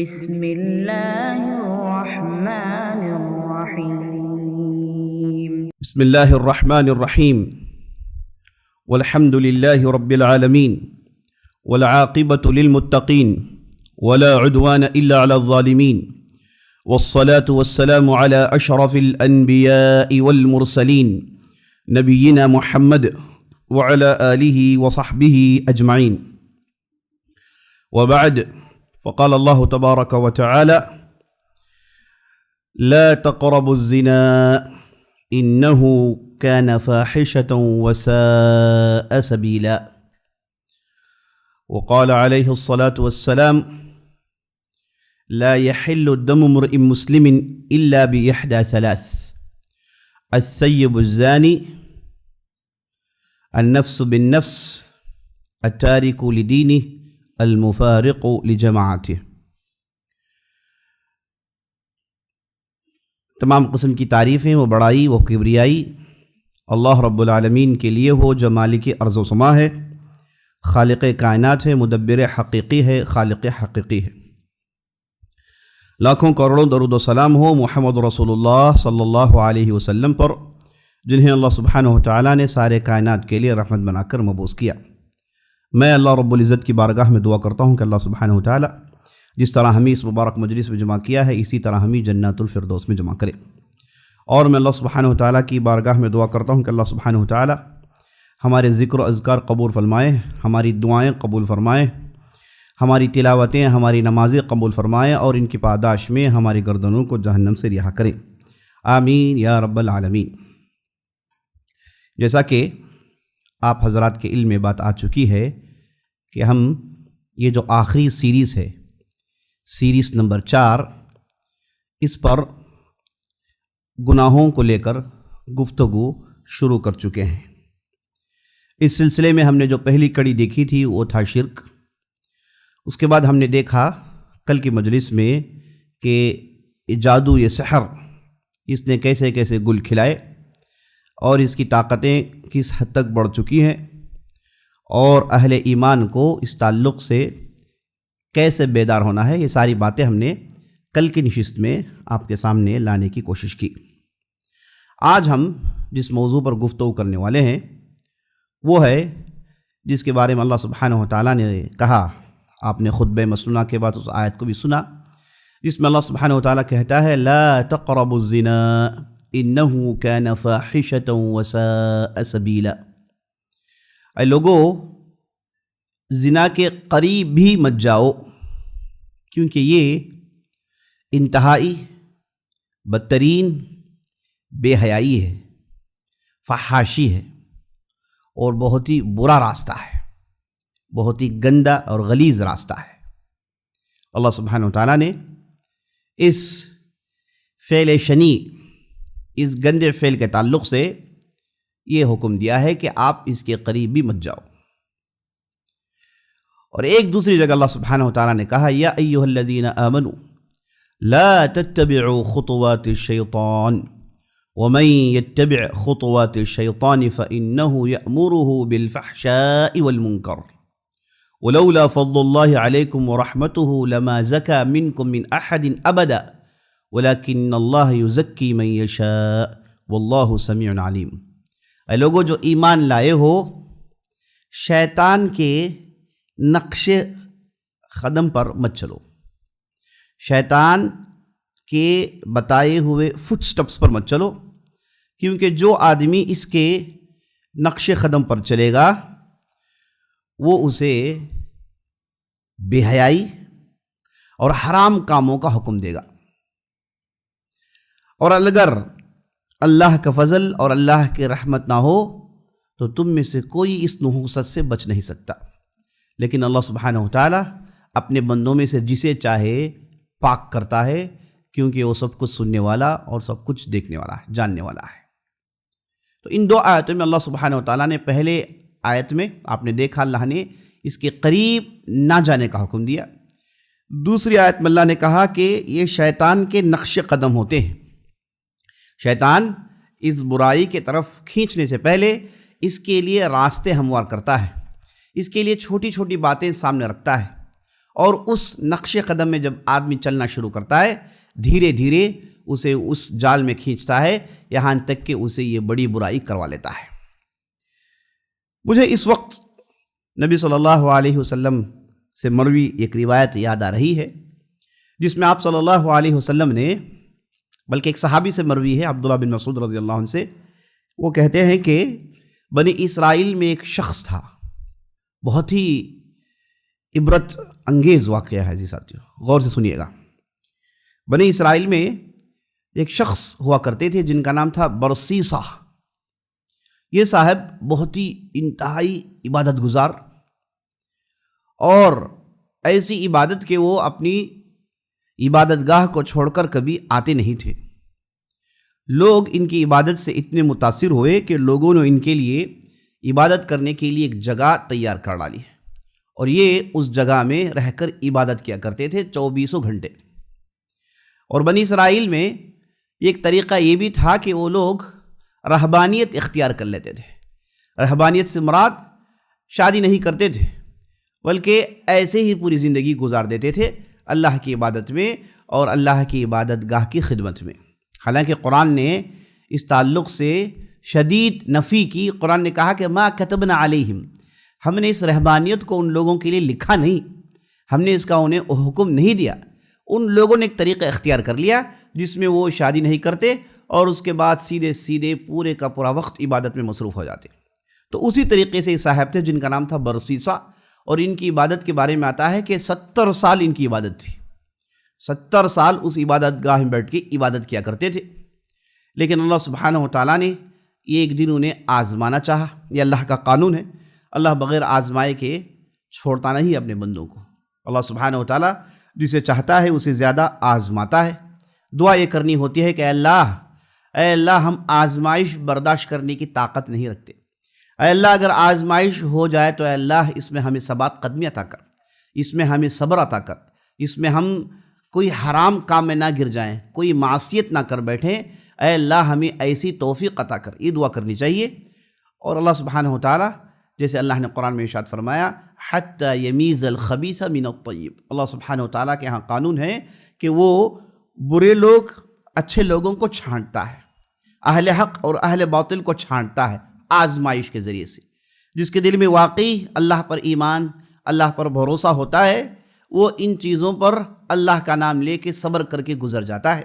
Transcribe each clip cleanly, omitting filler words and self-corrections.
بسم الله الرحمن الرحيم. بسم الله الرحمن الرحيم. والحمد لله رب العالمين والعاقبة للمتقين ولا عدوان إلا على الظالمين والصلاة والسلام على أشرف الأنبياء والمرسلين نبينا محمد وعلى آله وصحبه أجمعين. وبعد، فقال الله تبارك وتعالى: لا تقربوا الزنا إنه كان فاحشة وساء سبيلا. وقال عليه الصلاة والسلام: لا يحل دم امرئ مسلم إلا بإحدى ثلاث: الثيب الزاني، النفس بالنفس، التارك لدينه، المفارق لجماعته. تمام قسم کی تعریفیں و بڑائی و کبریائی اللہ رب العالمین کے لیے ہو جو مالک ارض و سما ہے، خالق کائنات ہے، مدبر حقیقی ہے، خالق حقیقی ہے۔ لاکھوں کروڑوں درود و سلام ہو محمد رسول اللہ صلی اللہ علیہ وسلم پر، جنہیں اللہ سبحانہ وتعالی نے سارے کائنات کے لیے رحمت بنا کر مبعوث کیا۔ میں اللہ رب العزت کی بارگاہ میں دعا کرتا ہوں کہ اللہ سبحانہ وتعالی جس طرح ہمیں اس مبارک مجلس میں جمع کیا ہے، اسی طرح ہمیں جنات الفردوس میں جمع کرے۔ اور میں اللہ سبحانہ وتعالی کی بارگاہ میں دعا کرتا ہوں کہ اللہ سبحانہ وتعالی ہمارے ذکر و اذکار قبول فرمائے، ہماری دعائیں قبول فرمائے، ہماری تلاوتیں، ہماری نمازیں قبول فرمائے، اور ان کی پاداش میں ہماری گردنوں کو جہنم سے رہا کریں، آمین یا رب العالمین۔ جیسا کہ آپ حضرات کے علم میں بات آ چکی ہے کہ ہم یہ جو آخری سیریز ہے، سیریز نمبر 4، اس پر گناہوں کو لے کر گفتگو شروع کر چکے ہیں۔ اس سلسلے میں ہم نے جو پہلی کڑی دیکھی تھی وہ تھا شرک۔ اس کے بعد ہم نے دیکھا کل کی مجلس میں کہ جادو، یہ سحر، اس نے کیسے کیسے گل کھلائے اور اس کی طاقتیں کس حد تک بڑھ چکی ہیں، اور اہل ایمان کو اس تعلق سے کیسے بیدار ہونا ہے، یہ ساری باتیں ہم نے کل کی نشست میں آپ کے سامنے لانے کی کوشش کی۔ آج ہم جس موضوع پر گفتگو کرنے والے ہیں وہ ہے جس کے بارے میں اللہ سبحانہ وتعالی نے کہا، آپ نے خطبہ مسنونہ کے بعد اس آیت کو بھی سنا، جس میں اللہ سبحانہ وتعالی کہتا ہے: لا تقربوا الزنا انہ کان فاحشۃ وساء سبیلا۔ اے لوگو، زنا کے قریب بھی مت جاؤ، کیونکہ یہ انتہائی بدترین بے حیائی ہے، فحاشی ہے، اور بہت ہی برا راستہ ہے، بہت ہی گندا اور غلیظ راستہ ہے۔ اللہ سبحانہ وتعالیٰ نے اس فعل شنی، اس گندے فعل کے تعلق سے یہ حکم دیا ہے کہ آپ اس کے قریب بھی مت جاؤ۔ اور ایک دوسری جگہ اللہ سبحانہ وتعالیٰ نے کہا: یا ایھا الذین آمنوا لا تتبعوا خطوات الشیطان ومن يتبع خطوات الشیطان فإنه يأمره بالفحشاء والمنکر ولولا فضل اللہ علیکم ورحمته لما زکى منکم من احد ابدا ولكن اللہ یزکی من یشاء واللہ سمیع علیم۔ اے لوگو جو ایمان لائے ہو، شیطان کے نقش قدم پر مت چلو، شیطان کے بتائے ہوئے فٹ سٹپس پر مت چلو، کیونکہ جو آدمی اس کے نقش قدم پر چلے گا وہ اسے بے حیائی اور حرام کاموں کا حکم دے گا، اور اگر اللہ کا فضل اور اللہ کی رحمت نہ ہو تو تم میں سے کوئی اس نحوست سے بچ نہیں سکتا۔ لیکن اللہ سبحانہ وتعالی اپنے بندوں میں سے جسے چاہے پاک کرتا ہے، کیونکہ وہ سب کچھ سننے والا اور سب کچھ دیکھنے والا ہے، جاننے والا ہے۔ تو ان دو آیتوں میں اللہ سبحانہ وتعالی نے، پہلے آیت میں آپ نے دیکھا اللہ نے اس کے قریب نہ جانے کا حکم دیا، دوسری آیت میں اللہ نے کہا کہ یہ شیطان کے نقش قدم ہوتے ہیں۔ شیطان اس برائی کے طرف کھینچنے سے پہلے اس کے لیے راستے ہموار کرتا ہے، اس کے لیے چھوٹی چھوٹی باتیں سامنے رکھتا ہے، اور اس نقش قدم میں جب آدمی چلنا شروع کرتا ہے دھیرے دھیرے اسے اس جال میں کھینچتا ہے یہاں تک کہ اسے یہ بڑی برائی کروا لیتا ہے۔ مجھے اس وقت نبی صلی اللہ علیہ وسلم سے مروی ایک روایت یاد آ رہی ہے جس میں آپ صلی اللہ علیہ وسلم نے، بلکہ ایک صحابی سے مروی ہے عبداللہ بن مسعود رضی اللہ عنہ سے، وہ کہتے ہیں کہ بنی اسرائیل میں ایک شخص تھا، بہت ہی عبرت انگیز واقعہ ہے جی ساتھیو، غور سے سنیے گا۔ بنی اسرائیل میں ایک شخص ہوا کرتے تھے جن کا نام تھا برسیسہ۔ یہ صاحب بہت ہی انتہائی عبادت گزار اور ایسی عبادت کہ وہ اپنی عبادت گاہ کو چھوڑ کر کبھی آتے نہیں تھے۔ لوگ ان کی عبادت سے اتنے متاثر ہوئے کہ لوگوں نے ان کے لیے عبادت کرنے کے لیے ایک جگہ تیار کر ڈالی اور یہ اس جگہ میں رہ کر عبادت کیا کرتے تھے 24 گھنٹے۔ اور بنی اسرائیل میں ایک طریقہ یہ بھی تھا کہ وہ لوگ رہبانیت اختیار کر لیتے تھے۔ رہبانیت سے مراد شادی نہیں کرتے تھے بلکہ ایسے ہی پوری زندگی گزار دیتے تھے اللہ کی عبادت میں اور اللہ کی عبادت گاہ کی خدمت میں۔ حالانکہ قرآن نے اس تعلق سے شدید نفی کی۔ قرآن نے کہا کہ ما کتبنا علیہم، ہم نے اس رہبانیت کو ان لوگوں کے لیے لکھا نہیں، ہم نے اس کا انہیں حکم نہیں دیا۔ ان لوگوں نے ایک طریقہ اختیار کر لیا جس میں وہ شادی نہیں کرتے اور اس کے بعد سیدھے پورے کا پورا وقت عبادت میں مصروف ہو جاتے۔ تو اسی طریقے سے یہ صاحب تھے جن کا نام تھا برسیسہ، اور ان کی عبادت کے بارے میں آتا ہے کہ 70 سال ان کی عبادت تھی۔ 70 سال اس عبادت گاہ میں بیٹھ کے عبادت کیا کرتے تھے۔ لیکن اللہ سبحانہ و تعالیٰ نے یہ ایک دن انہیں آزمانا چاہا۔ یہ اللہ کا قانون ہے، اللہ بغیر آزمائے کے چھوڑتا نہیں اپنے بندوں کو۔ اللہ سبحانہ و تعالیٰ جسے چاہتا ہے اسے زیادہ آزماتا ہے۔ دعا یہ کرنی ہوتی ہے کہ اے اللہ ہم آزمائش برداشت کرنے کی طاقت نہیں رکھتے۔ اے اللہ اگر آزمائش ہو جائے تو اے اللہ اس میں ہمیں ثبات قدمی عطا کر، اس میں ہمیں صبر عطا کر، اس میں ہم کوئی حرام کام میں نہ گر جائیں، کوئی معصیت نہ کر بیٹھیں۔ اے اللہ ہمیں ایسی توفیق عطا کر، یہ دعا کرنی چاہیے۔ اور اللہ سبحانہ و تعالیٰ جیسے اللہ نے قرآن میں ارشاد فرمایا حتی یمیز الخبیث من الطیب، اللہ سبحانہ و تعالیٰ کے ہاں قانون ہے کہ وہ برے لوگ اچھے لوگوں کو چھانٹتا ہے، اہل حق اور اہل باطل کو چھانٹتا ہے آزمائش کے ذریعے سے۔ جس کے دل میں واقعی اللہ پر ایمان، اللہ پر بھروسہ ہوتا ہے، وہ ان چیزوں پر اللہ کا نام لے کے صبر کر کے گزر جاتا ہے۔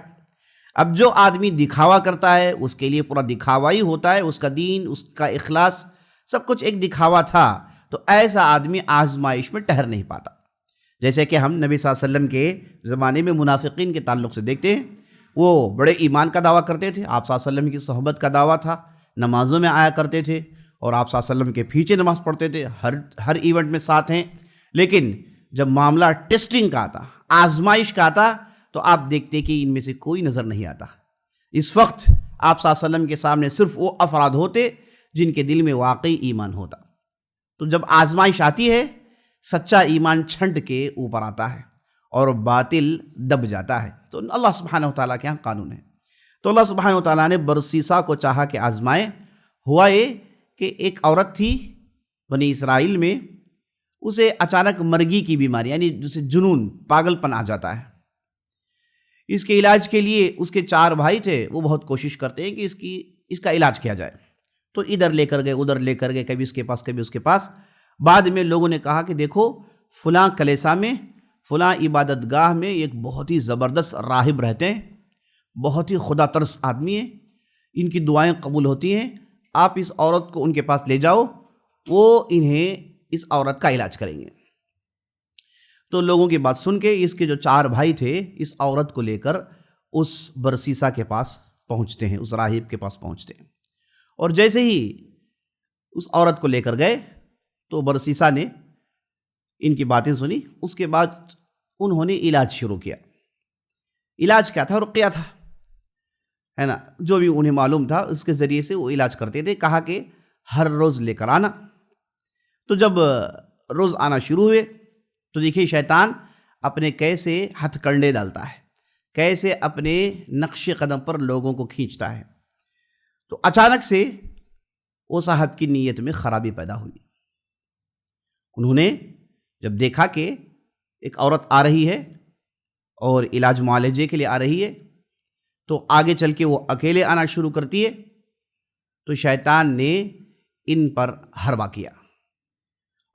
اب جو آدمی دکھاوا کرتا ہے اس کے لیے پورا دکھاوا ہی ہوتا ہے، اس کا دین، اس کا اخلاص سب کچھ ایک دکھاوا تھا، تو ایسا آدمی آزمائش میں ٹھہر نہیں پاتا۔ جیسے کہ ہم نبی صلی اللہ علیہ وسلم کے زمانے میں منافقین کے تعلق سے دیکھتے ہیں، وہ بڑے ایمان کا دعویٰ کرتے تھے، آپ صلی اللہ علیہ وسلم کی صحبت کا دعویٰ تھا، نمازوں میں آیا کرتے تھے اور آپ صلی اللہ علیہ وسلم کے پیچھے نماز پڑھتے تھے، ہر ایونٹ میں ساتھ ہیں۔ لیکن جب معاملہ ٹیسٹنگ کا آتا، آزمائش کا آتا، تو آپ دیکھتے کہ ان میں سے کوئی نظر نہیں آتا۔ اس وقت آپ صلی اللہ علیہ وسلم کے سامنے صرف وہ افراد ہوتے جن کے دل میں واقعی ایمان ہوتا۔ تو جب آزمائش آتی ہے سچا ایمان چھنٹ کے اوپر آتا ہے اور باطل دب جاتا ہے۔ تو اللہ سبحانہ و تعالیٰ کے یہاں قانون ہے۔ تو اللہ سبحانہ و تعالیٰ نے برسیسہ کو چاہا کہ آزمائے۔ ہوا یہ کہ ایک عورت تھی بنی اسرائیل میں، اسے اچانک مرگی کی بیماری یعنی جسے جنون، پاگل پن آ جاتا ہے۔ اس کے علاج کے لیے اس کے 4 بھائی تھے، وہ بہت کوشش کرتے ہیں کہ اس کا علاج کیا جائے، تو ادھر لے کر گئے ادھر لے کر گئے، کبھی اس کے پاس کبھی اس کے پاس۔ بعد میں لوگوں نے کہا کہ دیکھو فلاں کلیسا میں، فلاں عبادت گاہ میں ایک بہت ہی زبردست راہب رہتے ہیں، بہت ہی خدا ترس آدمی ہیں، ان کی دعائیں قبول ہوتی ہیں، آپ اس عورت کو ان کے پاس لے جاؤ، وہ انہیں اس عورت کا علاج کریں گے۔ تو لوگوں کی بات سن کے اس کے جو 4 بھائی تھے اس عورت کو لے کر اس برسیسہ کے پاس پہنچتے ہیں، اس راہب کے پاس پہنچتے ہیں، اور جیسے ہی اس عورت کو لے کر گئے تو برسیسہ نے ان کی باتیں سنی۔ اس کے بعد انہوں نے علاج شروع کیا۔ علاج کیا تھا؟ رقیہ تھا، ہے نا، جو بھی انہیں معلوم تھا اس کے ذریعے سے وہ علاج کرتے تھے۔ کہا کہ ہر روز لے کر آنا۔ تو جب روز آنا شروع ہوئے تو دیکھیے شیطان اپنے کیسے ہتھ کنڈے ڈالتا ہے، کیسے اپنے نقش قدم پر لوگوں کو کھینچتا ہے۔ تو اچانک سے وہ صاحب کی نیت میں خرابی پیدا ہوئی۔ انہوں نے جب دیکھا کہ ایک عورت آ رہی ہے اور علاج معالجے کے لیے آ رہی ہے، تو آگے چل کے وہ اکیلے آنا شروع کرتی ہے، تو شیطان نے ان پر حربہ کیا۔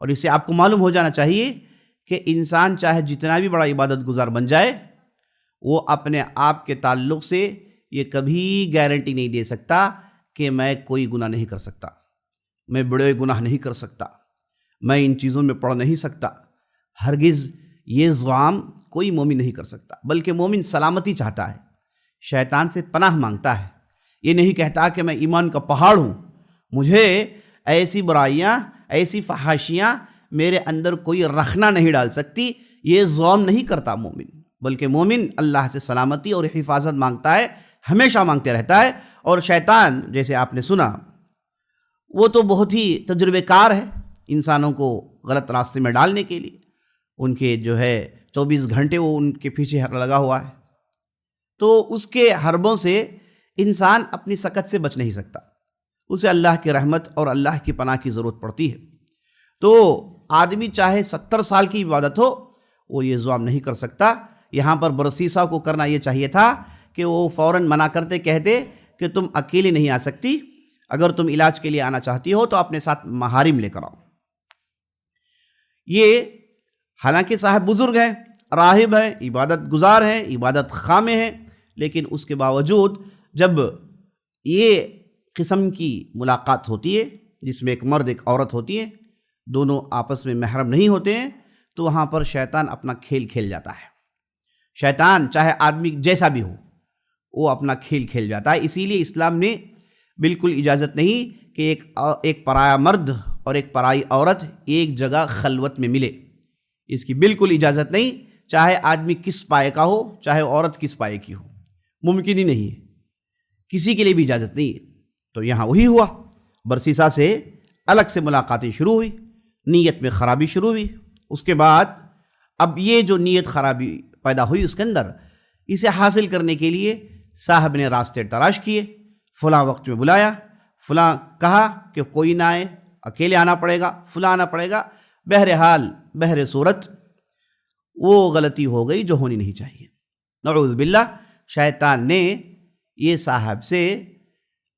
اور اس سے آپ کو معلوم ہو جانا چاہیے کہ انسان چاہے جتنا بھی بڑا عبادت گزار بن جائے، وہ اپنے آپ کے تعلق سے یہ کبھی گارنٹی نہیں دے سکتا کہ میں کوئی گناہ نہیں کر سکتا، میں بڑے گناہ نہیں کر سکتا، میں ان چیزوں میں پڑ نہیں سکتا۔ ہرگز یہ زعم کوئی مومن نہیں کر سکتا، بلکہ مومن سلامتی چاہتا ہے، شیطان سے پناہ مانگتا ہے۔ یہ نہیں کہتا کہ میں ایمان کا پہاڑ ہوں، مجھے ایسی برائیاں، ایسی فحاشیاں میرے اندر کوئی رخنہ نہیں ڈال سکتی، یہ زعم نہیں کرتا مومن، بلکہ مومن اللہ سے سلامتی اور حفاظت مانگتا ہے، ہمیشہ مانگتے رہتا ہے۔ اور شیطان، جیسے آپ نے سنا، وہ تو بہت ہی تجربے کار ہے انسانوں کو غلط راستے میں ڈالنے کے لیے، ان کے 24 گھنٹے وہ ان کے پیچھے لگا ہوا ہے، تو اس کے حربوں سے انسان اپنی سکت سے بچ نہیں سکتا، اسے اللہ کی رحمت اور اللہ کی پناہ کی ضرورت پڑتی ہے۔ تو آدمی چاہے 70 سال کی عبادت ہو، وہ یہ زعم نہیں کر سکتا۔ یہاں پر برسیسہ کو کرنا یہ چاہیے تھا کہ وہ فوراً منع کرتے، کہتے کہ تم اکیلے نہیں آ سکتی، اگر تم علاج کے لیے آنا چاہتی ہو تو اپنے ساتھ محارم لے کر آؤ۔ یہ حالانکہ صاحب بزرگ ہیں، راہب ہیں، عبادت گزار ہیں، عبادت خامے ہیں، لیکن اس کے باوجود جب یہ قسم کی ملاقات ہوتی ہے جس میں ایک مرد ایک عورت ہوتی ہے، دونوں آپس میں محرم نہیں ہوتے ہیں، تو وہاں پر شیطان اپنا کھیل کھیل جاتا ہے۔ شیطان چاہے آدمی جیسا بھی ہو، وہ اپنا کھیل کھیل جاتا ہے۔ اسی لیے اسلام نے بالکل اجازت نہیں کہ ایک پرایا مرد اور ایک پرائی عورت ایک جگہ خلوت میں ملے، اس کی بالکل اجازت نہیں، چاہے آدمی کس پائے کا ہو، چاہے عورت کس پائے کی ہو، ممکن ہی نہیں ہے، کسی کے لیے بھی اجازت نہیں ہے۔ تو یہاں وہی ہوا، برسیسہ سے الگ سے ملاقاتیں شروع ہوئی، نیت میں خرابی شروع ہوئی۔ اس کے بعد اب یہ جو نیت خرابی پیدا ہوئی اس کے اندر، اسے حاصل کرنے کے لیے صاحب نے راستے تلاش کیے، فلاں وقت میں بلایا، فلاں کہا کہ کوئی نہ آئے، اکیلے آنا پڑے گا، فلاں آنا پڑے گا۔ بہرحال بہر صورت وہ غلطی ہو گئی جو ہونی نہیں چاہیے، نعوذ باللہ۔ شیطان نے یہ صاحب سے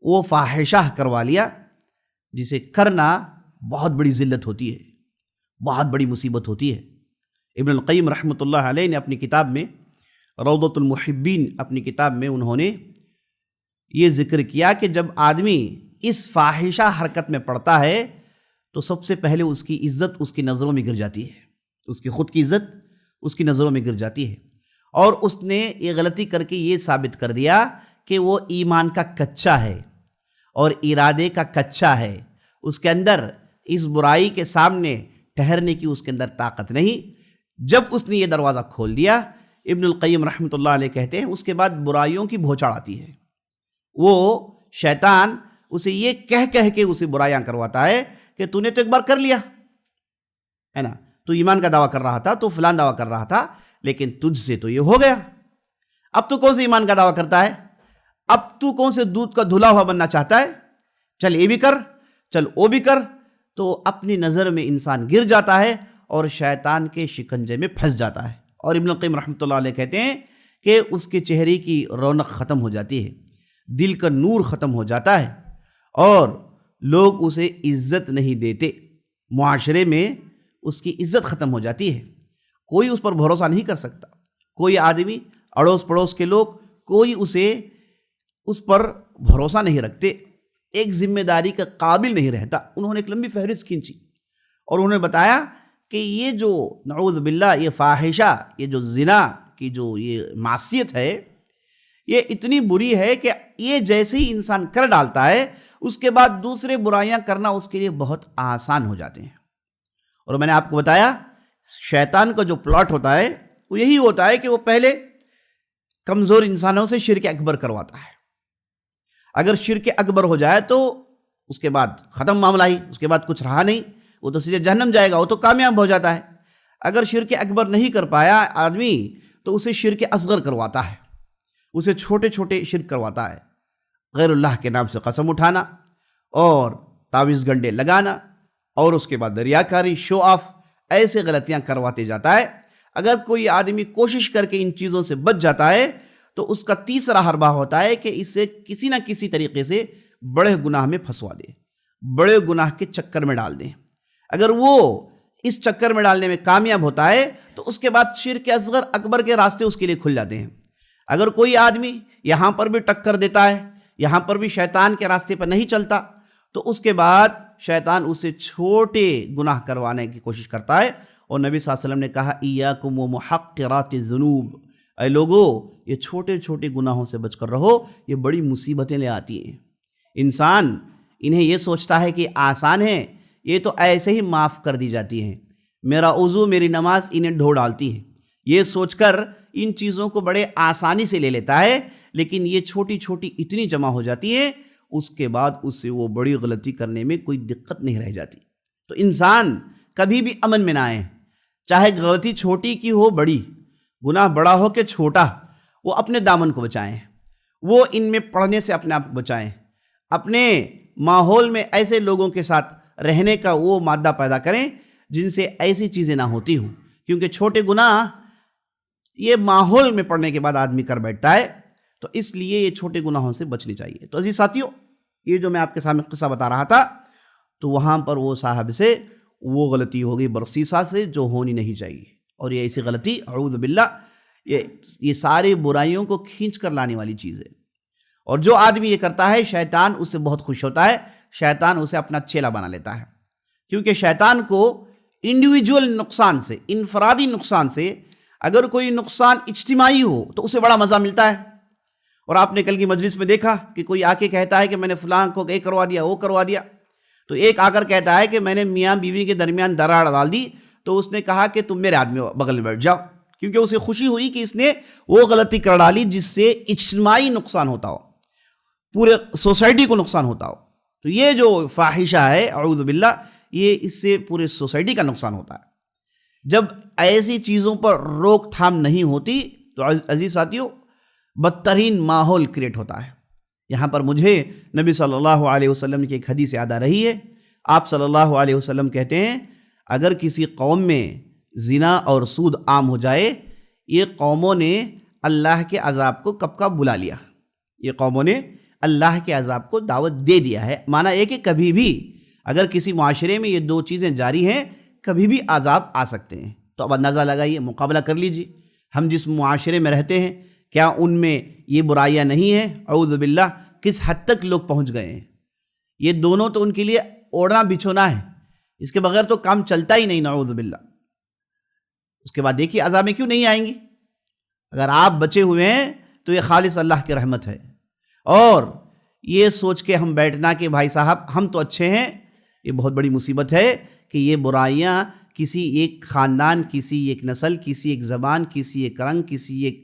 وہ فاحشہ کروا لیا جسے کرنا بہت بڑی ذلت ہوتی ہے، بہت بڑی مصیبت ہوتی ہے۔ ابن القیم رحمۃ اللہ علیہ نے اپنی کتاب میں روضۃ المحبین، اپنی کتاب میں انہوں نے یہ ذکر کیا کہ جب آدمی اس فاحشہ حرکت میں پڑتا ہے تو سب سے پہلے اس کی عزت اس کی نظروں میں گر جاتی ہے، اس کی خود کی عزت اس کی نظروں میں گر جاتی ہے، اور اس نے یہ غلطی کر کے یہ ثابت کر دیا کہ وہ ایمان کا کچا ہے اور ارادے کا کچا ہے، اس کے اندر اس برائی کے سامنے ٹھہرنے کی اس کے اندر طاقت نہیں۔ جب اس نے یہ دروازہ کھول دیا، ابن القیم رحمۃ اللہ علیہ کہتے ہیں، اس کے بعد برائیوں کی بھوچاڑ آتی ہے۔ وہ شیطان اسے یہ کہہ کے اسے برائیاں کرواتا ہے کہ تو نے تو ایک بار کر لیا ہے نا، تو ایمان کا دعویٰ کر رہا تھا، تو فلان دعویٰ کر رہا تھا، لیکن تجھ سے تو یہ ہو گیا، اب تو کون سے ایمان کا دعویٰ کرتا ہے، اب تو کون سے دودھ کا دھلا ہوا بننا چاہتا ہے، چل یہ بھی کر، چل وہ بھی کر۔ تو اپنی نظر میں انسان گر جاتا ہے اور شیطان کے شکنجے میں پھنس جاتا ہے۔ اور ابن القیم رحمۃ اللہ علیہ کہتے ہیں کہ اس کے چہرے کی رونق ختم ہو جاتی ہے، دل کا نور ختم ہو جاتا ہے، اور لوگ اسے عزت نہیں دیتے، معاشرے میں اس کی عزت ختم ہو جاتی ہے، کوئی اس پر بھروسہ نہیں کر سکتا، کوئی آدمی، اڑوس پڑوس کے لوگ، کوئی اس پر بھروسہ نہیں رکھتے، ایک ذمہ داری کا قابل نہیں رہتا۔ انہوں نے ایک لمبی فہرست کھینچی اور انہوں نے بتایا کہ یہ جو نعوذ باللہ یہ فاحشہ، یہ جو زنا کی جو یہ معصیت ہے، یہ اتنی بری ہے کہ یہ جیسے ہی انسان کر ڈالتا ہے، اس کے بعد دوسرے برائیاں کرنا اس کے لیے بہت آسان ہو جاتے ہیں۔ اور میں نے آپ کو بتایا شیطان کا جو پلاٹ ہوتا ہے وہ یہی ہوتا ہے کہ وہ پہلے کمزور انسانوں سے شرک اکبر کرواتا ہے، اگر شرک اکبر ہو جائے تو اس کے بعد ختم معاملہ ہی، اس کے بعد کچھ رہا نہیں، وہ تو سیدھے جہنم جائے گا، وہ تو کامیاب ہو جاتا ہے۔ اگر شرک اکبر نہیں کر پایا آدمی تو اسے شرک اصغر کرواتا ہے، اسے چھوٹے چھوٹے شرک کرواتا ہے، غیر اللہ کے نام سے قسم اٹھانا اور تعویذ گنڈے لگانا، اور اس کے بعد ریاکاری، شو آف، ایسے غلطیاں کرواتے جاتا ہے۔ اگر کوئی آدمی کوشش کر کے ان چیزوں سے بچ جاتا ہے تو اس کا تیسرا حربہ ہوتا ہے کہ اسے کسی نہ کسی طریقے سے بڑے گناہ میں پھنسوا دے، بڑے گناہ کے چکر میں ڈال دیں۔ اگر وہ اس چکر میں ڈالنے میں کامیاب ہوتا ہے تو اس کے بعد شرک اصغر اکبر کے راستے اس کے لیے کھل جاتے ہیں۔ اگر کوئی آدمی یہاں پر بھی ٹکر دیتا ہے، یہاں پر بھی شیطان کے راستے پر نہیں چلتا، تو اس کے بعد شیطان اسے چھوٹے گناہ کروانے کی کوشش کرتا ہے۔ اور نبی صلی اللہ علیہ وسلم نے کہا ایاکم ومحقرات الذنوب، اے لوگو یہ چھوٹے چھوٹے گناہوں سے بچ کر رہو، یہ بڑی مصیبتیں لے آتی ہیں۔ انسان انہیں یہ سوچتا ہے کہ آسان ہے، یہ تو ایسے ہی معاف کر دی جاتی ہیں، میرا وضو میری نماز انہیں ڈھو ڈالتی ہے، یہ سوچ کر ان چیزوں کو بڑے آسانی سے لے لیتا ہے، لیکن یہ چھوٹی چھوٹی اتنی جمع ہو جاتی ہیں، اس کے بعد اس سے وہ بڑی غلطی کرنے میں کوئی دقت نہیں رہ جاتی۔ تو انسان کبھی بھی امن میں نہ آئے، چاہے غلطی چھوٹی کی ہو بڑی، گناہ بڑا ہو کہ چھوٹا، وہ اپنے دامن کو بچائیں، وہ ان میں پڑھنے سے اپنے آپ کو بچائیں، اپنے ماحول میں ایسے لوگوں کے ساتھ رہنے کا وہ مادہ پیدا کریں جن سے ایسی چیزیں نہ ہوتی ہوں، کیونکہ چھوٹے گناہ یہ ماحول میں پڑنے کے بعد آدمی کر بیٹھتا ہے، تو اس لیے یہ چھوٹے گناہوں سے بچنی چاہیے۔ تو عزیز ساتھیوں، یہ جو میں آپ کے سامنے قصہ بتا رہا تھا، تو وہاں پر وہ صاحب سے وہ غلطی ہو گئی برسیسہ سے جو ہونی نہیں چاہیے، اور یہ ایسی غلطی اعوذ باللہ یہ ساری برائیوں کو کھینچ کر لانے والی چیز ہے۔ اور جو آدمی یہ کرتا ہے شیطان اس سے بہت خوش ہوتا ہے، شیطان اسے اپنا چیلا بنا لیتا ہے، کیونکہ شیطان کو انڈیویجول نقصان سے، انفرادی نقصان سے، اگر کوئی نقصان اجتماعی ہو تو اسے بڑا مزہ ملتا ہے۔ اور آپ نے کل کی مجلس میں دیکھا کہ کوئی آ کے کہتا ہے کہ میں نے فلاں کو یہ کروا دیا وہ کروا دیا، تو ایک آ کر کہتا ہے کہ میں نے میاں بیوی کے درمیان دراڑ ڈال دی، تو اس نے کہا کہ تم میرے آدمی بغل میں بیٹھ جاؤ، کیونکہ اسے خوشی ہوئی کہ اس نے وہ غلطی کر ڈالی جس سے اجتماعی نقصان ہوتا ہو، پورے سوسائٹی کو نقصان ہوتا ہو۔ تو یہ جو فاحشہ ہے اعوذ باللہ، یہ اس سے پورے سوسائٹی کا نقصان ہوتا ہے۔ جب ایسی چیزوں پر روک تھام نہیں ہوتی تو عزیز ساتھیوں بدترین ماحول کریٹ ہوتا ہے۔ یہاں پر مجھے نبی صلی اللہ علیہ وسلم کی ایک حدیث یاد آ رہی ہے۔ آپ صلی اللہ علیہ وسلم کہتے ہیں اگر کسی قوم میں زنا اور سود عام ہو جائے، یہ قوموں نے اللہ کے عذاب کو کب کا بلا لیا، یہ قوموں نے اللہ کے عذاب کو دعوت دے دیا ہے۔ معنی یہ کہ کبھی بھی اگر کسی معاشرے میں یہ دو چیزیں جاری ہیں، کبھی بھی عذاب آ سکتے ہیں۔ تو اب اندازہ لگائیے، مقابلہ کر لیجیے، ہم جس معاشرے میں رہتے ہیں کیا ان میں یہ برائیاں نہیں ہیں؟ اعوذ باللہ کس حد تک لوگ پہنچ گئے ہیں۔ یہ دونوں تو ان کے لیے اوڑھنا بچھونا ہے، اس کے بغیر تو کام چلتا ہی نہیں، نعوذ باللہ۔ اس کے بعد دیکھیے عذاب میں کیوں نہیں آئیں گی؟ اگر آپ بچے ہوئے ہیں تو یہ خالص اللہ کی رحمت ہے، اور یہ سوچ کے ہم بیٹھنا کہ بھائی صاحب ہم تو اچھے ہیں، یہ بہت بڑی مصیبت ہے کہ یہ برائیاں کسی ایک خاندان، کسی ایک نسل، کسی ایک زبان، کسی ایک رنگ، کسی ایک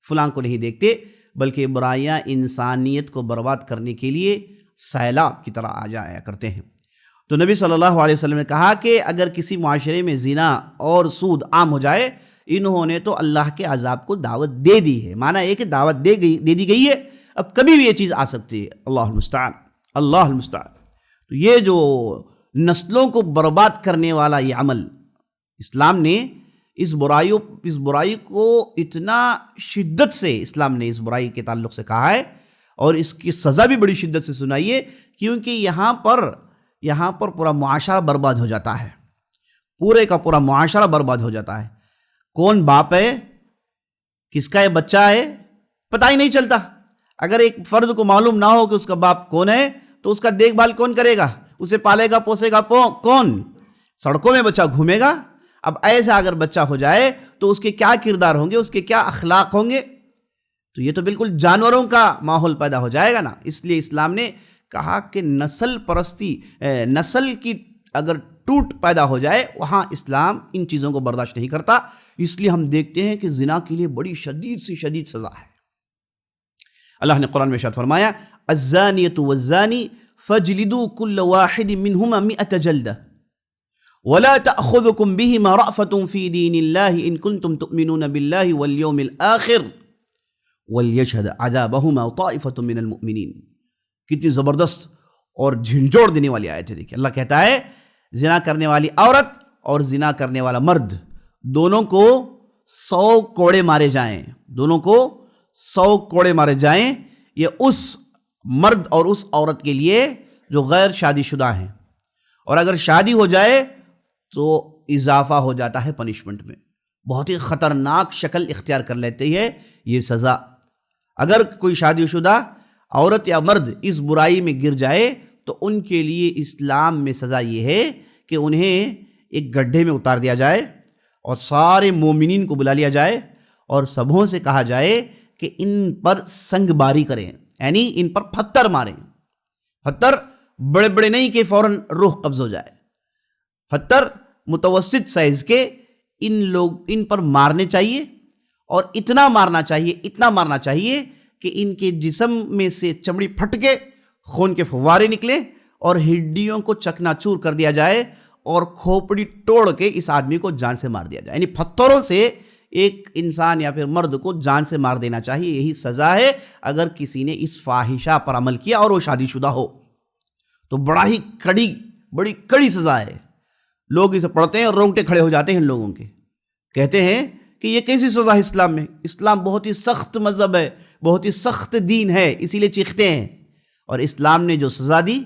فلاں کو نہیں دیکھتے، بلکہ برائیاں انسانیت کو برباد کرنے کے لیے سیلاب کی طرح آ جایا کرتے ہیں۔ تو نبی صلی اللہ علیہ وسلم نے کہا کہ اگر کسی معاشرے میں زنا اور سود عام ہو جائے، انہوں نے تو اللہ کے عذاب کو دعوت دے دی ہے۔ معنی یہ کہ دعوت دے دی گئی ہے، اب کبھی بھی یہ چیز آ سکتی ہے۔ اللہ المستعان، اللہ المستعان۔ تو یہ جو نسلوں کو برباد کرنے والا یہ عمل، اسلام نے اس برائی کو اتنا شدت سے، اسلام نے اس برائی کے تعلق سے کہا ہے، اور اس کی سزا بھی بڑی شدت سے سنائی ہے، کیونکہ یہاں پر پورا معاشرہ برباد ہو جاتا ہے، پورے کا پورا معاشرہ برباد ہو جاتا ہے۔ کون باپ ہے، کس کا یہ بچہ ہے، پتہ ہی نہیں چلتا۔ اگر ایک فرد کو معلوم نہ ہو کہ اس کا باپ کون ہے تو اس کا دیکھ بھال کون کرے گا، اسے پالے گا پوسے گا کون؟ سڑکوں میں بچہ گھومے گا۔ اب ایسا اگر بچہ ہو جائے تو اس کے کیا کردار ہوں گے، اس کے کیا اخلاق ہوں گے؟ تو یہ تو بالکل جانوروں کا ماحول پیدا ہو جائے گا نا۔ اس لیے اسلام نے کہا کہ نسل پرستی، نسل کی اگر ٹوٹ پیدا ہو جائے، وہاں اسلام ان چیزوں کو برداشت نہیں کرتا۔ اس لیے ہم دیکھتے ہیں کہ زنا کے لیے بڑی شدید سے شدید سزا ہے۔ اللہ نے قرآن میں ارشاد فرمایا الزانیۃ والزانی فاجلدوا كل واحد منهما 100 جلدہ ولا تأخذكم بهما رأفة في دين الله إن كنتم تؤمنون بالله واليوم الآخر وليشهد عذابهما طائفة من المؤمنين۔ کتنی زبردست اور جھنجھوڑ دینے والی آیت ہے۔ دیکھیں اللہ کہتا ہے زنا کرنے والی عورت اور زنا کرنے والا مرد دونوں کو 100 کوڑے مارے جائیں، دونوں کو 100 کوڑے مارے جائیں، یہ اس مرد اور اس عورت کے لیے جو غیر شادی شدہ ہیں، اور اگر شادی ہو جائے تو اضافہ ہو جاتا ہے پنشمنٹ میں، بہت ہی خطرناک شکل اختیار کر لیتی ہے یہ سزا۔ اگر کوئی شادی شدہ عورت یا مرد اس برائی میں گر جائے تو ان کے لیے اسلام میں سزا یہ ہے کہ انہیں ایک گڈھے میں اتار دیا جائے اور سارے مومنین کو بلا لیا جائے اور سبھوں سے کہا جائے کہ ان پر سنگ باری کریں، یعنی ان پر پتھر ماریں۔ پتھر بڑے بڑے نہیں کہ فوراً روح قبض ہو جائے، پتھر متوسط سائز کے ان پر مارنے چاہیے، اور اتنا مارنا چاہیے کہ ان کے جسم میں سے چمڑی پھٹ کے خون کے فوارے نکلے اور ہڈیوں کو چکنا چور کر دیا جائے اور کھوپڑی توڑ کے اس آدمی کو جان سے مار دیا جائے، یعنی پتھروں سے ایک انسان یا پھر مرد کو جان سے مار دینا چاہیے۔ یہی سزا ہے اگر کسی نے اس فاحشہ پر عمل کیا اور وہ شادی شدہ ہو تو بڑی کڑی سزا ہے۔ لوگ اسے پڑھتے ہیں اور رونگٹے کھڑے ہو جاتے ہیں ان لوگوں کے، کہتے ہیں کہ یہ کیسی سزا ہے اسلام میں؟ اسلام بہت ہی سخت مذہب ہے، بہت ہی سخت دین ہے، اسی لیے چیختے ہیں۔ اور اسلام نے جو سزا دی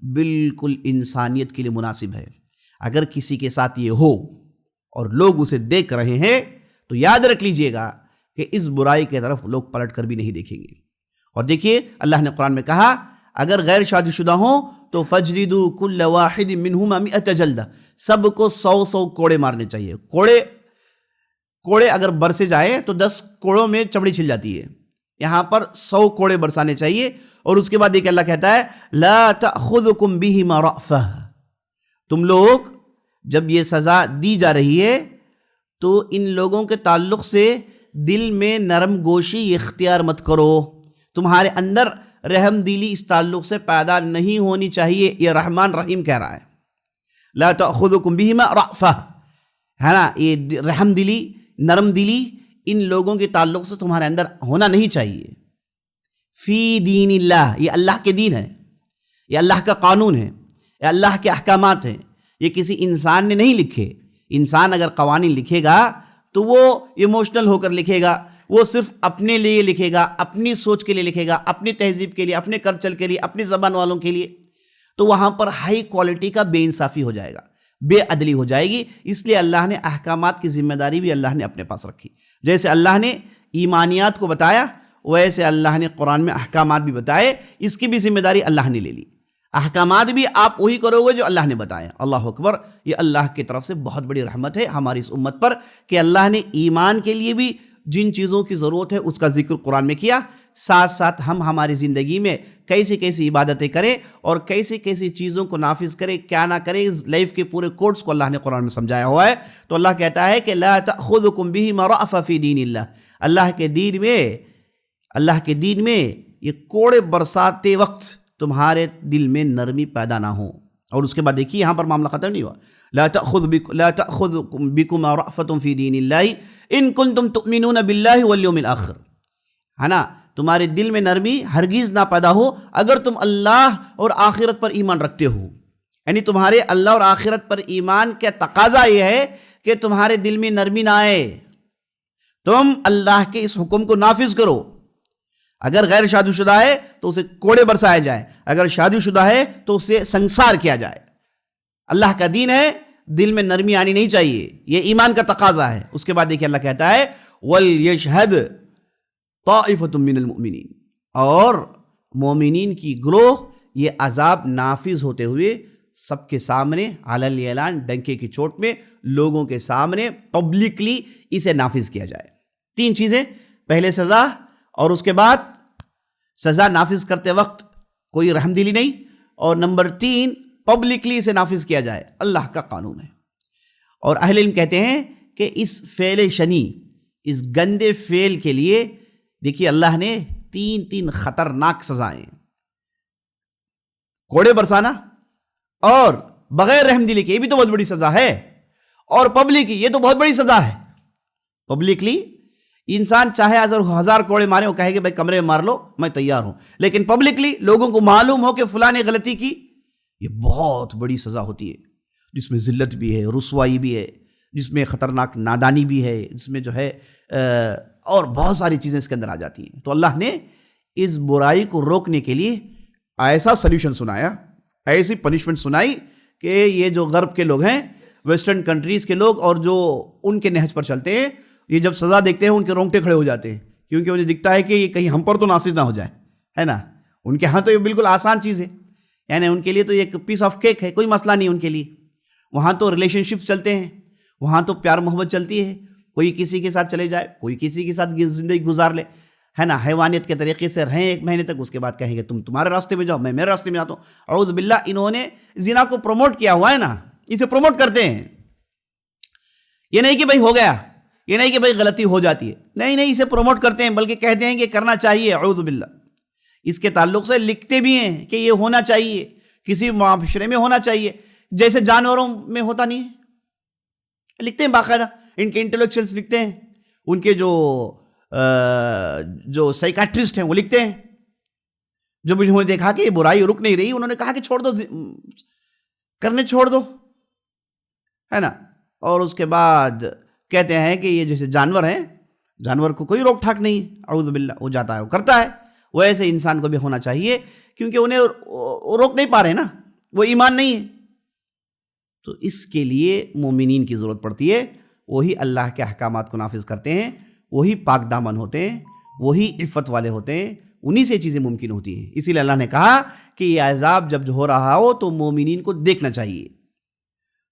بالکل انسانیت کے لیے مناسب ہے۔ اگر کسی کے ساتھ یہ ہو اور لوگ اسے دیکھ رہے ہیں تو یاد رکھ لیجئے گا کہ اس برائی کی طرف لوگ پلٹ کر بھی نہیں دیکھیں گے۔ اور دیکھیے اللہ نے قرآن میں کہا اگر غیر شادی شدہ ہوں تو فجلدوا کل واحد منہما 100 جلدہ، سب کو 100 کوڑے مارنے چاہیے۔ کوڑے اگر برسے جائے تو 10 کوڑوں میں چمڑی چھل جاتی ہے، یہاں پر 100 کوڑے برسانے چاہیے۔ اور اس کے بعد دیکھیں اللہ کہتا ہے لا تأخذکم بہما رأفہ، تم لوگ جب یہ سزا دی جا رہی ہے تو ان لوگوں کے تعلق سے دل میں نرم گوشی اختیار مت کرو، تمہارے اندر رحم دلی اس تعلق سے پیدا نہیں ہونی چاہیے۔ یہ رحمان رحیم کہہ رہا ہے، لا تأخذکم بہما رأفہ، ہے نا، یہ رحم دلی نرم دلی ان لوگوں کے تعلق سے تمہارے اندر ہونا نہیں چاہیے۔ فی دین اللہ، یہ اللہ کے دین ہے، یہ اللہ کا قانون ہے، یہ اللہ کے احکامات ہیں، یہ کسی انسان نے نہیں لکھے۔ انسان اگر قوانین لکھے گا تو وہ ایموشنل ہو کر لکھے گا، وہ صرف اپنے لیے لکھے گا، اپنی سوچ کے لیے لکھے گا، اپنی تہذیب کے لیے، اپنے کلچر کے لیے، اپنی زبان والوں کے لیے، تو وہاں پر ہائی کوالٹی کا بے انصافی ہو جائے گا، بے عدلی ہو جائے گی۔ اس لیے اللہ نے احکامات کی ذمہ داری بھی اللہ نے اپنے پاس رکھی۔ جیسے اللہ نے ایمانیات کو بتایا ویسے اللہ نے قرآن میں احکامات بھی بتائے، اس کی بھی ذمہ داری اللہ نے لے لی۔ احکامات بھی آپ وہی کرو گے جو اللہ نے بتائے۔ اللہ اکبر، یہ اللہ کی طرف سے بہت بڑی رحمت ہے ہماری اس امت پر کہ اللہ نے ایمان کے لیے بھی جن چیزوں کی ضرورت ہے اس کا ذکر قرآن میں کیا، ساتھ ساتھ ہم ہماری زندگی میں کیسی کیسی عبادتیں کریں اور کیسی کیسی چیزوں کو نافذ کریں، کیا نہ کریں، لائف کے پورے کوڈز کو اللہ نے قرآن میں سمجھایا ہوا ہے۔ تو اللہ کہتا ہے کہ لا تأخذکم بہما رأفہ فی دین اللہ، اللہ کے دین میں یہ کوڑے برساتے وقت تمہارے دل میں نرمی پیدا نہ ہو۔ اور اس کے بعد دیکھیے یہاں پر معاملہ ختم نہیں ہوا، لا تأخذکم بکم رأفۃ فی دین اللہ ان کنتم تؤمنون باللہ والیوم الآخر، ہے نا، تمہارے دل میں نرمی ہرگز نہ پیدا ہو اگر تم اللہ اور آخرت پر ایمان رکھتے ہو۔ یعنی تمہارے اللہ اور آخرت پر ایمان کا تقاضا یہ ہے کہ تمہارے دل میں نرمی نہ آئے، تم اللہ کے اس حکم کو نافذ کرو۔ اگر غیر شادی شدہ ہے تو اسے کوڑے برسائے جائے، اگر شادی شدہ ہے تو اسے سنسار کیا جائے۔ اللہ کا دین ہے، دل میں نرمی آنی نہیں چاہیے، یہ ایمان کا تقاضا ہے۔ اس کے بعد دیکھیے اللہ کہتا ہے وَلْيَشْهَدْ طَائِفَةٌ مِّنَ الْمُؤْمِنِينَ، اور مومنین کی گروہ یہ عذاب نافذ ہوتے ہوئے سب کے سامنے علی الاعلان، ڈنکے کی چوٹ میں لوگوں کے سامنے پبلکلی اسے نافذ کیا جائے۔ 3 چیزیں، پہلے سزا، اور اس کے بعد سزا نافذ کرتے وقت کوئی رحم دلی نہیں، اور نمبر 3 پبلکلی اسے نافذ کیا جائے، اللہ کا قانون ہے۔ اور اہل علم کہتے ہیں کہ اس فعل شنی، اس گندے فعل کے لیے دیکھیے اللہ نے 3 خطرناک سزائیں، کوڑے برسانا اور بغیر رحم دلی کے، یہ بھی تو بہت بڑی سزا ہے، اور پبلکلی، یہ تو بہت بڑی سزا ہے۔ پبلکلی انسان چاہے 1000 کوڑے مارے، وہ کہے کہ بھائی کمرے میں مار لو میں تیار ہوں، لیکن پبلکلی لوگوں کو معلوم ہو کہ فلاں نے غلطی کی، یہ بہت بڑی سزا ہوتی ہے، جس میں ذلت بھی ہے، رسوائی بھی ہے، جس میں خطرناک نادانی بھی ہے، جس میں جو ہے اور بہت ساری چیزیں اس کے اندر آ جاتی ہیں۔ تو اللہ نے اس برائی کو روکنے کے لیے ایسا سلیوشن سنایا، ایسی پنشمنٹ سنائی کہ یہ جو غرب کے لوگ ہیں، ویسٹرن کنٹریز کے لوگ، اور جو ان کے نہج پر چلتے ہیں، یہ جب سزا دیکھتے ہیں ان کے رونگٹے کھڑے ہو جاتے ہیں، کیونکہ انہیں دکھتا ہے کہ یہ کہیں ہم پر تو نافذ نہ ہو جائے، ہے نا۔ ان کے ہاں تو یہ بالکل آسان چیز ہے، یعنی ان کے لیے تو یہ ایک پیس آف کیک ہے، کوئی مسئلہ نہیں ان کے لیے۔ وہاں تو ریلیشن شپس چلتے ہیں، وہاں تو پیار محبت چلتی ہے، کوئی کسی کے ساتھ چلے جائے، کوئی کسی کے ساتھ زندگی گزار لے، ہے نا، حیوانیت کے طریقے سے رہیں 1 مہینے تک، اس کے بعد کہیں گے تم تمہارے راستے میں جاؤ، میں میرے راستے میں جاتا ہوں۔ اعوذ باللہ، انہوں نے زنا کو پروموٹ کیا ہوا ہے نا، اسے پروموٹ کرتے ہیں۔ یہ نہیں کہ بھائی ہو گیا، یہ نہیں کہ بھائی غلطی ہو جاتی ہے، نہیں، اسے پروموٹ کرتے ہیں، بلکہ کہتے ہیں کہ کرنا چاہیے۔ اعوذ باللہ، اس کے تعلق سے لکھتے بھی ہیں کہ یہ ہونا چاہیے، کسی معاشرے میں ہونا چاہیے، جیسے جانوروں میں ہوتا نہیں ہے، لکھتے ہیں باقاعدہ، ان کے انٹلیکچوئلس لکھتے ہیں، ان کے جو سائیکیٹرسٹ ہیں وہ لکھتے ہیں۔ جب انہوں نے دیکھا کہ یہ برائی رک نہیں رہی، انہوں نے کہا کہ چھوڑ دو، کرنے چھوڑ دو، ہے نا۔ اور اس کے بعد کہتے ہیں کہ یہ جیسے جانور ہیں، جانور کو کوئی روک ٹھاک نہیں، اعوذ باللہ، وہ جاتا ہے وہ کرتا ہے، وہ ایسے انسان کو بھی ہونا چاہیے، کیونکہ انہیں روک نہیں پا رہے نا، وہ ایمان نہیں ہے۔ تو اس کے لیے مومنین کی ضرورت پڑتی ہے، وہی اللہ کے احکامات کو نافذ کرتے ہیں، وہی پاک دامن ہوتے ہیں، وہی عفت والے ہوتے ہیں، انہی سے چیزیں ممکن ہوتی ہیں۔ اسی لیے اللہ نے کہا کہ یہ عذاب جب ہو رہا ہو تو مومنین کو دیکھنا چاہیے۔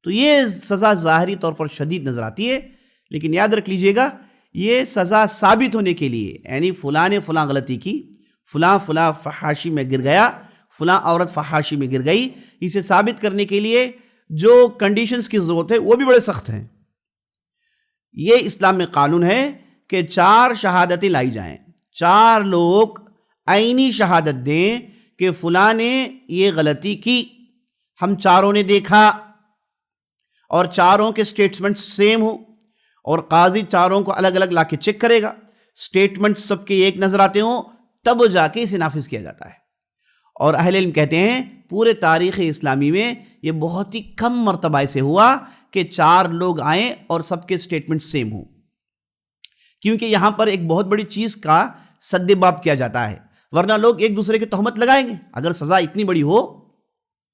تو یہ سزا ظاہری طور پر شدید نظر آتی ہے، لیکن یاد رکھ لیجئے گا، یہ سزا ثابت ہونے کے لیے، یعنی فلاں نے فلاں غلطی کی، فلاں فحاشی میں گر گیا، فلاں عورت فحاشی میں گر گئی، اسے ثابت کرنے کے لیے جو کنڈیشنز کی ضرورت ہے وہ بھی بڑے سخت ہیں۔ یہ اسلام میں قانون ہے کہ 4 شہادتیں لائی جائیں، 4 لوگ عینی شہادت دیں کہ فلاں نے یہ غلطی کی، ہم چاروں نے دیکھا، اور چاروں کے سٹیٹمنٹس سیم ہوں، اور قاضی چاروں کو الگ الگ لا کے چیک کرے گا، سٹیٹمنٹس سب کے ایک نظر آتے ہوں، تب جا کے اسے نافذ کیا جاتا ہے۔ اور اہل علم کہتے ہیں پورے تاریخ اسلامی میں یہ بہت ہی کم مرتبہ ایسے ہوا کہ 4 لوگ آئیں اور سب کے سٹیٹمنٹ سیم ہوں، کیونکہ یہاں پر ایک بہت بڑی چیز کا سد باب کیا جاتا ہے، ورنہ لوگ ایک دوسرے کی تہمت لگائیں گے اگر سزا اتنی بڑی ہو،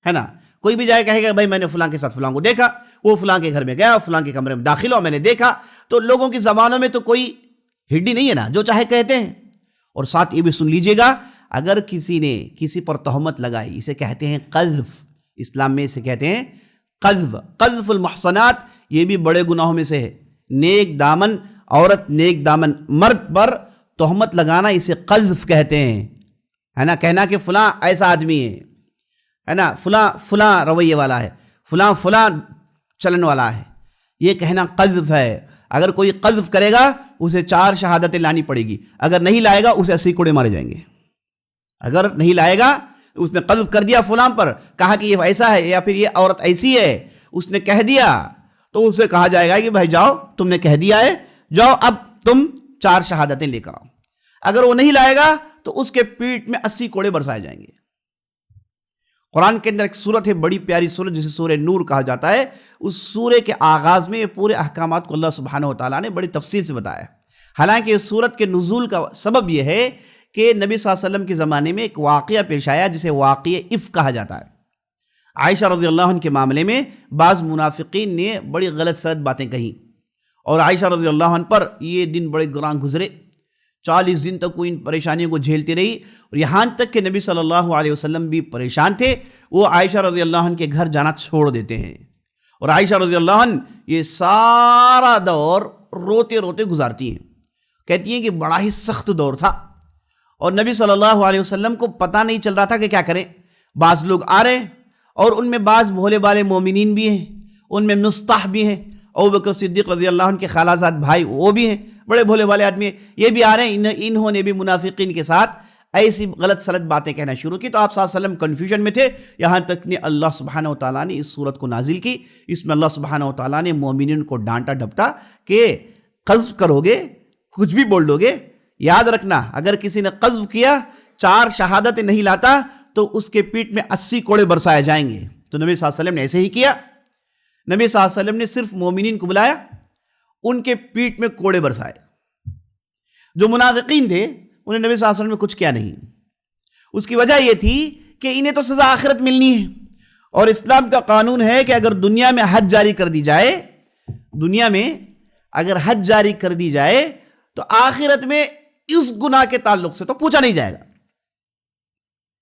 ہے نا۔ کوئی بھی جائے کہے گا بھائی میں نے فلاں کے ساتھ فلاں کو دیکھا، وہ فلاں کے گھر میں گیا، فلاں کے کمرے میں داخل ہوا، میں نے دیکھا، تو لوگوں کی زبانوں میں تو کوئی ہڈی نہیں ہے نا، جو چاہے کہتے ہیں۔ اور ساتھ یہ بھی سن لیجئے گا، اگر کسی نے کسی پر تہمت لگائی، اسے کہتے ہیں قذف، اسلام میں اسے کہتے ہیں قذف، قذف المحصنات، یہ بھی بڑے گناہوں میں سے ہے۔ نیک دامن عورت، نیک دامن مرد پر تہمت لگانا اسے قذف کہتے ہیں، ہے نا، کہنا کہ فلاں ایسا آدمی ہے نا، فلاں رویے والا ہے، فلاں چلن والا ہے، یہ کہنا قذف ہے۔ اگر کوئی قذف کرے گا اسے 4 شہادتیں لانی پڑے گی، اگر نہیں لائے گا اسے 80 کوڑے مارے جائیں گے۔ اگر نہیں لائے گا، اس نے قذف کر دیا فلاں پر، کہا کہ یہ ایسا ہے یا پھر یہ عورت ایسی ہے، اس نے کہہ دیا، تو اسے کہا جائے گا کہ بھائی جاؤ، تم نے کہہ دیا ہے، جاؤ اب تم 4 شہادتیں لے کر آؤ۔ اگر وہ نہیں لائے گا تو اس کے پیٹ میں 80 کوڑے برسائے جائیں گے۔ قرآن کے اندر ایک سورت ہے، بڑی پیاری سورت، جسے سورہ نور کہا جاتا ہے، اس سورے کے آغاز میں یہ پورے احکامات کو اللہ سبحانہ وتعالیٰ نے بڑی تفصیل سے بتایا ہے۔ حالانکہ اس سورت کے نزول کا سبب یہ ہے کہ نبی صلی اللہ علیہ وسلم کے زمانے میں ایک واقعہ پیش آیا جسے واقعہ افک کہا جاتا ہے۔ عائشہ رضی اللہ عنہ کے معاملے میں بعض منافقین نے بڑی غلط سلط باتیں کہیں، اور عائشہ رضی اللہ عنہ پر یہ دن بڑے گراں گزرے، 40 دن تک وہ ان پریشانیوں کو جھیلتی رہی، اور یہاں تک کہ نبی صلی اللہ علیہ وسلم بھی پریشان تھے، وہ عائشہ رضی اللہ عنہ کے گھر جانا چھوڑ دیتے ہیں، اور عائشہ رضی اللہ عنہ یہ سارا دور روتے روتے گزارتی ہیں، کہتی ہیں کہ بڑا ہی سخت دور تھا، اور نبی صلی اللہ علیہ وسلم کو پتہ نہیں چل رہا تھا کہ کیا کریں۔ بعض لوگ آ رہے ہیں، اور ان میں بعض بھولے بالے مومنین بھی ہیں، ان میں مصطح بھی ہیں، ابوبکر صدیق رضی اللہ عنہ کے خالہ زاد بھائی وہ بھی ہیں، بڑے بھولے والے آدمی ہیں، یہ بھی آ رہے ہیں۔ انہوں نے بھی منافقین کے ساتھ ایسی غلط سلط باتیں کہنا شروع کی، تو آپ صلی اللہ علیہ وسلم کنفیوژن میں تھے، یہاں تک کہ اللہ سبحانہ وتعالیٰ نے اس صورت کو نازل کی۔ اس میں اللہ سبحانہ وتعالیٰ نے مومنین کو ڈانٹا ڈپٹا کہ قذف کرو گے، کچھ بھی بول دو گے، یاد رکھنا اگر کسی نے قذف کیا، 4 شہادتیں نہیں لاتا، تو اس کے پیٹ میں 80 کوڑے برسائے جائیں گے۔ تو نبی صلی اللہ علیہ وسلم نے ایسے ہی کیا۔ نبی صلی اللہ علیہ وسلم نے صرف مومنین کو بلایا، ان کے پیٹھ میں کوڑے برسائے. جو منافقین تھے انہیں نبی صلی اللہ علیہ وسلم نے کچھ کیا نہیں. اس کی وجہ یہ تھی کہ انہیں تو سزا آخرت ملنی ہے، اور اسلام کا قانون ہے کہ اگر دنیا میں حد جاری کر دی جائے، دنیا میں اگر حد جاری کر دی جائے تو آخرت میں اس گناہ کے تعلق سے تو پوچھا نہیں جائے گا.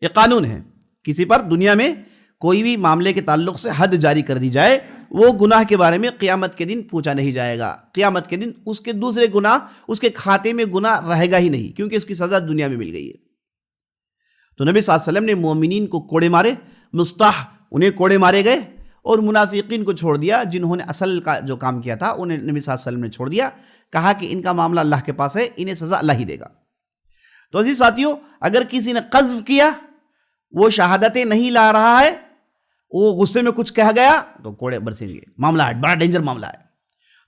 یہ قانون ہے، کسی پر دنیا میں کوئی بھی معاملے کے تعلق سے حد جاری کر دی جائے، وہ گناہ کے بارے میں قیامت کے دن پوچھا نہیں جائے گا. قیامت کے دن اس کے دوسرے گناہ، اس کے کھاتے میں گناہ رہے گا ہی نہیں، کیونکہ اس کی سزا دنیا میں مل گئی ہے. تو نبی صلی اللہ علیہ وسلم نے مومنین کو کوڑے مارے، مستح انہیں کوڑے مارے گئے، اور منافقین کو چھوڑ دیا جنہوں نے اصل کا جو کام کیا تھا انہیں نبی صلی اللہ علیہ وسلم نے چھوڑ دیا. کہا کہ ان کا معاملہ اللہ کے پاس ہے، انہیں سزا اللہ ہی دے گا. تو عزیز ساتھیوں، اگر کسی نے قذف کیا، وہ شہادتیں نہیں لا رہا ہے، وہ غصے میں کچھ کہہ گیا تو کوڑے برسیں گے. معاملہ ہے، بڑا ڈینجر معاملہ ہے.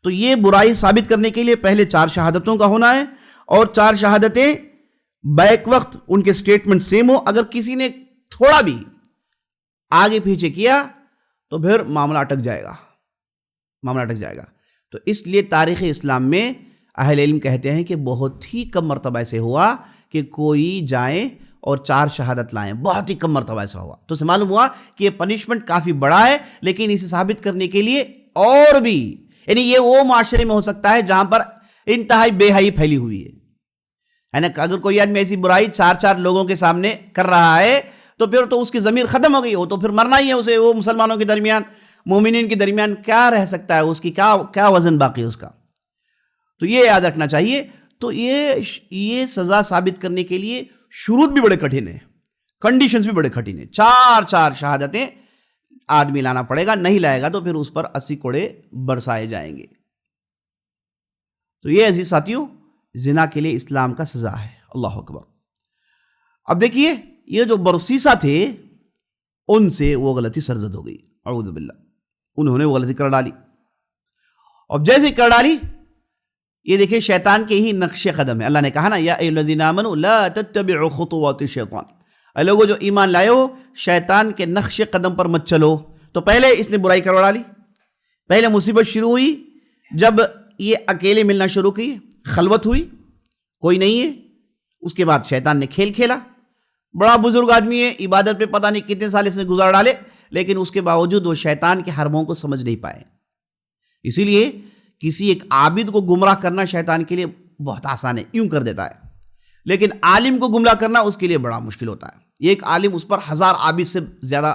تو یہ برائی ثابت کرنے کے لیے پہلے 4 شہادتوں کا ہونا ہے، اور 4 شہادتیں بیک وقت ان کے سٹیٹمنٹ سیم ہو. اگر کسی نے تھوڑا بھی آگے پیچھے کیا تو پھر معاملہ اٹک جائے گا، معاملہ اٹک جائے گا. تو اس لیے تاریخ اسلام میں اہل علم کہتے ہیں کہ بہت ہی کم مرتبہ ایسے ہوا کہ کوئی جائیں اور 4 شہادت لائیں، بہت ہی کم مرتبہ ایسا ہوا. تو اسے معلوم ہوا کہ یہ پنشمنٹ کافی بڑا ہے، لیکن اسے ثابت کرنے کے لیے اور بھی، یعنی یہ وہ معاشرے میں ہو سکتا ہے جہاں پر انتہائی بے حیائی پھیلی ہوئی ہے. یعنی اگر کوئی آدمی ایسی برائی 4 لوگوں کے سامنے کر رہا ہے تو پھر تو اس کی ضمیر ختم ہو گئی، وہ تو پھر مرنا ہی ہے اسے. وہ مسلمانوں کے درمیان، مومنین کے درمیان کیا رہ سکتا ہے، اس کی کیا وزن باقی ہے اس کا. تو یہ یاد رکھنا چاہیے. تو یہ سزا ثابت کرنے کے لیے شروط بھی بڑے کٹھن ہیں، کنڈیشنز بھی بڑے کٹھن ہیں. 4 شہادتیں آدمی لانا پڑے گا، نہیں لائے گا تو پھر اس پر 80 کوڑے برسائے جائیں گے. تو یہ عزیز ساتھیوں زنا کے لیے اسلام کا سزا ہے. اللہ اکبر. اب دیکھیے، یہ جو برسیسا تھے ان سے وہ غلطی سرزد ہو گئی، اعوذ باللہ، انہوں نے وہ غلطی کر ڈالی. اب جیسے کر ڈالی، یہ دیکھیں شیطان کے ہی نقش قدم ہے. اللہ نے کہا نا، یا ایھا الذین آمنوا لا تتبعوا خطوات الشیطان، اے لوگو جو ایمان لائے ہو، شیطان کے نقش قدم پر مت چلو. تو پہلے اس نے برائی کروا ڈالی. پہلے مصیبت شروع ہوئی جب یہ اکیلے ملنا شروع کی، خلوت ہوئی، کوئی نہیں ہے. اس کے بعد شیطان نے کھیل کھیلا. بڑا بزرگ آدمی ہے، عبادت پہ پتہ نہیں کتنے سال اس نے گزار ڈالے، لیکن اس کے باوجود وہ شیطان کے حربوں کو سمجھ نہیں پائے. اسی لیے کسی ایک عابد کو گمراہ کرنا شیطان کے لیے بہت آسان ہے، یوں کر دیتا ہے. لیکن عالم کو گمراہ کرنا اس کے لیے بڑا مشکل ہوتا ہے. ایک عالم اس پر 1000 عابد سے زیادہ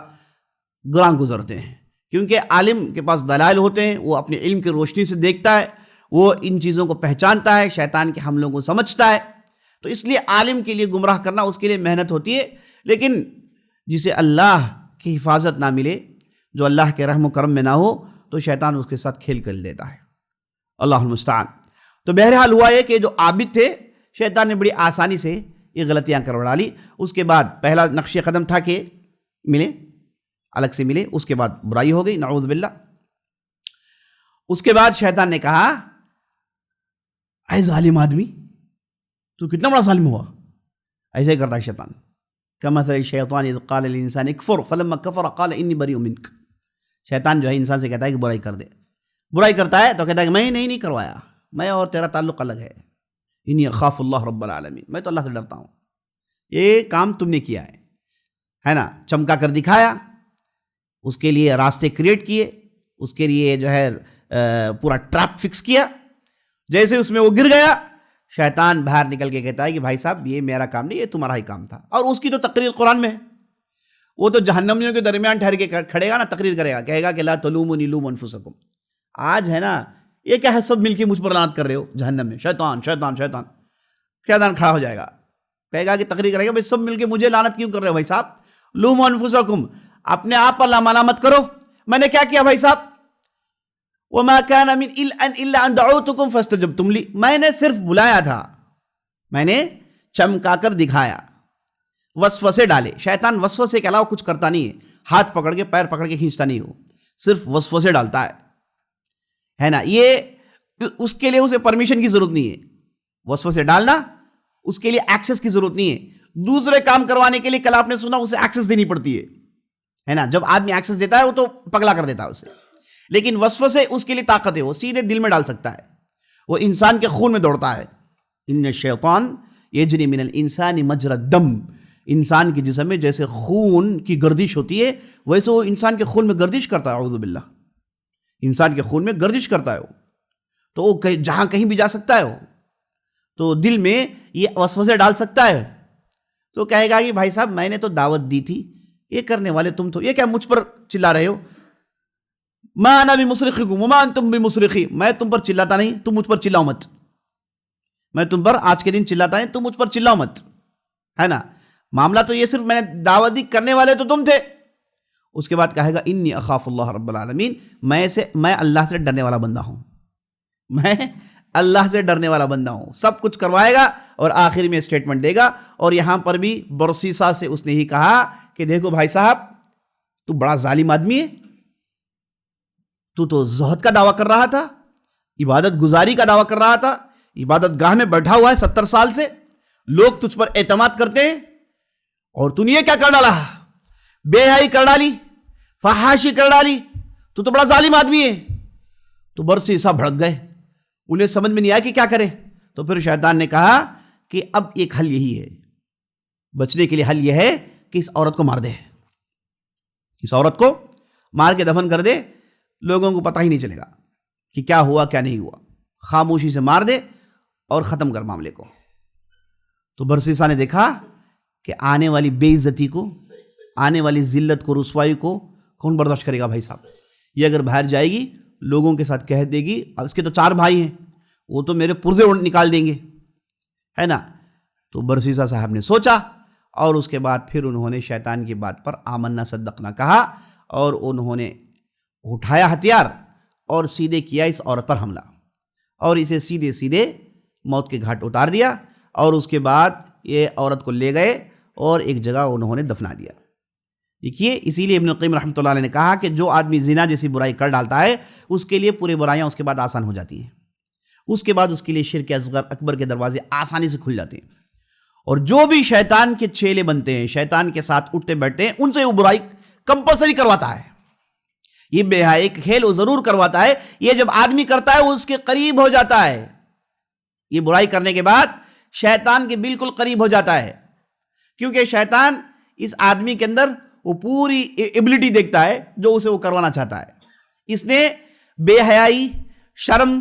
گراں گزرتے ہیں، کیونکہ عالم کے پاس دلائل ہوتے ہیں، وہ اپنے علم کی روشنی سے دیکھتا ہے، وہ ان چیزوں کو پہچانتا ہے، شیطان کے حملوں کو سمجھتا ہے. تو اس لیے عالم کے لیے گمراہ کرنا اس کے لیے محنت ہوتی ہے. لیکن جسے اللہ کی حفاظت نہ ملے، جو اللہ کے رحم و کرم میں نہ ہو، تو شیطان اس کے ساتھ کھیل کر لیتا ہے. اللہ المستعان. تو بہرحال ہوا یہ کہ جو عابد تھے، شیطان نے بڑی آسانی سے یہ غلطیاں کروا ڈالی. اس کے بعد پہلا نقش قدم تھا کہ ملے، الگ سے ملے. اس کے بعد برائی ہو گئی، نعوذ باللہ. اس کے بعد شیطان نے کہا، اے ظالم آدمی، تو کتنا بڑا ظالم ہوا. ایسے ہی کرتا ہے شیطان. کمثل الشیطان اذ قال للانسان اکفر فلما کفر قال انی بریء منک. شیطان جو ہے انسان سے کہتا ہے کہ برائی کر دے. برائی کرتا ہے تو کہتا ہے کہ میں نہیں کروایا، میں اور تیرا تعلق الگ ہے. انی اخاف اللہ رب العالمین، میں تو اللہ سے ڈرتا ہوں. یہ کام تم نے کیا ہے نا. چمکا کر دکھایا، اس کے لیے راستے کریٹ کیے، اس کے لیے جو ہے پورا ٹریپ فکس کیا. جیسے اس میں وہ گر گیا، شیطان باہر نکل کے کہتا ہے کہ بھائی صاحب یہ میرا کام نہیں، یہ تمہارا ہی کام تھا. اور اس کی تو تقریر قرآن میں ہے. وہ تو جہنمیوں کے درمیان ٹھہر کے کھڑے گا نا، تقریر کرے گا، کہے گا کہ لا تلومونی لوموا انفسکم. آج ہے نا، یہ کیا ہے، سب مل کے مجھ پر لعنت کر رہے ہو جہنم میں. شیطان شیطان شیطان شیطان کھڑا ہو جائے گا، کہے گا کہ تقریر کرے گا، بھائی سب مل کے مجھے لعنت کیوں کر رہے ہو بھائی صاحب. لوموا انفسکم، اپنے آپ پر ملامت کرو. میں نے کیا کیا بھائی صاحب؟ وما كان من الا ان دعوتكم فاستجبتم لي، میں نے صرف بلایا تھا، میں نے چمکا کر دکھایا. وسوسے ڈالے. شیطان وسوسے کے علاوہ کچھ کرتا نہیں ہے. ہاتھ پکڑ کے پیر پکڑ کے کھینچتا نہیں ہو، صرف وسوسے ڈالتا ہے نا. یہ اس کے لیے اسے پرمیشن کی ضرورت نہیں ہے. وسوسے ڈالنا اس کے لیے ایکسس کی ضرورت نہیں ہے. دوسرے کام کروانے کے لیے کل آپ نے سنا اسے ایکسس دینی پڑتی ہے نا. جب آدمی ایکسس دیتا ہے وہ تو پگلا کر دیتا ہے اسے. لیکن وسوسے اس کے لیے طاقت ہے، وہ سیدھے دل میں ڈال سکتا ہے، وہ انسان کے خون میں دوڑتا ہے۔ ان الشیطان یجری من الانسان مجری الدم، انسان کے جسم میں جیسے خون کی گردش ہوتی ہے ویسے وہ انسان کے خون میں گردش کرتا ہے، اعوذ باللہ، انسان کے خون میں گردش کرتا ہے وہ، تو وہ جہاں کہیں بھی جا سکتا ہے وہ، تو دل میں یہ وسوسے ڈال سکتا ہے، تو کہے گا کہ بھائی صاحب میں نے تو دعوت دی تھی، یہ کرنے والے تم تو، یہ کیا مجھ پر چلا رہے ہو، ما انا بمصرخکم وما انتم بمصرخی، میں تم پر چلاتا نہیں، تم مجھ پر چلاؤ مت، میں تم پر آج کے دن چلاتا نہیں، تم مجھ پر چلاؤ مت، ہے نا، معاملہ تو یہ صرف میں نے دعوت دی، کرنے والے تو تم تھے۔ اس کے بعد کہے گا انی اخاف اللہ رب العالمین، میں اللہ سے ڈرنے والا بندہ ہوں، میں اللہ سے ڈرنے والا بندہ ہوں، سب کچھ کروائے گا اور آخر میں اسٹیٹمنٹ دے گا۔ اور یہاں پر بھی برسیسا سے اس نے ہی کہا کہ دیکھو بھائی صاحب تو بڑا ظالم آدمی ہے، تو زہد کا دعویٰ کر رہا تھا، عبادت گزاری کا دعویٰ کر رہا تھا، عبادت گاہ میں بیٹھا ہوا ہے 70 سال سے، لوگ تجھ پر اعتماد کرتے ہیں، اور تو نے یہ کیا کر ڈالا، بے حیائی کر ڈالی، فحاشی کر ڈالی، تو بڑا ظالم آدمی ہے۔ تو برسیسا بھڑک گئے، انہیں سمجھ میں نہیں آیا کہ کیا کرے، تو پھر شیطان نے کہا کہ اب ایک حل یہی ہے، بچنے کے لیے حل یہ ہے کہ اس عورت کو مار دے، اس عورت کو مار کے دفن کر دے، لوگوں کو پتہ ہی نہیں چلے گا کہ کیا ہوا کیا نہیں ہوا، خاموشی سے مار دے اور ختم کر معاملے کو۔ تو برسیسا نے دیکھا کہ آنے والی بے عزتی کو، آنے والی ذلت کو، رسوائی کو کون برداشت کرے گا بھائی صاحب، یہ اگر باہر جائے گی لوگوں کے ساتھ کہہ دے گی، اس کے تو 4 بھائی ہیں، وہ تو میرے پرزے نکال دیں گے، ہے نا۔ تو برسیسا صاحب نے سوچا اور اس کے بعد پھر انہوں نے شیطان کی بات پر آمنا صدقنا کہا اور انہوں نے اٹھایا ہتھیار اور سیدھے کیا اس عورت پر حملہ اور اسے سیدھے سیدھے موت کے گھاٹ اتار دیا، اور اس کے بعد یہ عورت کو لے گئے اور ایک جگہ انہوں نے دفنا دیا۔ دیکھیے اسی لیے ابن القیم رحمۃ اللہ علیہ نے کہا کہ جو آدمی زنا جیسی برائی کر ڈالتا ہے اس کے لیے پوری برائیاں اس کے بعد آسان ہو جاتی ہیں، اس کے بعد اس کے لیے شرک اصغر اکبر کے دروازے آسانی سے کھل جاتے ہیں، اور جو بھی شیطان کے چیلے بنتے ہیں، شیطان کے ساتھ اٹھتے بیٹھتے ہیں، ان سے وہ برائی کمپلسری کرواتا ہے، یہ بے حیائی کا کھیل وہ ضرور کرواتا ہے، یہ جب آدمی کرتا ہے وہ اس کے قریب ہو جاتا ہے، یہ برائی کرنے کے بعد شیطان کے بالکل قریب ہو جاتا ہے، کیونکہ شیطان اس آدمی کے اندر وہ پوری ایبلٹی دیکھتا ہے جو اسے وہ کروانا چاہتا ہے۔ اس نے بے حیائی، شرم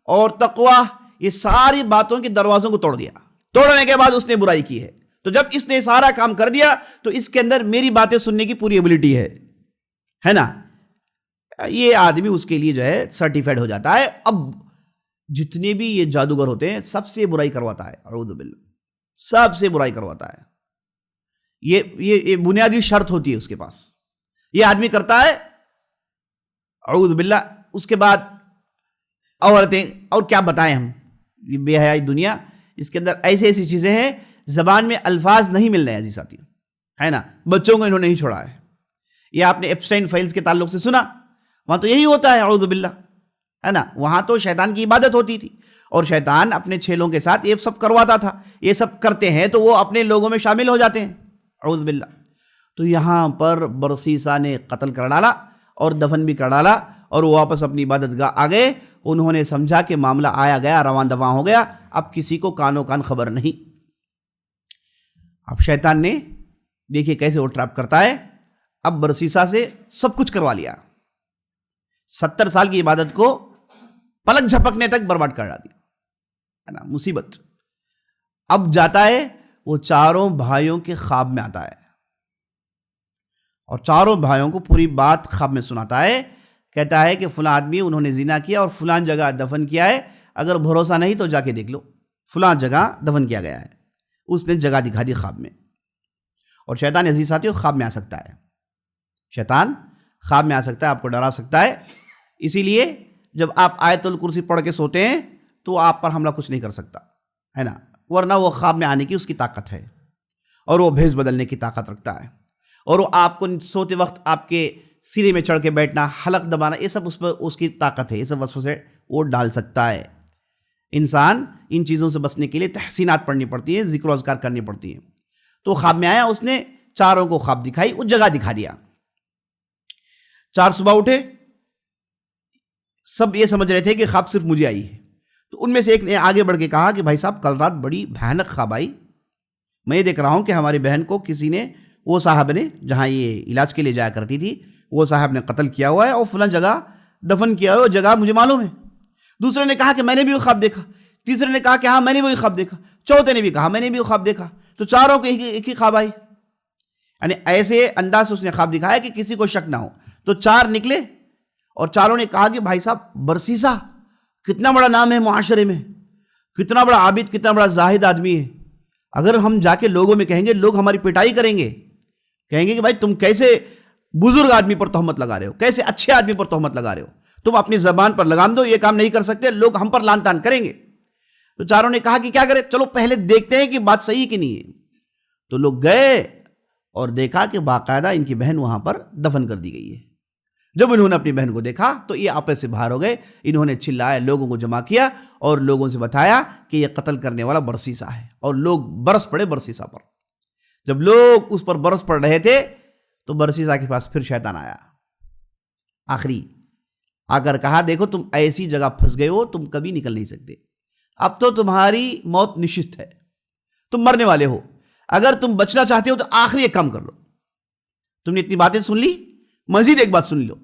اور تقوی یہ ساری باتوں کے دروازوں کو توڑ دیا، توڑنے کے بعد اس نے برائی کی ہے، تو جب اس نے سارا کام کر دیا تو اس کے اندر میری باتیں سننے کی پوری ایبلٹی ہے نا، یہ آدمی اس کے لیے جو ہے سرٹیفائڈ ہو جاتا ہے۔ اب جتنے بھی یہ جادوگر ہوتے ہیں سب سے برائی کرواتا ہے، اعوذ باللہ، سب سے برائی کرواتا ہے، یہ بنیادی شرط ہوتی ہے اس کے پاس، یہ آدمی کرتا ہے، اعوذ باللہ۔ اس کے بعد عورتیں، اور کیا بتائیں ہم، یہ بے حیائی دنیا، اس کے اندر ایسی چیزیں ہیں زبان میں الفاظ نہیں مل رہے ہیں عزیز ساتھیوں، ہے نا، بچوں کو انہوں نے نہیں چھوڑا ہے، یہ آپ نے ایپسٹائن فائلز کے تعلق سے سنا، وہاں تو یہی ہوتا ہے، اعوذ باللہ، ہے نا، وہاں تو شیطان کی عبادت ہوتی تھی اور شیطان اپنے چیلوں کے ساتھ یہ سب کرواتا تھا، یہ سب کرتے ہیں تو وہ اپنے لوگوں میں شامل ہو جاتے ہیں، اعوذ باللہ۔ تو یہاں پر برسیسا نے قتل کر ڈالا اور دفن بھی کر ڈالا اور وہ واپس اپنی عبادت گاہ آ گئے، انہوں نے سمجھا کہ معاملہ آیا گیا، رواں دواں ہو گیا، اب کسی کو کانوں کان خبر نہیں۔ اب شیطان نے دیکھیے کیسے وہ ٹریپ کرتا ہے، اب برسیسا سے سب کچھ کروا لیا، 70 سال کی عبادت کو پلک جھپکنے تک برباد کر دیا، ہے نا، مصیبت۔ اب جاتا ہے وہ چاروں بھائیوں کے خواب میں آتا ہے اور چاروں بھائیوں کو پوری بات خواب میں سناتا ہے، کہتا ہے کہ فلاں آدمی انہوں نے زنا کیا اور فلاں جگہ دفن کیا ہے، اگر بھروسہ نہیں تو جا کے دیکھ لو، فلاں جگہ دفن کیا گیا ہے، اس نے جگہ دکھا دی خواب میں۔ اور شیطان عزیز ساتھیوں خواب میں آ سکتا ہے، شیطان خواب میں آ سکتا ہے، آپ کو ڈرا سکتا ہے، اسی لیے جب آپ آیت الکرسی پڑھ کے سوتے ہیں تو آپ پر حملہ کچھ نہیں کر سکتا، ہے نا، ورنہ وہ خواب میں آنے کی اس کی طاقت ہے اور وہ بھیس بدلنے کی طاقت رکھتا ہے، اور وہ آپ کو سوتے وقت آپ کے سینے میں چڑھ کے بیٹھنا، حلق دبانا، یہ سب اس پر اس کی طاقت ہے، یہ سب وسوسے وہ ڈال سکتا ہے۔ انسان ان چیزوں سے بچنے کے لیے تحسینات پڑھنی پڑتی ہیں، ذکر و اذکار کرنی پڑتی ہیں۔ تو خواب میں آیا، اس نے چاروں کو خواب دکھائی، وہ جگہ دکھا دیا۔ 4 صبح اٹھے، سب یہ سمجھ رہے تھے کہ خواب صرف مجھے آئی ہے. تو ان میں سے ایک نے آگے بڑھ کے کہا کہ بھائی صاحب کل رات بڑی بھیانک خواب آئی. میں یہ دیکھ رہا ہوں کہ ہماری بہن کو کسی نے، وہ صاحب نے جہاں یہ علاج کے لیے جایا کرتی تھی، وہ صاحب نے قتل کیا ہوا ہے اور فلاں جگہ دفن کیا ہوا ہے، وہ جگہ مجھے معلوم ہے. دوسرے نے کہا کہ میں نے بھی وہ خواب دیکھا. تیسرے نے کہا کہ ہاں میں نے وہی خواب دیکھا. چوتھے نے بھی کہا میں نے بھی وہ خواب دیکھا. تو چاروں کو ایک ہی خواب آئی. یعنی ایسے انداز سے اس نے خواب دکھایا کہ کسی کو شک نہ ہو. تو چار نکلے اور چاروں نے کہا کہ بھائی صاحب برسیسا کتنا بڑا نام ہے معاشرے میں، کتنا بڑا عابد، کتنا بڑا زاہد آدمی ہے. اگر ہم جا کے لوگوں میں کہیں گے، لوگ ہماری پٹائی کریں گے، کہیں گے کہ بھائی تم کیسے بزرگ آدمی پر تہمت لگا رہے ہو، کیسے اچھے آدمی پر تہمت لگا رہے ہو، تم اپنی زبان پر لگام دو، یہ کام نہیں کر سکتے، لوگ ہم پر لان تان کریں گے. تو چاروں نے کہا کہ کیا کرے، چلو پہلے دیکھتے ہیں کہ بات صحیح کہ نہیں ہے. تو لوگ گئے اور دیکھا کہ باقاعدہ ان کی بہن وہاں پر دفن کر دی گئی ہے. جب انہوں نے اپنی بہن کو دیکھا تو یہ آپس سے باہر ہو گئے. انہوں نے چلایا، لوگوں کو جمع کیا اور لوگوں سے بتایا کہ یہ قتل کرنے والا برسیسا ہے. اور لوگ برس پڑے برسیسا پر. جب لوگ اس پر برس پڑ رہے تھے تو برسیسا کے پاس پھر شیطان آیا. آخری آ کر کہا دیکھو تم ایسی جگہ پھنس گئے ہو، تم کبھی نکل نہیں سکتے. اب تو تمہاری موت نشست ہے، تم مرنے والے ہو. اگر تم بچنا چاہتے ہو تو آخری ایک کام کر لو. تم نے اتنی باتیں سن لی، مزید ایک بات سن لو.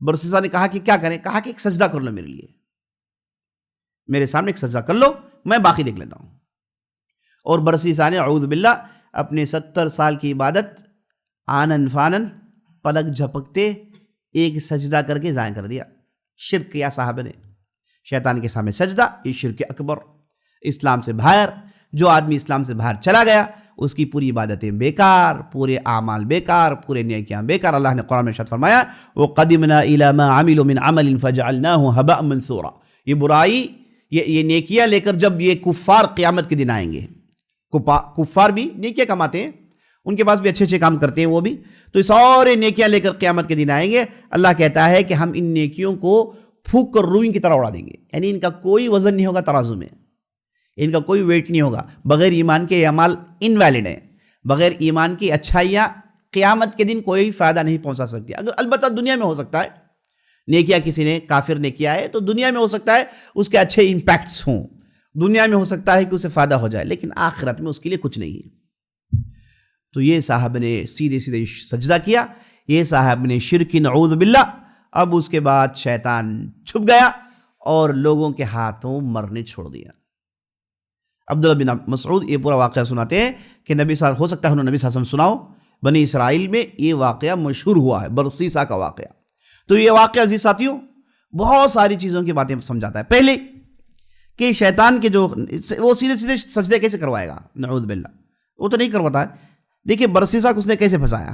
برسیسا نے کہا کہ کیا کریں؟ کہا کہ ایک سجدہ کر لو میرے لیے، میرے سامنے ایک سجدہ کر لو، میں باقی دیکھ لیتا ہوں. اور برسیسا نے اعوذ باللہ اپنے 70 سال کی عبادت آنن فانن پلک جھپکتے ایک سجدہ کر کے ضائع کر دیا. شرک کیا صاحب نے، شیطان کے سامنے سجدہ، یہ شرک اکبر، اسلام سے باہر. جو آدمی اسلام سے باہر چلا گیا اس کی پوری عبادتیں بیکار، پورے اعمال بیکار، پورے نیکیاں بیکار. اللہ نے قرآن میں ارشاد فرمایا وَقَدِمْنَا إِلَى مَا عَمِلُوا مِنْ عَمَلٍ فَجَعَلْنَاهُ هَبَاءً مَنْثُورًا. یہ برائی، یہ نیکیاں لے کر جب یہ کفار قیامت کے دن آئیں گے، کفار بھی نیکیاں کماتے ہیں، ان کے پاس بھی اچھے اچھے کام کرتے ہیں وہ بھی، تو یہ سارے نیکیاں لے کر قیامت کے دن آئیں گے. اللہ کہتا ہے کہ ہم ان نیکیوں کو پھونک کر روئی کی طرح اڑا دیں گے. یعنی ان کا کوئی وزن نہیں ہوگا ترازو میں، ان کا کوئی ویٹ نہیں ہوگا. بغیر ایمان کے یہ اعمال انویلڈ ہیں. بغیر ایمان کی اچھائیاں قیامت کے دن کوئی فائدہ نہیں پہنچا سکتی. اگر البتہ دنیا میں ہو سکتا ہے، نیکیاں کسی نے کافر نے کیا ہے تو دنیا میں ہو سکتا ہے اس کے اچھے امپیکٹس ہوں، دنیا میں ہو سکتا ہے کہ اسے فائدہ ہو جائے، لیکن آخرت میں اس کے لیے کچھ نہیں ہے. تو یہ صاحب نے سیدھے سیدھے سجدہ کیا، یہ صاحب نے شرک نعوذ باللہ. اب اس کے بعد شیطان چھپ گیا اور لوگوں کے ہاتھوں مرنے چھوڑ دیا. عبداللہ بن مسعود یہ پورا واقعہ سناتے ہیں کہ نبی صلی اللہ ہو سکتا ہے انہوں نے نبی صلی اللہ علیہ وسلم سناؤ، بنی اسرائیل میں یہ واقعہ مشہور ہوا ہے، برسیسا کا واقعہ. تو یہ واقعہ عزیز ساتھیوں بہت ساری چیزوں کی باتیں سمجھاتا ہے. پہلے کہ شیطان کے جو وہ سیدھے سیدھے سجدے کیسے کروائے گا، نعوذ باللہ وہ تو نہیں کرواتا ہے. دیکھیں برسیسا کو اس نے کیسے پھنسایا.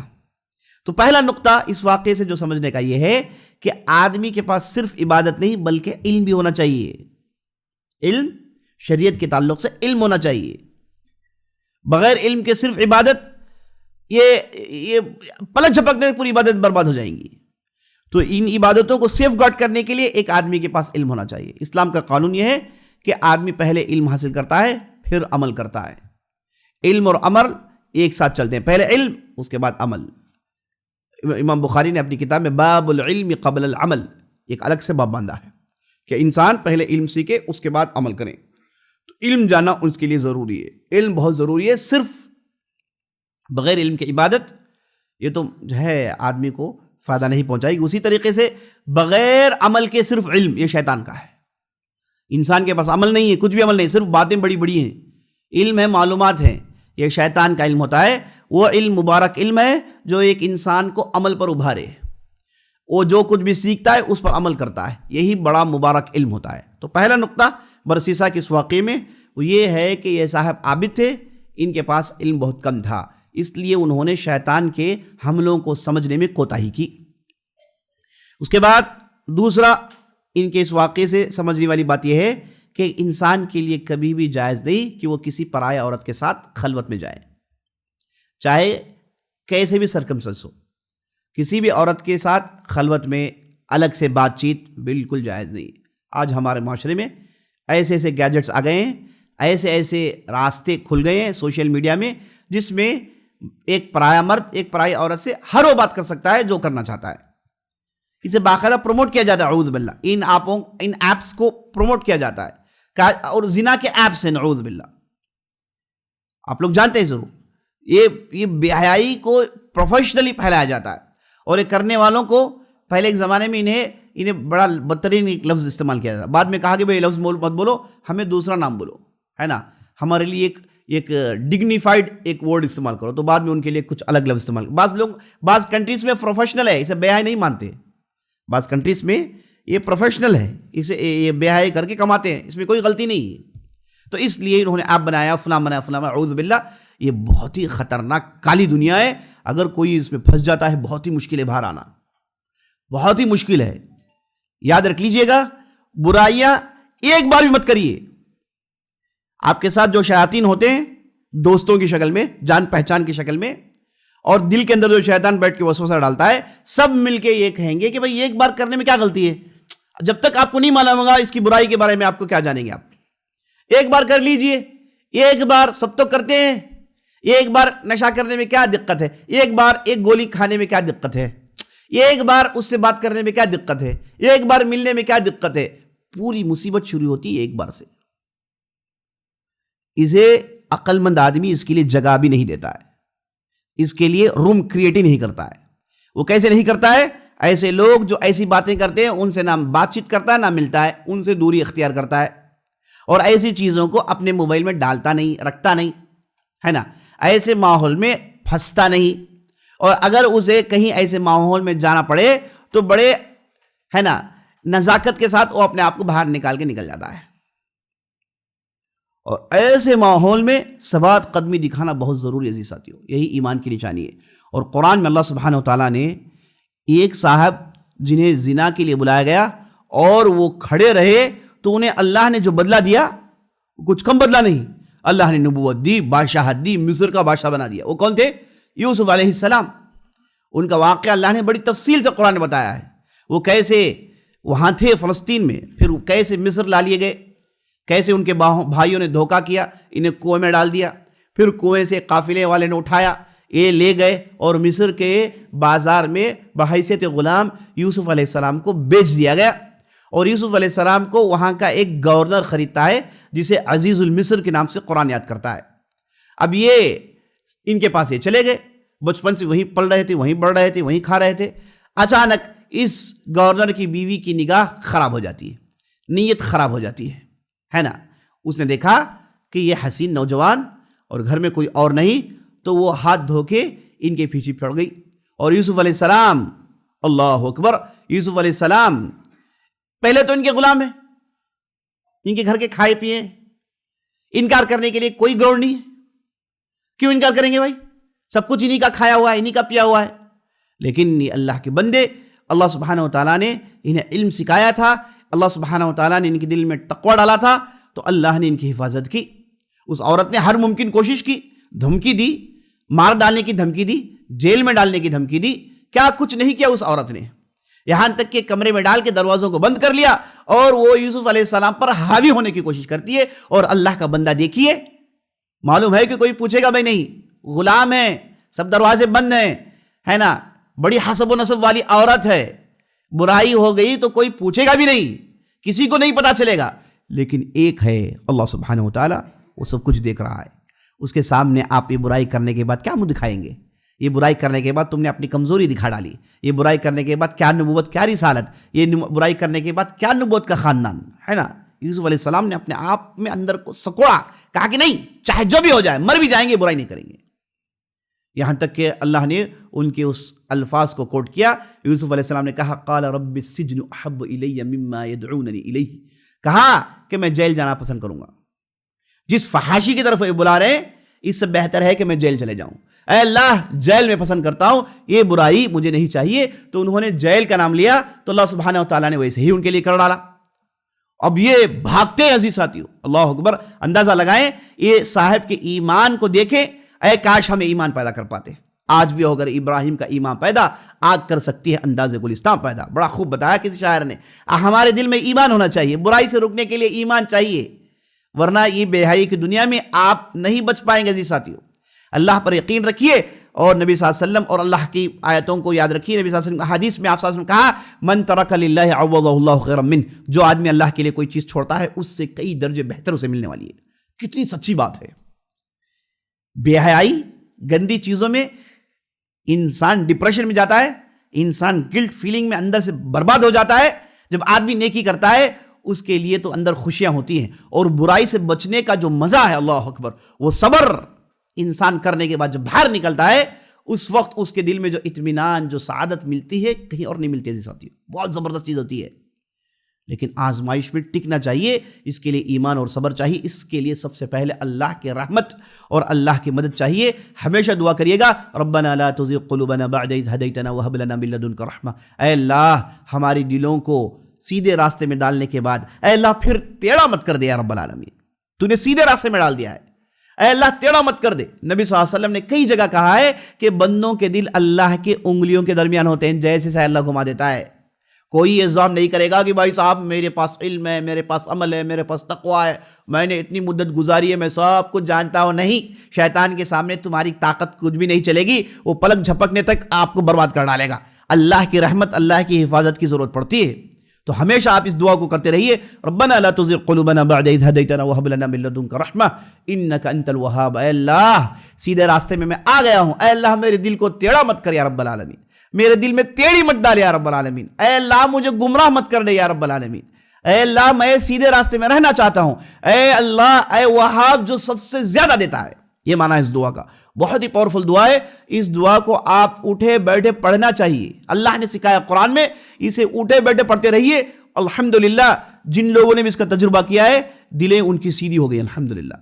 تو پہلا نقطہ اس واقعے سے جو سمجھنے کا یہ ہے کہ آدمی کے پاس صرف عبادت نہیں بلکہ علم بھی ہونا چاہیے. علم، شریعت کے تعلق سے علم ہونا چاہیے. بغیر علم کے صرف عبادت، یہ پلک جھپکنے پوری عبادت برباد ہو جائیں گی. تو ان عبادتوں کو سیف گارڈ کرنے کے لیے ایک آدمی کے پاس علم ہونا چاہیے. اسلام کا قانون یہ ہے کہ آدمی پہلے علم حاصل کرتا ہے پھر عمل کرتا ہے. علم اور عمل ایک ساتھ چلتے ہیں، پہلے علم اس کے بعد عمل. امام بخاری نے اپنی کتاب میں باب العلم قبل العمل ایک الگ سے باب باندھا ہے کہ انسان پہلے علم سیکھے اس کے بعد عمل کریں. تو علم جاننا اس کے لیے ضروری ہے، علم بہت ضروری ہے. صرف بغیر علم کی عبادت یہ تو جو ہے آدمی کو فائدہ نہیں پہنچائے گی. اسی طریقے سے بغیر عمل کے صرف علم یہ شیطان کا ہے. انسان کے پاس عمل نہیں ہے، کچھ بھی عمل نہیں، صرف باتیں بڑی بڑی ہیں. علم ہے، معلومات ہیں، یہ شیطان کا علم ہوتا ہے. وہ علم مبارک علم ہے جو ایک انسان کو عمل پر ابھارے. وہ جو کچھ بھی سیکھتا ہے اس پر عمل کرتا ہے، یہی بڑا مبارک علم ہوتا ہے. تو پہلا نقطہ برسیسا کے اس واقعے میں وہ یہ ہے کہ یہ صاحب عابد تھے، ان کے پاس علم بہت کم تھا، اس لیے انہوں نے شیطان کے حملوں کو سمجھنے میں کوتاہی کی. اس کے بعد دوسرا ان کے اس واقعے سے سمجھنے والی بات یہ ہے کہ انسان کے لیے کبھی بھی جائز نہیں کہ وہ کسی پرائے عورت کے ساتھ خلوت میں جائے، چاہے کیسے بھی سرکمسٹنس ہو. کسی بھی عورت کے ساتھ خلوت میں الگ سے بات چیت بالکل جائز نہیں. آج ہمارے معاشرے میں ایسے ایسے گیجٹس آ گئے ہیں، ایسے ایسے راستے کھل گئے ہیں سوشل میڈیا میں، جس میں ایک پرایا مرد ایک پرائی عورت سے ہر وہ بات کر سکتا ہے جو کرنا چاہتا ہے. اسے باقاعدہ پروموٹ کیا جاتا ہے، اعوذ باللہ، ان ایپس کو پروموٹ کیا جاتا ہے، اور زنا کے ایپس ہیں، نعوذ باللہ، آپ لوگ جانتے ہیں ضرور، یہ بے حیائی کو پروفیشنلی پھیلایا جاتا ہے، اور یہ کرنے والوں کو پہلے ایک زمانے میں انہیں بڑا بدترین ایک لفظ استعمال کیا جاتا ہے، بعد میں کہا کہ بھائی لفظ مت بولو، ہمیں دوسرا نام بولو، ہے نا، ہمارے لیے ایک ڈگنیفائڈ ایک ورڈ استعمال کرو، تو بعد میں ان کے لیے کچھ الگ لفظ استعمال، بعض کنٹریز میں پروفیشنل ہے، اسے بے حیائی نہیں مانتے، بعض کنٹریز میں یہ پروفیشنل ہے، اسے یہ بے حیائی کر کے کماتے ہیں، اس میں کوئی غلطی نہیں ہے، تو اس لیے انہوں نے ایپ بنایا، فلاں بنایا، فلاں، اعوذ باللہ، یہ بہت ہی خطرناک کالی دنیا ہے، اگر کوئی اس میں پھنس جاتا ہے بہت ہی مشکل ہے باہر آنا، بہت ہی مشکل ہے، یاد رکھ لیجئے گا، برائیاں ایک بار بھی مت کریے، آپ کے ساتھ جو شیاطین ہوتے ہیں دوستوں کی شکل میں، جان پہچان کی شکل میں، اور دل کے اندر جو شیطان بیٹھ کے وسوسہ ڈالتا ہے، سب مل کے یہ کہیں گے کہ بھئی ایک بار کرنے میں کیا غلطی ہے، جب تک آپ کو نہیں معلوم ہوگا اس کی برائی کے بارے میں آپ کو کیا جانیں گے، آپ ایک بار کر لیجئے، ایک بار سب تو کرتے ہیں، ایک بار نشہ کرنے میں کیا دقت ہے، ایک بار ایک گولی کھانے میں کیا دقت ہے، ایک بار اس سے بات کرنے میں کیا دقت ہے، ایک بار ملنے میں کیا دقت ہے، پوری مصیبت شروع ہوتی ہے ایک بار سے، اسے عقل مند آدمی اس کے لیے جگہ بھی نہیں دیتا ہے، اس کے لیے روم کریٹ ہی نہیں کرتا ہے، وہ کیسے نہیں کرتا ہے، ایسے لوگ جو ایسی باتیں کرتے ہیں ان سے نہ بات چیت کرتا ہے نہ ملتا ہے، ان سے دوری اختیار کرتا ہے، اور ایسی چیزوں کو اپنے موبائل میں ڈالتا نہیں، رکھتا نہیں، ہے نا، ایسے ماحول میں پھنستا نہیں، اور اگر اسے کہیں ایسے ماحول میں جانا پڑے تو بڑے، ہے نا، نزاکت کے ساتھ وہ اپنے آپ کو باہر نکل جاتا ہے، اور ایسے ماحول میں ثبات قدمی دکھانا بہت ضروری ہے عزیز ساتھیو، یہی ایمان کی نشانی ہے، اور قرآن میں اللہ سبحانہ وتعالیٰ نے ایک صاحب جنہیں زنا کے لیے بلایا گیا اور وہ کھڑے رہے تو انہیں اللہ نے جو بدلہ دیا کچھ کم بدلہ نہیں، اللہ نے نبوت دی، بادشاہت دی، مصر کا بادشاہ بنا دیا، وہ کون تھے؟ یوسف علیہ السلام، ان کا واقعہ اللہ نے بڑی تفصیل سے قرآن نے بتایا ہے، وہ کیسے وہاں تھے فلسطین میں، پھر کیسے مصر لا لیے گئے، کیسے ان کے بھائیوں نے دھوکہ کیا، انہیں کنویں میں ڈال دیا، پھر کنویں سے قافلے والے نے اٹھایا، یہ لے گئے اور مصر کے بازار میں بحیثیت غلام یوسف علیہ السلام کو بیچ دیا گیا، اور یوسف علیہ السلام کو وہاں کا ایک گورنر خریدتا ہے جسے عزیز المصر کے نام سے قرآن یاد کرتا ہے، اب یہ ان کے پاس یہ چلے گئے، بچپن سے وہیں پل رہے تھے، وہیں بڑھ رہے تھے، وہیں کھا رہے تھے، اچانک اس گورنر کی بیوی کی نگاہ خراب ہو جاتی ہے، نیت خراب ہو جاتی ہے نا، اس نے دیکھا کہ یہ حسین نوجوان اور گھر میں کوئی اور نہیں، تو وہ ہاتھ دھو کے ان کے پیچھے پڑ گئی، اور یوسف علیہ السلام، اللہ اکبر، یوسف علیہ السلام پہلے تو ان کے غلام ہیں، ان کے گھر کے کھائے پیے، انکار کرنے کے لیے کوئی گراؤنڈ نہیں ہے، کیوں انکار کریں گے بھائی، سب کچھ انہی کا کھایا ہوا ہے، انہی کا پیا ہوا ہے، لیکن یہ اللہ کے بندے، اللہ سبحانہ وتعالیٰ نے انہیں علم سکھایا تھا، اللہ سبحانہ وتعالیٰ نے ان کے دل میں تقوی ڈالا تھا، تو اللہ نے ان کی حفاظت کی، اس عورت نے ہر ممکن کوشش کی، دھمکی دی، مار ڈالنے کی دھمکی دی، جیل میں ڈالنے کی دھمکی دی، کیا کچھ نہیں کیا اس عورت نے، یہاں تک کہ کمرے میں ڈال کے دروازوں کو بند کر لیا، اور وہ یوسف علیہ السلام پر حاوی ہونے کی کوشش کرتی ہے، اور اللہ کا بندہ دیکھیے، معلوم ہے کہ کوئی پوچھے گا بھائی نہیں، غلام ہے، سب دروازے بند ہیں، ہے نا، بڑی حسب و نسب والی عورت ہے، برائی ہو گئی تو کوئی پوچھے گا بھی نہیں، کسی کو نہیں پتا چلے گا، لیکن ایک ہے اللہ سبحانہ وتعالیٰ، وہ سب کچھ دیکھ رہا ہے، اس کے سامنے آپ یہ برائی کرنے کے بعد کیا منہ دکھائیں گے، یہ برائی کرنے کے بعد تم نے اپنی کمزوری دکھا ڈالی، یہ برائی کرنے کے بعد کیا نبوت، کیا رسالت، یہ برائی کرنے کے بعد کیا نبوت کا خاندان، ہے نا، یوسف علیہ السلام نے اپنے آپ میں اندر کو سکوڑا، کہا کہ نہیں، چاہے جو بھی ہو جائے، مر بھی جائیں گے، برائی نہیں کریں گے، یہاں تک کہ اللہ نے ان کے اس الفاظ کو کوٹ کیا، یوسف علیہ السلام نے کہا قال رب السجن احب الی مما يدعوننی الیہ، کہا کہ میں جیل جانا پسند کروں گا، جس فحاشی کی طرف بلا رہے ہیں اس سے بہتر ہے کہ میں جیل چلے جاؤں، اے اللہ جیل میں پسند کرتا ہوں، یہ برائی مجھے نہیں چاہیے، تو انہوں نے جیل کا نام لیا، تو اللہ سبحانہ وتعالیٰ نے ویسے ہی ان کے لیے کر ڈالا، اب یہ بھاگتے ہیں عزیز ساتھیو، اللہ اکبر، اندازہ لگائیں، یہ صاحب کے ایمان کو دیکھیں، اے کاش ہمیں ایمان پیدا کر پاتے، آج بھی اگر ابراہیم کا ایمان پیدا، آگ کر سکتی ہے انداز گلستان پیدا، بڑا خوب بتایا کسی شاعر نے، ہمارے دل میں ایمان ہونا چاہیے، برائی سے رکنے کے لیے ایمان چاہیے، ورنہ یہ بے حیائی کی دنیا میں آپ نہیں بچ پائیں گے عزیز ساتھیو، اللہ پر یقین رکھیے، اور نبی صلی اللہ علیہ وسلم اور اللہ کی آیتوں کو یاد رکھیے. نبی صلی اللہ علیہ وسلم حدیث میں آپ صلی اللہ علیہ وسلم کہا من ترک للہ عوضہ اللہ خیرا منہ, جو آدمی اللہ کے لیے کوئی چیز چھوڑتا ہے اس سے کئی درجے بہتر اسے ملنے والی ہے. کتنی سچی بات ہے. بے حیائی, گندی چیزوں میں انسان ڈپریشن میں جاتا ہے, انسان گلٹ فیلنگ میں اندر سے برباد ہو جاتا ہے. جب آدمی نیکی کرتا ہے اس کے لیے تو اندر خوشیاں ہوتی ہیں, اور برائی سے بچنے کا جو مزہ ہے, اللہ اکبر, وہ صبر انسان کرنے کے بعد جب باہر نکلتا ہے اس وقت اس کے دل میں جو اطمینان, جو سعادت ملتی ہے کہیں اور نہیں ملتی. ایسی ہوتی ہے, بہت زبردست چیز ہوتی ہے. لیکن آزمائش میں ٹکنا چاہیے, اس کے لیے ایمان اور صبر چاہیے. اس کے لیے سب سے پہلے اللہ کے رحمت اور اللہ کی مدد چاہیے. ہمیشہ دعا کریے گا ربنا لا تزغ قلوبنا بعد اذ هديتنا وهب لنا من لدنك رحمة. اے اللہ ہماری دلوں کو سیدھے راستے میں ڈالنے کے بعد اے اللہ پھر ٹیڑھا مت کر دے یا رب العالمین. تو نے سیدھے راستے میں ڈال دیا ہے, اے اللہ ٹیڑھا مت کر دے. نبی صلی اللہ علیہ وسلم نے کئی جگہ کہا ہے کہ بندوں کے دل اللہ کے انگلیوں کے درمیان ہوتے ہیں, جیسے سے اللہ گھما دیتا ہے. کوئی الزام نہیں کرے گا کہ بھائی صاحب میرے پاس علم ہے, میرے پاس عمل ہے, میرے پاس تقویٰ ہے, میں نے اتنی مدت گزاری ہے, میں سب کچھ جانتا ہوں. نہیں, شیطان کے سامنے تمہاری طاقت کچھ بھی نہیں چلے گی. وہ پلک جھپکنے تک آپ کو برباد کر ڈالے گا. اللہ کی رحمت, اللہ کی حفاظت کی ضرورت پڑتی ہے. تو ہمیشہ آپ اس دعا کو کرتے رہیے ربنا لا تزغ قلوبنا بعد اذ هديتنا وهب لنا من لدنك رحمة انك انت الوهاب. اے اللہ سیدھے راستے میں آ گیا ہوں, اے اللہ میرے دل کو ٹیڑھا مت کر یا رب العالمین, میرے دل میں ٹیڑھی مت ڈال یا رب العالمین. اے اللہ مجھے گمراہ مت کر دے یا رب العالمین. اے اللہ میں سیدھے راستے میں رہنا چاہتا ہوں. اے اللہ اے وہاب جو سب سے زیادہ دیتا ہے. یہ معنی ہے اس دعا کا. بہت ہی پاورفل دعا ہے. اس دعا کو آپ اٹھے بیٹھے پڑھنا چاہیے. اللہ نے سکھایا قرآن میں, اسے اٹھے بیٹھے پڑھتے رہیے. الحمدللہ جن لوگوں نے بھی اس کا تجربہ کیا ہے دلیں ان کی سیدھی ہو گئی الحمدللہ.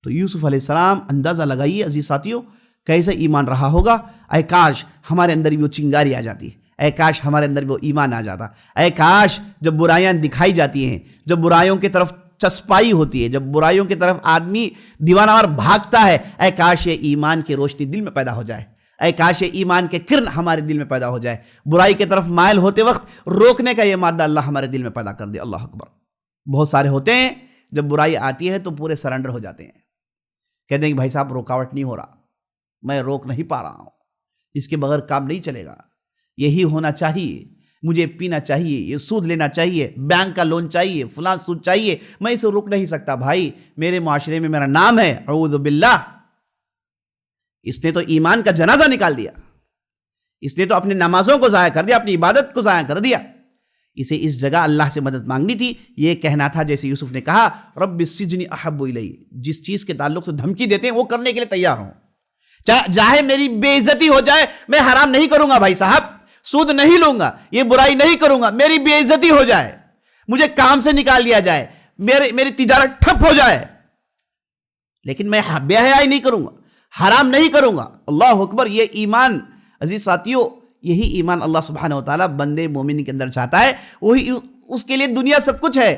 تو یوسف علیہ السلام اندازہ لگائیے عزیز ساتھیوں کیسے ایمان رہا ہوگا. اے کاش ہمارے اندر بھی وہ چنگاری آ جاتی, اے کاش ہمارے اندر بھی وہ ایمان آ جاتا. اے کاش جب برائیاں دکھائی جاتی ہیں, جب برائیوں کی طرف چسپائی ہوتی ہے, جب برائیوں کی طرف آدمی دیوانہ وار بھاگتا ہے, اے کاش یہ ایمان کی روشنی دل میں پیدا ہو جائے. اے کاش یہ ایمان کے کرن ہمارے دل میں پیدا ہو جائے. برائی کی طرف مائل ہوتے وقت روکنے کا یہ مادہ اللہ ہمارے دل میں پیدا کر دے. اللہ اکبر. بہت سارے ہوتے ہیں جب برائی آتی ہے تو پورے سرنڈر ہو جاتے ہیں, کہتے ہیں کہ بھائی صاحب رکاوٹ نہیں ہو رہا, میں روک نہیں پا رہا ہوں, اس کے بغیر کام نہیں چلے گا, یہی ہونا چاہیے, مجھے پینا چاہیے, یہ سود لینا چاہیے, بینک کا لون چاہیے, فلاں سود چاہیے, میں اسے روک نہیں سکتا. بھائی میرے معاشرے میں میرا نام ہے, اعوذ باللہ, اس نے تو ایمان کا جنازہ نکال دیا, اس نے تو اپنے نمازوں کو ضائع کر دیا, اپنی عبادت کو ضائع کر دیا. اسے اس جگہ اللہ سے مدد مانگنی تھی. یہ کہنا تھا جیسے یوسف نے کہا رب السجن احب الی, جس چیز کے تعلق سے دھمکی دیتے ہیں وہ کرنے کے لیے تیار ہوں, چاہے میری بے عزتی ہو جائے, میں حرام نہیں کروں گا بھائی صاحب, سود نہیں لوں گا, یہ برائی نہیں کروں گا, میری بے عزتی ہو جائے, مجھے کام سے نکال دیا جائے, میری تجارت ٹھپ ہو جائے, لیکن میں بے حیائی نہیں کروں گا, حرام نہیں کروں گا. اللہ اکبر. یہ ایمان عزیز ساتھیوں, یہی ایمان اللہ سبحانہ و تعالیٰ بندے مومن کے اندر چاہتا ہے. وہی اس کے لیے دنیا سب کچھ ہے.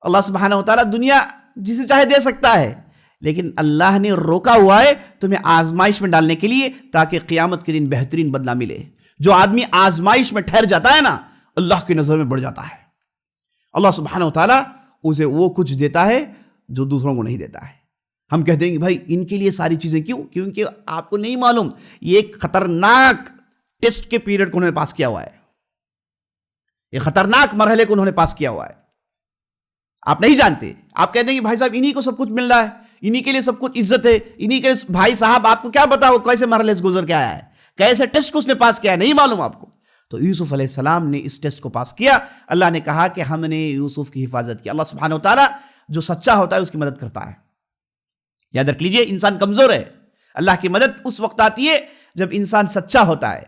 اللہ سبحانہ و تعالیٰ دنیا جسے چاہے دے سکتا ہے, لیکن اللہ نے روکا ہوا ہے تمہیں آزمائش میں ڈالنے کے لیے تاکہ قیامت کے دن بہترین بدلہ ملے. جو آدمی آزمائش میں ٹھہر جاتا ہے نا, اللہ کی نظر میں بڑھ جاتا ہے. اللہ سبحانہ و تعالیٰ اسے وہ کچھ دیتا ہے جو دوسروں کو نہیں دیتا ہے. ہم کہتے ہیں کہ بھائی ان کے لیے ساری چیزیں کیوں؟ کیونکہ آپ کو نہیں معلوم یہ ایک خطرناک ٹیسٹ کے پیریڈ کو انہوں نے پاس کیا ہوا ہے, یہ خطرناک مرحلے کو انہوں نے پاس کیا ہوا ہے. آپ نہیں جانتے. آپ کہتے ہیں کہ بھائی صاحب انہی کو سب کچھ مل رہا ہے, انہی کے لیے سب کچھ عزت ہے, انہی کے بھائی صاحب آپ کو کیا پتا وہ کیسے مرحلے سے گزر کے آیا ہے, کیسے ٹیسٹ کو اس نے پاس کیا ہے, نہیں معلوم آپ کو. تو یوسف علیہ السلام نے اس ٹیسٹ کو پاس کیا. اللہ نے کہا کہ ہم نے یوسف کی حفاظت کی. اللہ سبحانہ و تعالیٰ جو سچا ہوتا ہے اس کی مدد کرتا ہے. یاد رکھ لیجئے انسان کمزور ہے, اللہ کی مدد اس وقت آتی ہے جب انسان سچا ہوتا ہے.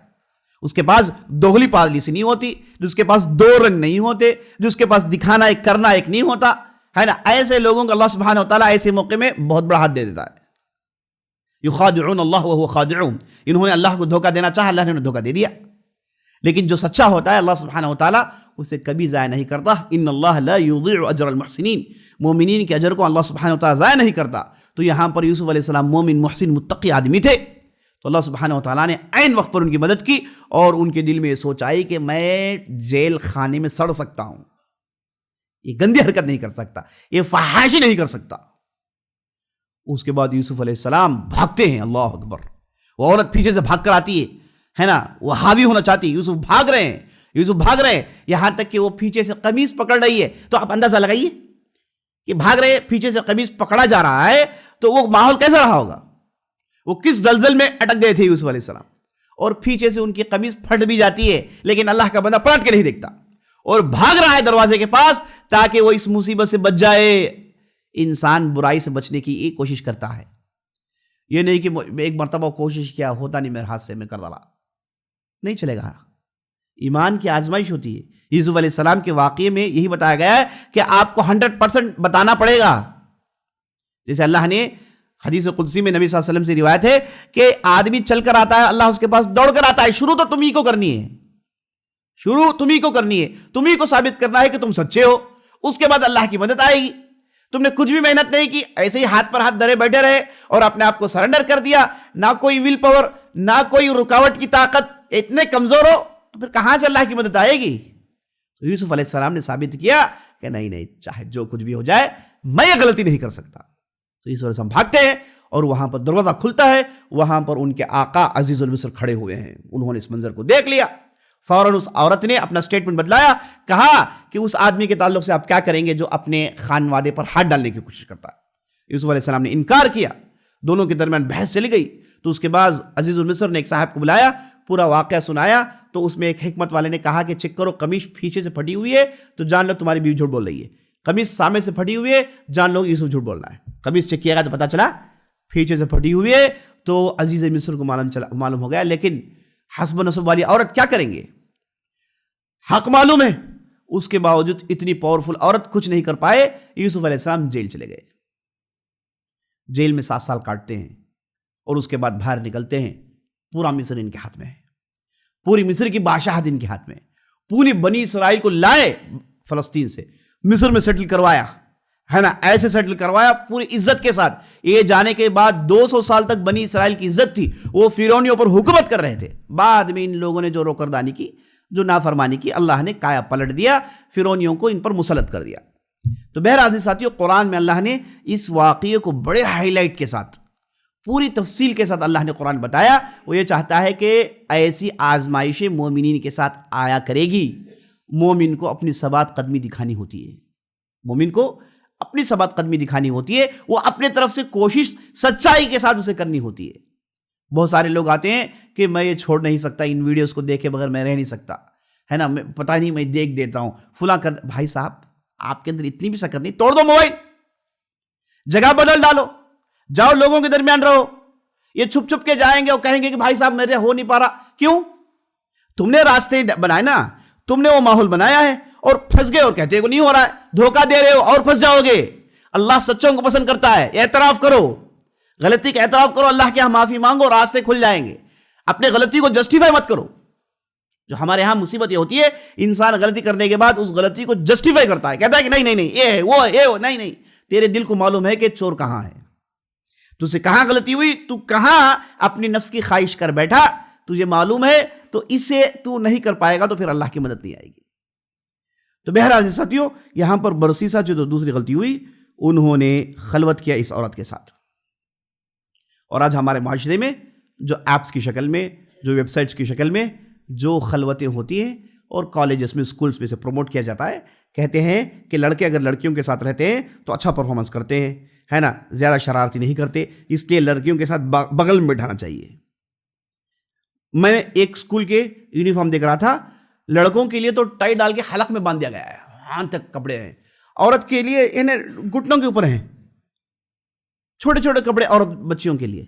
اس کے پاس دوغلی پالیسی نہیں ہوتی, جس کے پاس دو رنگ نہیں ہوتے, جس کے پاس دکھانا ایک کرنا ایک نہیں ہوتا ہے نا. ایسے لوگوں کو اللہ سبحانہ و تعالیٰ ایسے موقع میں بہت بڑا ہاتھ دے دیتا ہے. یخادعون اللہ وهو خادعهم, انہوں نے اللہ کو دھوکہ دینا چاہا, اللہ نے انہیں دھوکہ دے دیا. لیکن جو سچا ہوتا ہے اللہ سبحانہ و تعالیٰ اسے کبھی ضائع نہیں کرتا. ان اللہ لا یضیع اجر المحسنین, مومنین کے اجر کو اللہ سبحانہ و تعالیٰ ضائع نہیں کرتا. تو یہاں پر یوسف علیہ السلام مومن محسن متقی آدمی تھے, تو اللہ سبحانہ و تعالیٰ نے عین وقت پر ان کی مدد کی اور ان کے دل میں یہ سوچ آئی کہ میں جیل خانے میں سڑ سکتا ہوں, یہ گندی حرکت نہیں کر سکتا, یہ فحاشی نہیں کر سکتا. اس کے بعد یوسف علیہ السلام بھاگتے ہیں, اللہ اکبر, وہ عورت پیچھے سے بھاگ کر آتی ہے نا, وہ حاوی ہونا چاہتی ہے, یوسف بھاگ رہے ہیں, یہاں تک کہ وہ پیچھے سے قمیص پکڑ رہی ہے. تو آپ اندازہ لگائیے کہ بھاگ رہے, پیچھے سے قمیص پکڑا جا رہا ہے, تو وہ ماحول کیسا رہا ہوگا, وہ کس دلدل میں اٹک گئے تھے یوسف علیہ السلام. اور پیچھے سے ان کی قمیص پھٹ بھی جاتی ہے, لیکن اللہ کا بندہ پلٹ کے نہیں دیکھتا اور بھاگ رہا ہے دروازے کے پاس تاکہ وہ اس مصیبت سے بچ جائے. انسان برائی سے بچنے کی ایک کوشش کرتا ہے, یہ نہیں کہ ایک مرتبہ کوشش کیا, ہوتا نہیں میرے ہاتھ سے, میں کر ڈالا, نہیں چلے گا. ایمان کی آزمائش ہوتی ہے. یوسف علیہ السلام کے واقعے میں یہی بتایا گیا ہے کہ آپ کو 100% بتانا پڑے گا. جیسے اللہ نے حدیث قدسی میں نبی صلی اللہ علیہ وسلم سے روایت ہے کہ آدمی چل کر آتا ہے, اللہ اس کے پاس دوڑ کر آتا ہے, شروع تو تمہیں کو کرنی ہے, تمہیں کو ثابت کرنا ہے کہ تم سچے ہو. اس کے بعد اللہ کی مدد آئے گی. تم نے کچھ بھی محنت نہیں کی, ایسے ہی ہاتھ پر ہاتھ دھرے بیٹھے رہے اور اپنے آپ کو سرنڈر کر دیا, نہ کوئی ول پاور, نہ کوئی رکاوٹ کی طاقت, اتنے کمزور ہو, تو پھر کہاں سے اللہ کی مدد آئے گی؟ تو یوسف علیہ السلام نے ثابت کیا کہ نہیں, چاہے جو کچھ بھی ہو جائے, میں یہ غلطی نہیں کر سکتا. تو یوسف علیہ السلام بھاگتے ہیں اور وہاں پر دروازہ کھلتا ہے, وہاں پر ان کے آقا عزیز المصر کھڑے ہوئے ہیں. انہوں نے اس منظر کو دیکھ لیا, فوراً اس عورت نے اپنا سٹیٹمنٹ بدلایا, کہا کہ اس آدمی کے تعلق سے آپ کیا کریں گے جو اپنے خانوادے پر ہاتھ ڈالنے کی کوشش کرتا ہے. یوسف علیہ السلام نے انکار کیا, دونوں کے درمیان بحث چلی گئی. تو اس کے بعد عزیز المصر نے ایک صاحب کو بلایا, پورا واقعہ سنایا. تو اس میں ایک حکمت والے نے کہا کہ چیک کرو, قمیص پیچھے سے پھٹی ہوئی ہے تو جان لو تمہاری بیوی جھوٹ بول رہی ہے, قمیص سامنے سے پھٹی ہوئی ہے جان لو یوسف جھوٹ بول رہا ہے. قمیص چیک کیا گیا تو پتا چلا پیچھے سے پھٹی ہوئی ہے. تو عزیز مصر کو معلوم ہو گیا, لیکن حسب نسب والی عورت کیا کریں گے, حق معلوم ہے, اس کے باوجود اتنی پاورفل عورت کچھ نہیں کر پائے. یوسف علیہ السلام جیل چلے گئے, جیل میں 7 سال کاٹتے ہیں اور اس کے بعد باہر نکلتے ہیں. پورا مصر ان کے ہاتھ میں ہے, پوری مصر کی بادشاہت ان کے ہاتھ میں. پوری بنی اسرائیل کو لائے فلسطین سے, مصر میں سیٹل کروایا ہے نا, ایسے سیٹل کروایا پوری عزت کے ساتھ. یہ جانے کے بعد 200 سال تک بنی اسرائیل کی عزت تھی, وہ فرعونیوں پر حکومت کر رہے تھے. بعد میں ان لوگوں نے جو روکردانی کی, جو نافرمانی کی, اللہ نے کایا پلٹ دیا, فرعونیوں کو ان پر مسلط کر دیا. تو بہرحال ساتھیوں, قرآن میں اللہ نے اس واقعے کو بڑے ہائی لائٹ کے ساتھ, پوری تفصیل کے ساتھ اللہ نے قرآن بتایا. وہ یہ چاہتا ہے کہ ایسی آزمائشیں مومنین کے ساتھ آیا کرے گی. مومن کو اپنی ثبات قدمی دکھانی ہوتی ہے, مومن کو اپنی ثبات قدمی دکھانی ہوتی ہے. وہ اپنے طرف سے کوشش سچائی کے ساتھ اسے کرنی ہوتی ہے. بہت سارے لوگ آتے ہیں کہ میں یہ چھوڑ نہیں سکتا, ان ویڈیوز کو دیکھے بغیر میں رہ نہیں سکتا, ہے نا, میں پتہ نہیں میں دیکھ دیتا ہوں فلاں کر. بھائی صاحب, آپ کے اندر اتنی بھی سکت نہیں, توڑ دو موبائل, جگہ بدل ڈالو, جاؤ لوگوں کے درمیان رہو. یہ چھپ چھپ کے جائیں گے اور کہیں گے کہ بھائی صاحب میرے ہو نہیں پا رہا. کیوں؟ تم نے راستے بنائے نا, تم نے وہ ماحول بنایا ہے اور پھنس گئے اور کہتے ہو نہیں ہو رہا ہے, دھوکہ دے رہے ہو اور پھنس جاؤ گے. اللہ سچوں کو پسند کرتا ہے. اعتراف کرو, غلطی کا اعتراف کرو, اللہ کے یہاں معافی مانگو, راستے کھل جائیں گے. اپنے غلطی کو جسٹیفائی مت کرو. جو ہمارے ہاں مصیبت یہ ہوتی ہے, انسان غلطی کرنے کے بعد اس غلطی کو جسٹیفائی کرتا ہے, کہتا ہے کہ نہیں یہ ہے وہ ہے وہ, نہیں. تیرے دل کو معلوم ہے کہ چور کہاں ہے, تجھ سے کہاں غلطی ہوئی, تو کہاں اپنی نفس کی خواہش کر بیٹھا, تجھے معلوم ہے. تو اسے تو نہیں کر پائے گا تو پھر اللہ کی مدد نہیں آئے گی. تو بہرحال ساتھیوں, یہاں پر برسیسا جو دوسری غلطی ہوئی, انہوں نے خلوت کیا اس عورت کے ساتھ. اور آج ہمارے معاشرے میں جو ایپس کی شکل میں, جو ویب سائٹس کی شکل میں جو خلوتیں ہوتی ہیں اور کالجز میں, اسکولز میں سے پروموٹ کیا جاتا ہے, کہتے ہیں کہ لڑکے اگر لڑکیوں کے ساتھ رہتے ہیں تو اچھا پرفارمنس کرتے ہیں, ہے نا, زیادہ شرارتی نہیں کرتے, اس لیے لڑکیوں کے ساتھ بغل میں بٹھانا چاہیے. میں ایک اسکول کے یونیفارم دیکھ رہا تھا, لڑکوں کے لیے تو ٹائی ڈال کے حلق میں باندھ دیا گیا ہے, ہاں تک کپڑے ہیں. عورت کے لیے انہیں گھٹنوں کے اوپر ہیں, چھوٹے چھوٹے کپڑے عورت بچیوں کے لیے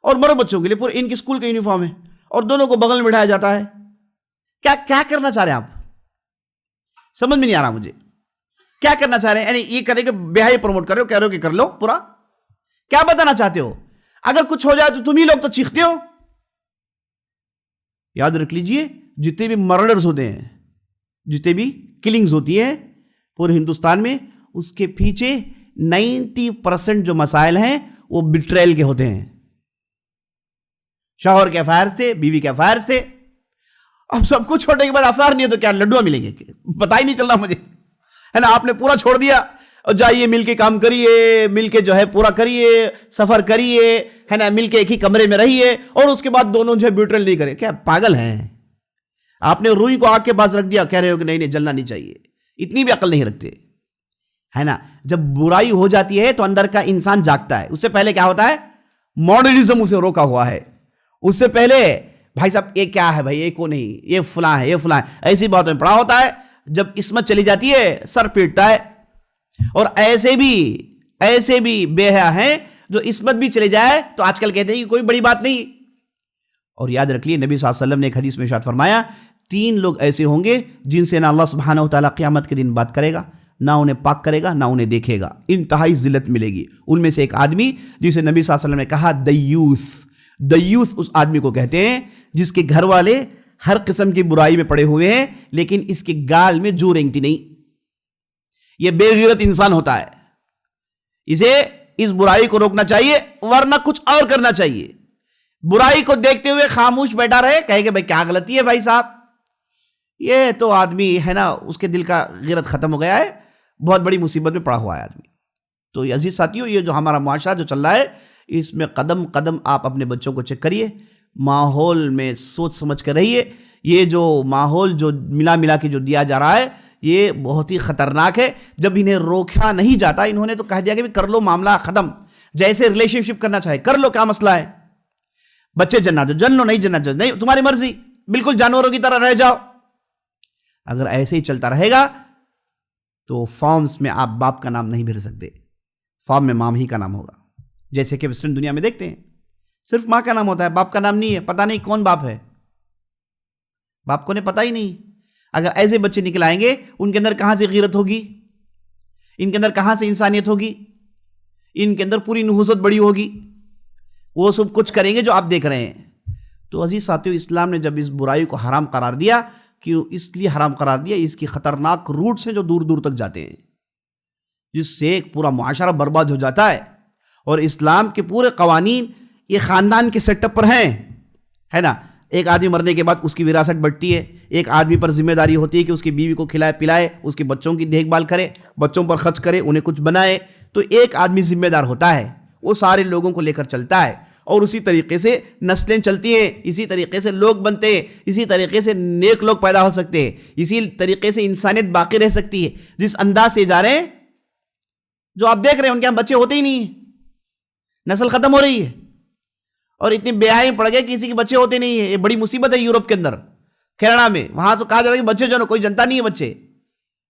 اور مرد بچوں کے لیے, پورے ان کی اسکول کا یونیفارم ہے اور دونوں کو بغل میں بٹھایا جاتا ہے. کیا کرنا چاہ رہے ہیں آپ؟ سمجھ میں نہیں آ رہا مجھے. کیا کرنا چاہ رہے ہیں؟ یعنی یہ کرے کہ بیاہی پروموٹ کر رہے ہو, کہہ رہے ہو کہ کر لو پورا, کیا بتانا چاہتے ہو؟ اگر کچھ ہو جائے تو تم ہی لوگ تو چیختے ہو. یاد رکھ لیجئے, جتنے بھی مرڈرز ہوتے ہیں, جتنے بھی کلنگز ہوتی ہیں پورے ہندوستان میں, اس کے پیچھے 90% جو مسائل ہیں وہ بٹریل کے ہوتے ہیں. شوہر کے افیئرز تھے, بیوی کے افیئرز تھے. اب سب کچھ چھوڑنے کے بعد افیئر نہیں ہے تو کیا لڈوا ملیں گے؟ پتہ ہی نہیں چل رہا مجھے, ہے نا. آپ نے پورا چھوڑ دیا, اور جائیے مل کے کام کریے، مل کے جو ہے پورا کریے، سفر کریے، ہے نا، مل کے ایک ہی کمرے میں رہیے، اور اس کے بعد دونوں جو ہے بیوٹرل نہیں کرے. کیا پاگل ہیں آپ؟ نے روئی کو آگ کے پاس رکھ دیا، کہہ رہے ہو کہ نہیں جلنا نہیں چاہیے. اتنی بھی عقل نہیں رکھتے، ہے نا. جب برائی ہو جاتی ہے تو اندر کا انسان جاگتا ہے. اس سے پہلے کیا ہوتا ہے؟ ماڈرنزم اسے روکا ہوا ہے. اس سے پہلے بھائی صاحب یہ کیا ہے بھائی، یہ کو نہیں، یہ فلاں ہے، یہ فلاں ہے، ایسی باتوں میں پڑا ہوتا ہے. جب عصمت چلی جاتی ہے سر پیٹتا ہے. اور ایسے بھی بے حیا ہیں جو عصمت بھی چلے جائے تو آج کل کہتے ہیں کہ کوئی بڑی بات نہیں. اور یاد رکھ لیے نبی صلی اللہ علیہ وسلم نے ایک حدیث میں ارشاد فرمایا 3 لوگ ایسے ہوں گے جن سے نہ اللہ سبحانہ و تعالیٰ قیامت کے دن بات کرے گا، نہ انہیں پاک کرے گا، نہ انہیں دیکھے گا. انتہائی ذلت ملے گی. ان میں سے ایک آدمی جسے نبی صلی اللہ علیہ وسلم نے کہا دیوث اس آدمی کو کہتے ہیں جس کے گھر والے ہر قسم کی برائی میں پڑے ہوئے ہیں لیکن اس کے گال میں جو رینگتی نہیں. یہ بے غیرت انسان ہوتا ہے. اسے اس برائی کو روکنا چاہیے ورنہ کچھ اور کرنا چاہیے. برائی کو دیکھتے ہوئے خاموش بیٹھا رہے، کہے کہ بھائی کیا غلطی ہے بھائی صاحب، یہ تو آدمی ہے نا اس کے دل کا غیرت ختم ہو گیا ہے، بہت بڑی مصیبت میں پڑا ہوا ہے آدمی. تو عزیز ساتھیوں، یہ جو ہمارا معاشرہ جو چل رہا ہے اس میں قدم قدم آپ اپنے بچوں کو چیک کریے، ماحول میں سوچ سمجھ کر رہیے. یہ جو ماحول جو ملا کے جو دیا جا رہا ہے یہ بہت ہی خطرناک ہے. جب انہیں روکا نہیں جاتا، انہوں نے تو کہہ دیا کہ کر لو معاملہ ختم، جیسے ریلیشن شپ کرنا چاہے کر لو، کیا مسئلہ ہے، بچے جننا جو جن لو، نہیں جننا جو نہیں، تمہاری مرضی، بالکل جانوروں کی طرح رہ جاؤ. اگر ایسے ہی چلتا رہے گا تو فارمز میں آپ باپ کا نام نہیں بھر سکتے، فارم میں مام ہی کا نام ہوگا. جیسے کہ ویسٹرن دنیا میں دیکھتے ہیں صرف ماں کا نام ہوتا ہے، باپ کا نام نہیں ہے. پتہ نہیں کون باپ ہے، باپ کو نے پتہ ہی نہیں. اگر ایسے بچے نکل آئیں گے ان کے اندر کہاں سے غیرت ہوگی، ان کے اندر کہاں سے انسانیت ہوگی، ان کے اندر پوری نحوست بڑی ہوگی، وہ سب کچھ کریں گے جو آپ دیکھ رہے ہیں. تو عزیز ساتھیو، اسلام نے جب اس برائی کو حرام قرار دیا، کیوں اس لیے حرام قرار دیا، اس کی خطرناک روٹس ہیں جو دور دور تک جاتے ہیں، جس سے ایک پورا معاشرہ برباد ہو جاتا ہے. اور اسلام کے پورے قوانین یہ خاندان کے سیٹ اپ پر ہیں، ہے نا. ایک آدمی مرنے کے بعد اس کی وراثت بٹتی ہے، ایک آدمی پر ذمہ داری ہوتی ہے کہ اس کی بیوی کو کھلائے پلائے، اس کے بچوں کی دیکھ بھال کرے، بچوں پر خرچ کرے، انہیں کچھ بنائے. تو ایک آدمی ذمہ دار ہوتا ہے، وہ سارے لوگوں کو لے کر چلتا ہے، اور اسی طریقے سے نسلیں چلتی ہیں، اسی طریقے سے لوگ بنتے ہیں، اسی طریقے سے نیک لوگ پیدا ہو سکتے ہیں، اسی طریقے سے انسانیت باقی رہ سکتی ہے. جس انداز سے جا رہے ہیں، جو آپ دیکھ رہے ہیں ان کے یہاں بچے ہوتے ہی نہیں ہیں، نسل ختم ہو رہی ہے، اور اتنی بے حیائی پڑ گئے کسی کے بچے ہوتے نہیں ہیں. یہ بڑی مصیبت ہے یورپ کے اندر، کینیڈا میں. وہاں سے کہا جاتا ہے کہ بچے جو ہے کوئی جنتا نہیں ہے، بچے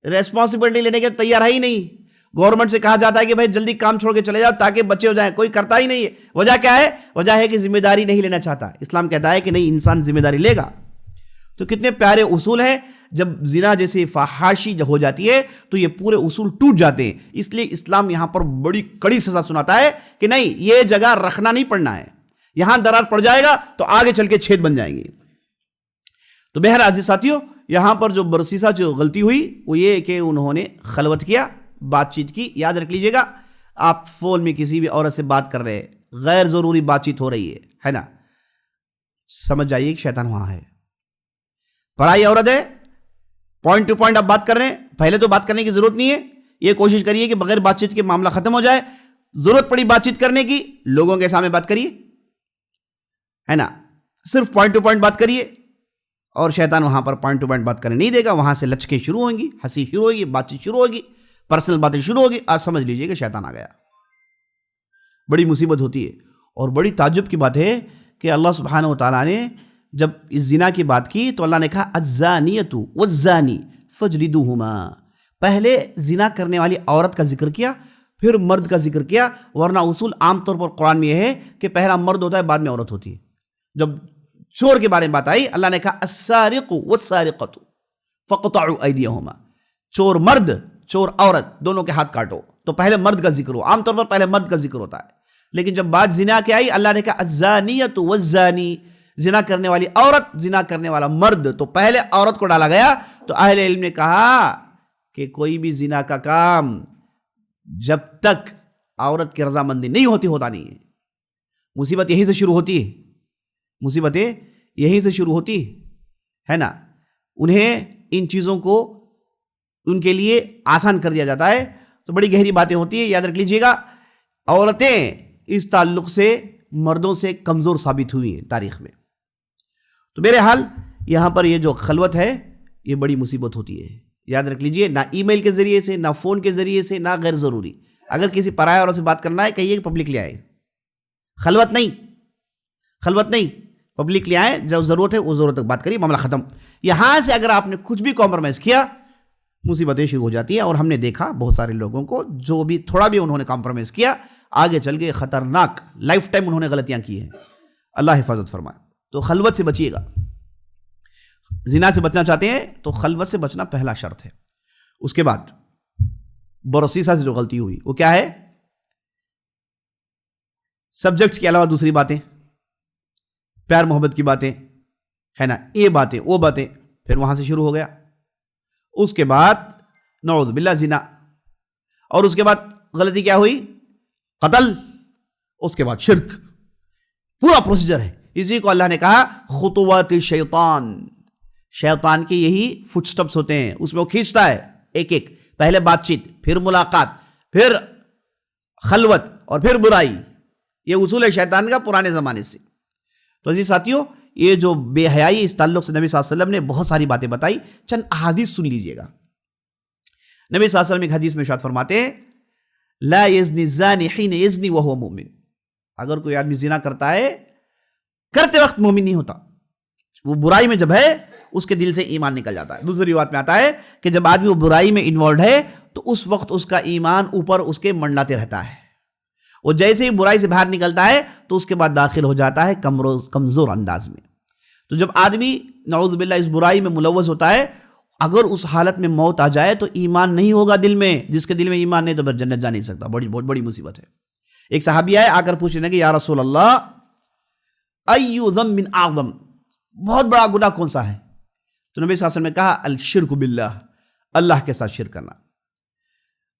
ریسپانسبلٹی لینے کے تیار ہے ہی نہیں. گورنمنٹ سے کہا جاتا ہے کہ بھائی جلدی کام چھوڑ کے چلے جاؤ تاکہ بچے ہو جائیں، کوئی کرتا ہی نہیں ہے. وجہ کیا ہے؟ وجہ ہے کہ ذمہ داری نہیں لینا چاہتا. اسلام کہتا ہے کہ نہیں، انسان ذمہ داری لے گا. تو کتنے پیارے اصول ہیں. جب زنا جیسی فحاشی جب ہو جاتی ہے تو یہ پورے اصول ٹوٹ جاتے ہیں. اس لیے اسلام یہاں پر بڑی کڑی سزا سناتا ہے کہ نہیں، یہ جگہ رکھنا نہیں پڑنا ہے، یہاں درار پڑ جائے گا تو آگے چل کے چھید بن جائیں گے. تو بہرحال عزیز ساتھیوں، یہاں پر جو برسیسا جو غلطی ہوئی وہ یہ کہ انہوں نے خلوت کیا، بات چیت کی. یاد رکھ لیجئے گا، آپ فون میں کسی بھی عورت سے بات کر رہے ہیں، غیر ضروری بات چیت ہو رہی ہے نا، سمجھ جائیے کہ شیطان وہاں ہے. پرائی عورت ہے، پوائنٹ ٹو پوائنٹ آپ بات کر رہے ہیں، پہلے تو بات کرنے کی ضرورت نہیں ہے. یہ کوشش کریے کہ بغیر بات چیت کے معاملہ ختم ہو جائے. ضرورت پڑی بات چیت کرنے کی، لوگوں کے سامنے بات کریے، ہے نا، صرف پوائنٹ ٹو پوائنٹ بات کریے. اور شیطان وہاں پر پوائنٹ ٹو پوائنٹ بات کرنے نہیں دے گا. وہاں سے لچکیں شروع ہوں گی، ہنسی شروع ہوگی، بات چیت شروع ہوگی، پرسنل باتیں شروع ہوگی. آج سمجھ لیجئے کہ شیطان آ گیا. بڑی مصیبت ہوتی ہے. اور بڑی تعجب کی بات ہے کہ اللہ سبحانہ و تعالیٰ نے جب اس زنا کی بات کی تو اللہ نے کہا الزانیۃ والزانی فجلدوہما. پہلے زنا کرنے والی عورت کا ذکر کیا، پھر مرد کا ذکر کیا. ورنہ اصول عام طور پر قرآن میں یہ ہے کہ پہلا مرد ہوتا ہے، بعد میں عورت ہوتی ہے. جب چور کے بارے میں بات آئی، اللہ نے کہا السارق والسارقۃ فقطعوا ایدیہما. چور مرد، چور عورت، دونوں کے ہاتھ کاٹو. تو پہلے مرد کا ذکر ہو، عام طور پر پہلے مرد کا ذکر ہوتا ہے. لیکن جب بات زنا کی آئی، اللہ نے کہا الزانیۃ والزانی، زنا کرنے والی عورت، زنا کرنے والا مرد. تو پہلے عورت کو ڈالا گیا. تو اہل علم نے کہا کہ کوئی بھی زنا کا کام جب تک عورت کی رضامندی نہیں ہوتی ہوتا نہیں ہے. مصیبت یہیں سے شروع ہوتی ہے، مصیبتیں یہیں سے شروع ہوتی ہے نا. انہیں ان چیزوں کو ان کے لیے آسان کر دیا جاتا ہے. تو بڑی گہری باتیں ہوتی ہیں. یاد رکھ لیجئے گا عورتیں اس تعلق سے مردوں سے کمزور ثابت ہوئی ہیں تاریخ میں. تو بہرحال یہاں پر یہ جو خلوت ہے یہ بڑی مصیبت ہوتی ہے. یاد رکھ لیجئے نہ ای میل کے ذریعے سے، نہ فون کے ذریعے سے، نہ غیر ضروری. اگر کسی پرائے عورت سے بات کرنا ہے کہیے کہ پبلک لے آئے. خلوت نہیں پبلک لے آئے. جب ضرورت ہے وہ ضرورت تک بات کریے، معاملہ ختم. یہاں سے اگر آپ نے کچھ بھی کمپرومائز کیا مصیبتیں شروع ہو جاتی ہیں. اور ہم نے دیکھا بہت سارے لوگوں کو جو بھی تھوڑا بھی انہوں نے کمپرومائز کیا آگے چل کے خطرناک لائف ٹائم انہوں نے غلطیاں کی ہیں. اللہ حفاظت فرمائے. تو خلوت سے بچیے گا. زنا سے بچنا چاہتے ہیں تو خلوت سے بچنا پہلا شرط ہے. اس کے بعد برسیسہ سے جو غلطی ہوئی وہ کیا ہے؟ سبجیکٹس کے علاوہ دوسری باتیں، پیار محبت کی باتیں ہے نا، یہ باتیں وہ باتیں، پھر وہاں سے شروع ہو گیا. اس کے بعد نعوذ باللہ زنا، اور اس کے بعد غلطی کیا ہوئی؟ قتل. اس کے بعد شرک. پورا پروسیجر ہے. اسی کو اللہ نے کہا خطوات شیطان. شیطان کے یہی فٹ سٹپس ہوتے ہیں، اس میں وہ کھینچتا ہے ایک ایک. پہلے بات چیت، پھر ملاقات، پھر خلوت، اور پھر برائی. یہ اصول ہے شیطان کا پرانے زمانے سے. تو عزیز ساتھیوں یہ جو بے حیائی اس تعلق سے نبی صلی اللہ علیہ وسلم نے بہت ساری باتیں بتائی. چند احادیث سن لیجئے گا. نبی صلی اللہ علیہ وسلم ایک حدیث میں ارشاد فرماتے ہیں لا یزنی الزانی حین یزنی وہو مومن. اگر کوئی آدمی زنا کرتا ہے کرتے وقت مومن نہیں ہوتا، وہ برائی میں جب ہے اس کے دل سے ایمان نکل جاتا ہے. دوسری روایت میں آتا ہے کہ جب آدمی وہ برائی میں انوالوڈ ہے تو اس وقت اس کا ایمان اوپر اس کے منڈلاتے رہتا ہے. وہ جیسے ہی برائی سے باہر نکلتا ہے تو اس کے بعد داخل ہو جاتا ہے کمزور انداز میں. تو جب آدمی نعوذ باللہ اس برائی میں ملوث ہوتا ہے، اگر اس حالت میں موت آ جائے تو ایمان نہیں ہوگا دل میں. جس کے دل میں ایمان نہیں تو پھر جنت جا نہیں سکتا. بہت بڑی مصیبت ہے. ایک صحابی آئے، آ کر پوچھنے لگے یا رسول اللہ ای ذنب اعظم، بہت بڑا گناہ کون سا ہے؟ تو نبی صلی اللہ علیہ وسلم نے کہا الشرک باللہ، اللہ کے ساتھ شرک کرنا.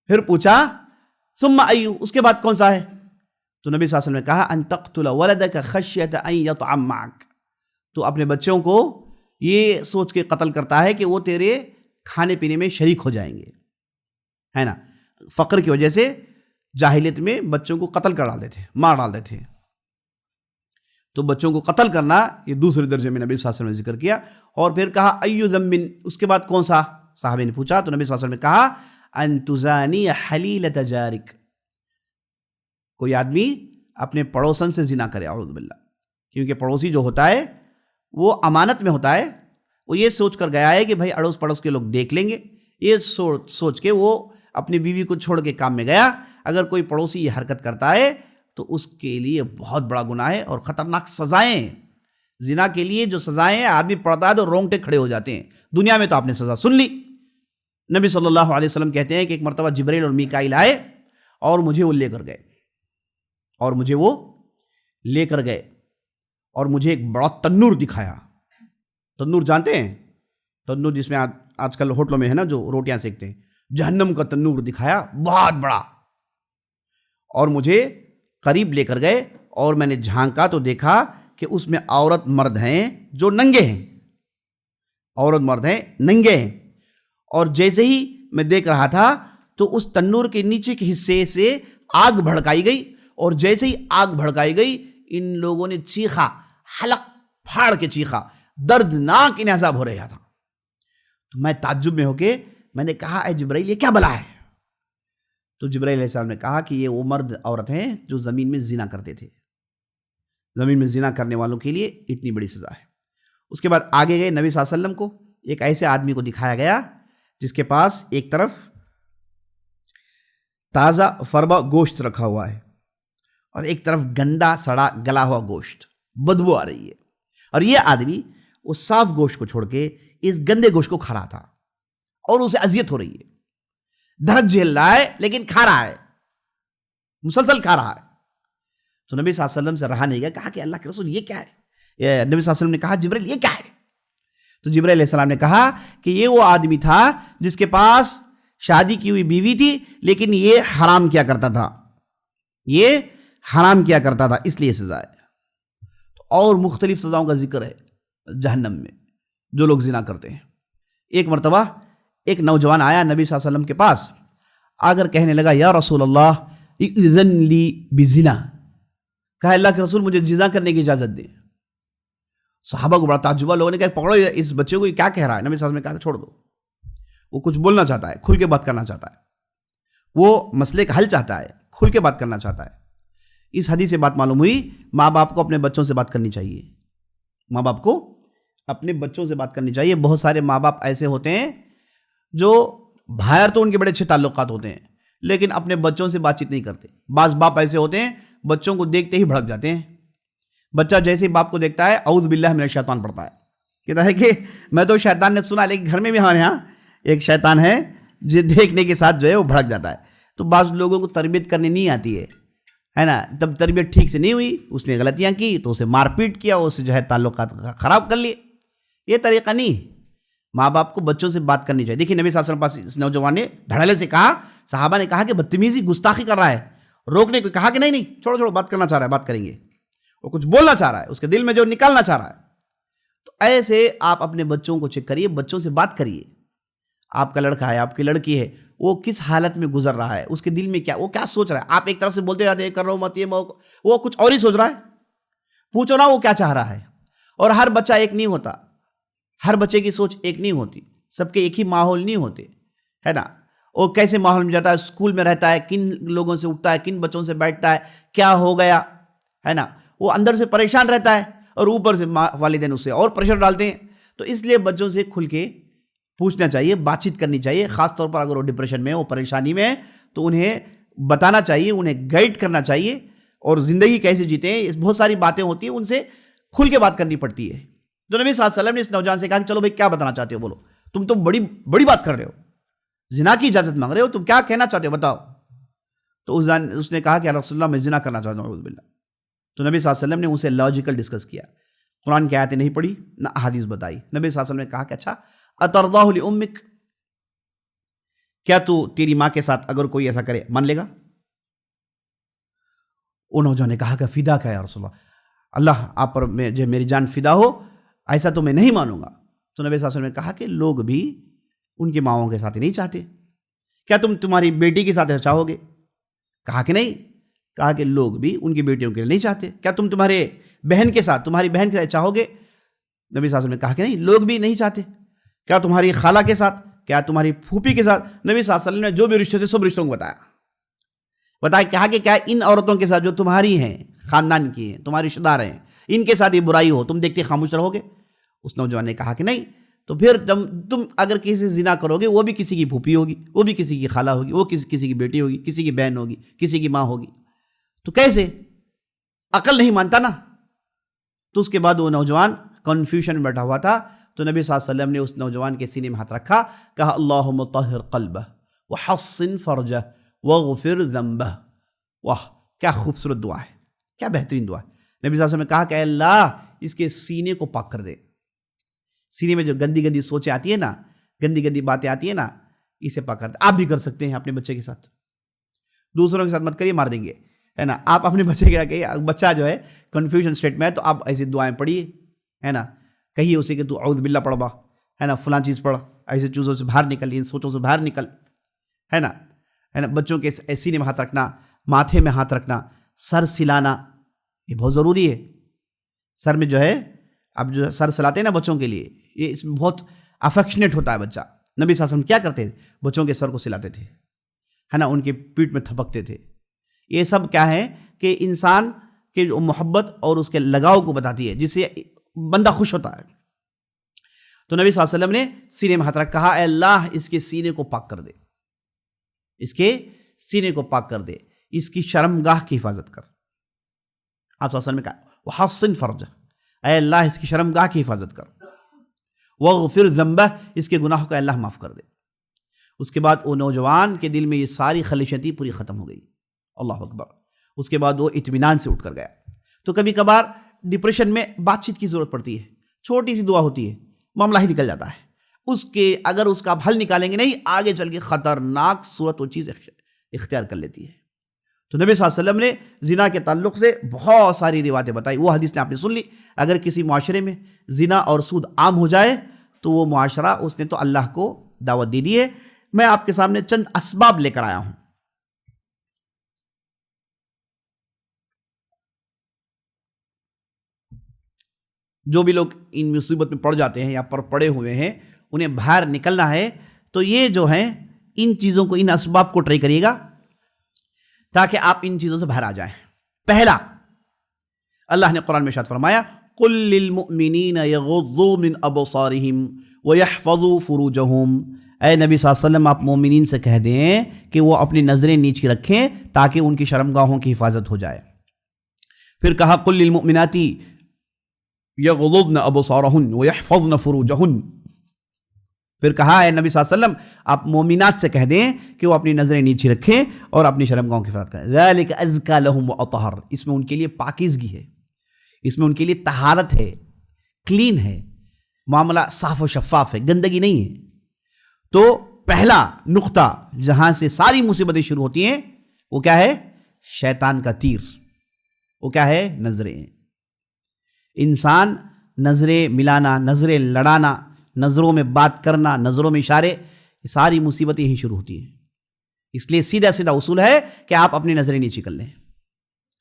پھر پوچھا ثم ای، اس کے بعد کون سا ہے؟ تو نبی صلی اللہ علیہ وسلم نے کہا ان تقتل ولدک خشیۃ ان یطعم معک. تو اپنے بچوں کو یہ سوچ کے قتل کرتا ہے کہ وہ تیرے کھانے پینے میں شریک ہو جائیں گے، ہے نا. فقر کی وجہ سے جاہلیت میں بچوں کو قتل کر ڈالتے تھے، مار ڈالتے تھے. تو بچوں کو قتل کرنا یہ دوسرے درجے میں نبی صلی اللہ علیہ وسلم نے ذکر کیا. اور پھر کہا ایو ذنب، اس کے بعد کون سا؟ صحابے نے پوچھا تو نبی صلی اللہ علیہ وسلم نے کہا ان تزانی حلیلۃ جارک، کوئی آدمی اپنے پڑوسن سے زنا کرے، اعوذ باللہ. کیونکہ پڑوسی جو ہوتا ہے وہ امانت میں ہوتا ہے. وہ یہ سوچ کر گیا ہے کہ بھائی اڑوس پڑوس کے لوگ دیکھ لیں گے، یہ سوچ کے وہ اپنی بیوی کو چھوڑ کے کام میں گیا. اگر کوئی پڑوسی یہ حرکت کرتا ہے تو اس کے لیے بہت بڑا گناہ ہے اور خطرناک سزائیں. زنا کے لیے جو سزائیں ہیں آدمی پڑھتا ہے تو رونگٹے کھڑے ہو جاتے ہیں. دنیا میں تو آپ نے سزا سن لی. نبی صلی اللہ علیہ وسلم کہتے ہیں کہ ایک مرتبہ جبرائیل اور میکائیل آئے اور مجھے وہ لے کر گئے اور مجھے ایک بڑا تنور دکھایا. تنور جانتے ہیں؟ تنور جس میں آج کل ہوٹلوں میں ہے نا جو روٹیاں سیکتے ہیں، جہنم کا تنور دکھایا بہت بڑا. اور مجھے قریب لے کر گئے اور میں نے جھانکا تو دیکھا کہ اس میں عورت مرد ہیں جو ننگے ہیں. عورت مرد ہیں ننگے ہیں. اور جیسے ہی میں دیکھ رہا تھا تو اس تنور کے نیچے کے حصے سے آگ بھڑکائی گئی، اور جیسے ہی آگ بھڑکائی گئی ان لوگوں نے چیخا، حلق پھاڑ کے چیخا، دردناک انہیں عذاب ہو رہا تھا. تو میں تعجب میں ہو کے میں نے کہا اے جبرائیل یہ کیا بلا ہے؟ تو جبرائیل علیہ السلام نے کہا کہ یہ وہ مرد عورت ہیں جو زمین میں زنا کرتے تھے. زمین میں زنا کرنے والوں کے لیے اتنی بڑی سزا ہے. اس کے بعد آگے گئے، نبی صلی اللہ علیہ وسلم کو ایک ایسے آدمی کو دکھایا گیا جس کے پاس ایک طرف تازہ فربا گوشت رکھا ہوا ہے اور ایک طرف گندا سڑا گلا ہوا گوشت، بدبو آ رہی ہے. اور یہ آدمی اس صاف گوشت کو چھوڑ کے اس گندے گوشت کو کھا رہا تھا اور اسے اذیت ہو رہی ہے. دھڑک جھیل رہا ہے لیکن کھا رہا ہے، مسلسل کھا رہا ہے. تو نبی صلی اللہ علیہ وسلم سے رہا نہیں گیا، کہا کہ اللہ کے رسول یہ کیا ہے؟ نبی صلی اللہ علیہ وسلم نے کہا جبرائیل یہ کیا ہے؟ تو جبرائیل علیہ السلام نے کہا کہ یہ وہ آدمی تھا جس کے پاس شادی کی ہوئی بیوی تھی لیکن یہ حرام کیا کرتا تھا، اس لیے سزا ہے. اور مختلف سزاؤں کا ذکر ہے جہنم میں جو لوگ زنا کرتے ہیں. ایک مرتبہ ایک نوجوان آیا نبی صلی اللہ علیہ وسلم کے پاس، آ کر کہنے لگا یا رسول اللہ اذن لی بزنا، کہا اللہ کے رسول مجھے زنا کرنے کی اجازت دیں۔ صحابہ کو بڑا تعجب ہوا، لوگوں نے کہا پکڑو اس بچے کو، یہ کیا کہہ رہا ہے؟ نبی صلی اللہ علیہ وسلم نے کہا چھوڑ دو، وہ کچھ بولنا چاہتا ہے، کھل کے بات کرنا چاہتا ہے، وہ مسئلے کا حل چاہتا ہے، کھل کے بات کرنا چاہتا ہے۔ اس حدیث سے بات معلوم ہوئی ماں باپ کو اپنے بچوں سے بات کرنی چاہیے، ماں باپ کو اپنے بچوں سے بات کرنی چاہیے۔ بہت سارے ماں باپ ایسے ہوتے ہیں جو باہر تو ان کے بڑے اچھے تعلقات ہوتے ہیں لیکن اپنے بچوں سے بات چیت نہیں کرتے۔ بعض باپ ایسے ہوتے ہیں بچوں کو دیکھتے ہی بھڑک جاتے ہیں، بچہ جیسے ہی باپ کو دیکھتا ہے اعوذ باللہ من الشیطان پڑھتا ہے، کہتا ہے کہ میں تو شیطان نے سنا، لیکن گھر میں بھی ہمارے ہاں ایک شیطان ہے جو دیکھنے کے ساتھ جو ہے وہ بھڑک جاتا ہے۔ تو بعض لوگوں کو تربیت کرنی نہیں آتی ہے نا، تب تربیت ٹھیک سے نہیں ہوئی، اس نے غلطیاں کی تو اسے مار پیٹ کیا، اسے جو ہے تعلقات خراب کر لیے۔ یہ طریقہ نہیں، ماں باپ کو بچوں سے بات کرنی چاہیے۔ دیکھیے نبی صلی اللہ علیہ وسلم پاس اس نوجوان نے دھڑلے سے کہا، صحابہ نے کہا کہ بدتمیزی گستاخی کر رہا ہے، روکنے کو کہا کہ نہیں چھوڑو بات کرنا چاہ رہا ہے، بات کریں گے، وہ کچھ بولنا چاہ رہا ہے، اس کے دل میں جو نکالنا چاہ رہا ہے۔ تو ایسے آپ اپنے بچوں کو چیک کریے، بچوں سے بات کریے۔ آپ کا لڑکا ہے، آپ کی لڑکی ہے، وہ کس حالت میں گزر رہا ہے، اس کے دل میں کیا، وہ کیا سوچ رہا ہے۔ آپ ایک طرف سے بولتے جاتے ہیں کر رہا ہوں مت، یہ وہ کچھ اور ہی سوچ رہا ہے۔ پوچھو نا وہ کیا چاہ رہا ہے۔ اور ہر بچہ ایک نہیں ہوتا، ہر بچے کی سوچ ایک نہیں ہوتی، سب کے ایک ہی ماحول نہیں ہوتے، ہے نا۔ وہ کیسے ماحول میں جاتا ہے، اسکول میں رہتا ہے، کن لوگوں سے اٹھتا ہے، کن بچوں سے بیٹھتا ہے، کیا ہو گیا، ہے نا۔ وہ اندر سے پریشان رہتا ہے اور اوپر سے والدین اسے اور پریشر ڈالتے ہیں۔ تو اس لیے بچوں سے کھل کے پوچھنا چاہیے، بات چیت کرنی چاہیے، خاص طور پر اگر وہ ڈپریشن میں، وہ پریشانی میں ہے تو انہیں بتانا چاہیے، انہیں گائیڈ کرنا چاہیے، اور زندگی کیسے جیتے ہیں، بہت ساری باتیں ہوتی ہیں، ان سے کھل کے بات کرنی پڑتی ہے۔ تو نبی صلی اللہ علیہ وسلم نے اس نوجوان سے کہا کہ چلو بھائی کیا بتانا چاہتے ہو، بولو، تم تو بڑی بات کر رہے ہو، زنا کی اجازت مانگ رہے ہو، تم کیا کہنا چاہتے ہو بتاؤ۔ تو اس نے کہا کہ یا رسول اللہ میں زنا کرنا چاہتا ہوں، اعوذ باللہ۔ تو نبی صلی اللہ علیہ وسلم نے اسے لاجیکل ڈسکس کیا، قرآن کی آیتیں نہیں پڑھی نہ احادیث بتائی۔ نبی صلی اللہ علیہ وسلم نے کہا کہ اچھا اترضاہ لامک، کیا تو تیری ماں کے ساتھ اگر کوئی ایسا کرے مان لے گا؟ ان نوجوان نے کہا کہ فدا کا یا رسول اللہ آپ پر میری جان فدا ہو، ایسا تو میں نہیں مانوں گا۔ تو نبی صلی اللہ علیہ وسلم نے کہا کہ لوگ بھی ان کی ماؤں کے ساتھ ہی نہیں چاہتے، کیا تم تمہاری بیٹی کے ساتھ ایسا چاہو گے؟ کہا کہ نہیں، کہا کہ لوگ بھی ان کی بیٹیوں کے لیے نہیں چاہتے، کیا تم تمہاری بہن کے ساتھ چاہو گے؟ نبی صلی اللہ علیہ وسلم نے کہا کہ نہیں، لوگ بھی نہیں چاہتے۔ کیا تمہاری خالہ کے ساتھ، کیا تمہاری پھوپھی کے ساتھ؟ نبی صلی اللہ علیہ وسلم نے جو بھی رشتے تھے سب رشتوں کو بتایا، کہا کہ کیا ان عورتوں کے ساتھ جو تمہاری ہیں، خاندان کی ہیں، تمہاری رشتہ دار ہیں، ان کے ساتھ یہ برائی ہو، تم دیکھتے خاموش رہو گے؟ اس نوجوان نے کہا کہ نہیں، تو پھر تم اگر کسی سے زنا کرو گے، وہ بھی کسی کی پھوپھی ہوگی، وہ بھی کسی کی خالہ ہوگی، وہ کسی کی بیٹی ہوگی، کسی کی بہن ہوگی، کسی کی ماں ہوگی، تو کیسے؟ عقل نہیں مانتا نا۔ تو اس کے بعد وہ نوجوان کنفیوژن میں بیٹھا ہوا تھا، تو نبی صلی اللہ علیہ وسلم نے اس نوجوان کے سینے میں ہاتھ رکھا، کہا اللہم طہر قلبہ وحصن فرجہ واغفر ذنبہ۔ واہ کیا خوبصورت دعا ہے، کیا بہترین دعا ہے۔ نبی صلی اللہ علیہ وسلم نے کہا کہ اے اللہ اس کے سینے کو پاک کر دے، سینے میں جو گندی گندی سوچیں آتی ہیں نا، گندی گندی باتیں آتی ہیں نا، اسے پاک کر دے۔ آپ بھی کر سکتے ہیں اپنے بچے کے ساتھ، دوسروں کے ساتھ مت کریے، مار دیں گے، ہے نا۔ آپ اپنے بچے کے کہیے، بچہ جو ہے کنفیوژن اسٹیٹ میں ہے تو آپ ایسی دعائیں پڑھیے، ہے نا۔ کہیے اسے کہ تو اعوذ باللہ پڑھ با، ہے نا، فلاں چیز پڑھ، ایسے چیزوں سے باہر نکل، ان سوچوں سے باہر نکل، ہے نا۔ بچوں کے سینے میں ہاتھ رکھنا، ماتھے میں ہاتھ رکھنا، سر سلانا، یہ بہت ضروری ہے۔ سر میں جو ہے اب جو سر سلاتے ہیں نا بچوں کے لیے، یہ اس میں بہت افیکشنیٹ ہوتا ہے بچہ۔ نبی صلی اللہ علیہ وسلم کیا کرتے تھے؟ بچوں کے سر کو سلاتے تھے، ہے نا، ان کے پیٹھ میں تھپکتے تھے۔ یہ سب کیا ہے کہ انسان کے جو محبت اور اس کے لگاؤ کو بتاتی ہے، جس سے بندہ خوش ہوتا ہے۔ تو نبی صلی اللہ علیہ وسلم نے سینے میں ہاتھ رکھ، کہا اے اللہ اس کے سینے کو پاک کر دے، اس کے سینے کو پاک کر دے، اس کی شرمگاہ کی حفاظت کر۔ آپ صلی اللہ علیہ وسلم نے کہا وحصن فرجہ، اے اللہ اس کی شرمگاہ کی حفاظت کر، واغفر ذنبہ اس کے گناہوں کا اللہ معاف کر دے۔ اس کے بعد وہ نوجوان کے دل میں یہ ساری خلیشیں تھی پوری ختم ہو گئی، اللہ اکبر۔ اس کے بعد وہ اطمینان سے اٹھ کر گیا۔ تو کبھی کبھار ڈپریشن میں بات چیت کی ضرورت پڑتی ہے، چھوٹی سی دعا ہوتی ہے، معاملہ ہی نکل جاتا ہے۔ اگر اس کا آپ حل نکالیں گے نہیں، آگے چل کے خطرناک صورت وہ چیز اختیار کر لیتی ہے۔ تو نبی صلی اللہ علیہ وسلم نے زنا کے تعلق سے بہت ساری روایتیں بتائی، وہ حدیث نے آپ نے سن لی۔ اگر کسی معاشرے میں زنا اور سود عام ہو جائے تو وہ معاشرہ، اس نے تو اللہ کو دعوت دے دی ہے، میں آپ کے سامنے چند اسباب لے کر آیا ہوں. جو بھی لوگ ان مصیبت میں پڑ جاتے ہیں یا پڑے ہوئے ہیں انہیں باہر نکلنا ہے تو یہ جو ہے ان چیزوں کو، ان اسباب کو ٹرائی کریے گا تاکہ آپ ان چیزوں سے باہر آ جائیں. پہلا، اللہ نے قرآن میں ارشاد فرمایا قُل لِّلْمُؤْمِنِينَ يَغُضُّوا مِنْ أَبْصَارِهِمْ وَيَحْفَظُوا فُرُوجَهُمْ. اے نبی صلی اللہ علیہ وسلم، آپ مومنین سے کہہ دیں کہ وہ اپنی نظریں نیچی رکھیں تاکہ ان کی شرمگاہوں کی حفاظت ہو جائے. پھر کہا قُل لِّلْمُؤْمِنَاتِ يَغْضُضْنَ أَبْصَارَهُنَّ وَيَحْفَظْنَ فُرُوجَهُنَّ. پھر کہا اے نبی صلی اللہ علیہ وسلم، آپ مومنات سے کہہ دیں کہ وہ اپنی نظریں نیچی رکھیں اور اپنی شرمگاہوں کی حفاظت کریں. ذَلِكَ أَزْكَىٰ لَهُمْ وَأَطْهَرُ. اس میں ان کے لیے پاکیزگی ہے، اس میں ان کے لیے طہارت ہے، کلین ہے، معاملہ صاف و شفاف ہے، گندگی نہیں ہے. تو پہلا نقطہ جہاں سے ساری مصیبتیں شروع ہوتی ہیں وہ کیا ہے؟ شیطان کا تیر. وہ کیا ہے؟ نظریں. انسان نظریں ملانا، نظریں لڑانا، نظروں میں بات کرنا، نظروں میں اشارے، یہ ساری مصیبتیں ہی شروع ہوتی ہیں. اس لیے سیدھا سیدھا اصول ہے کہ آپ اپنی نظریں نیچی کر لیں.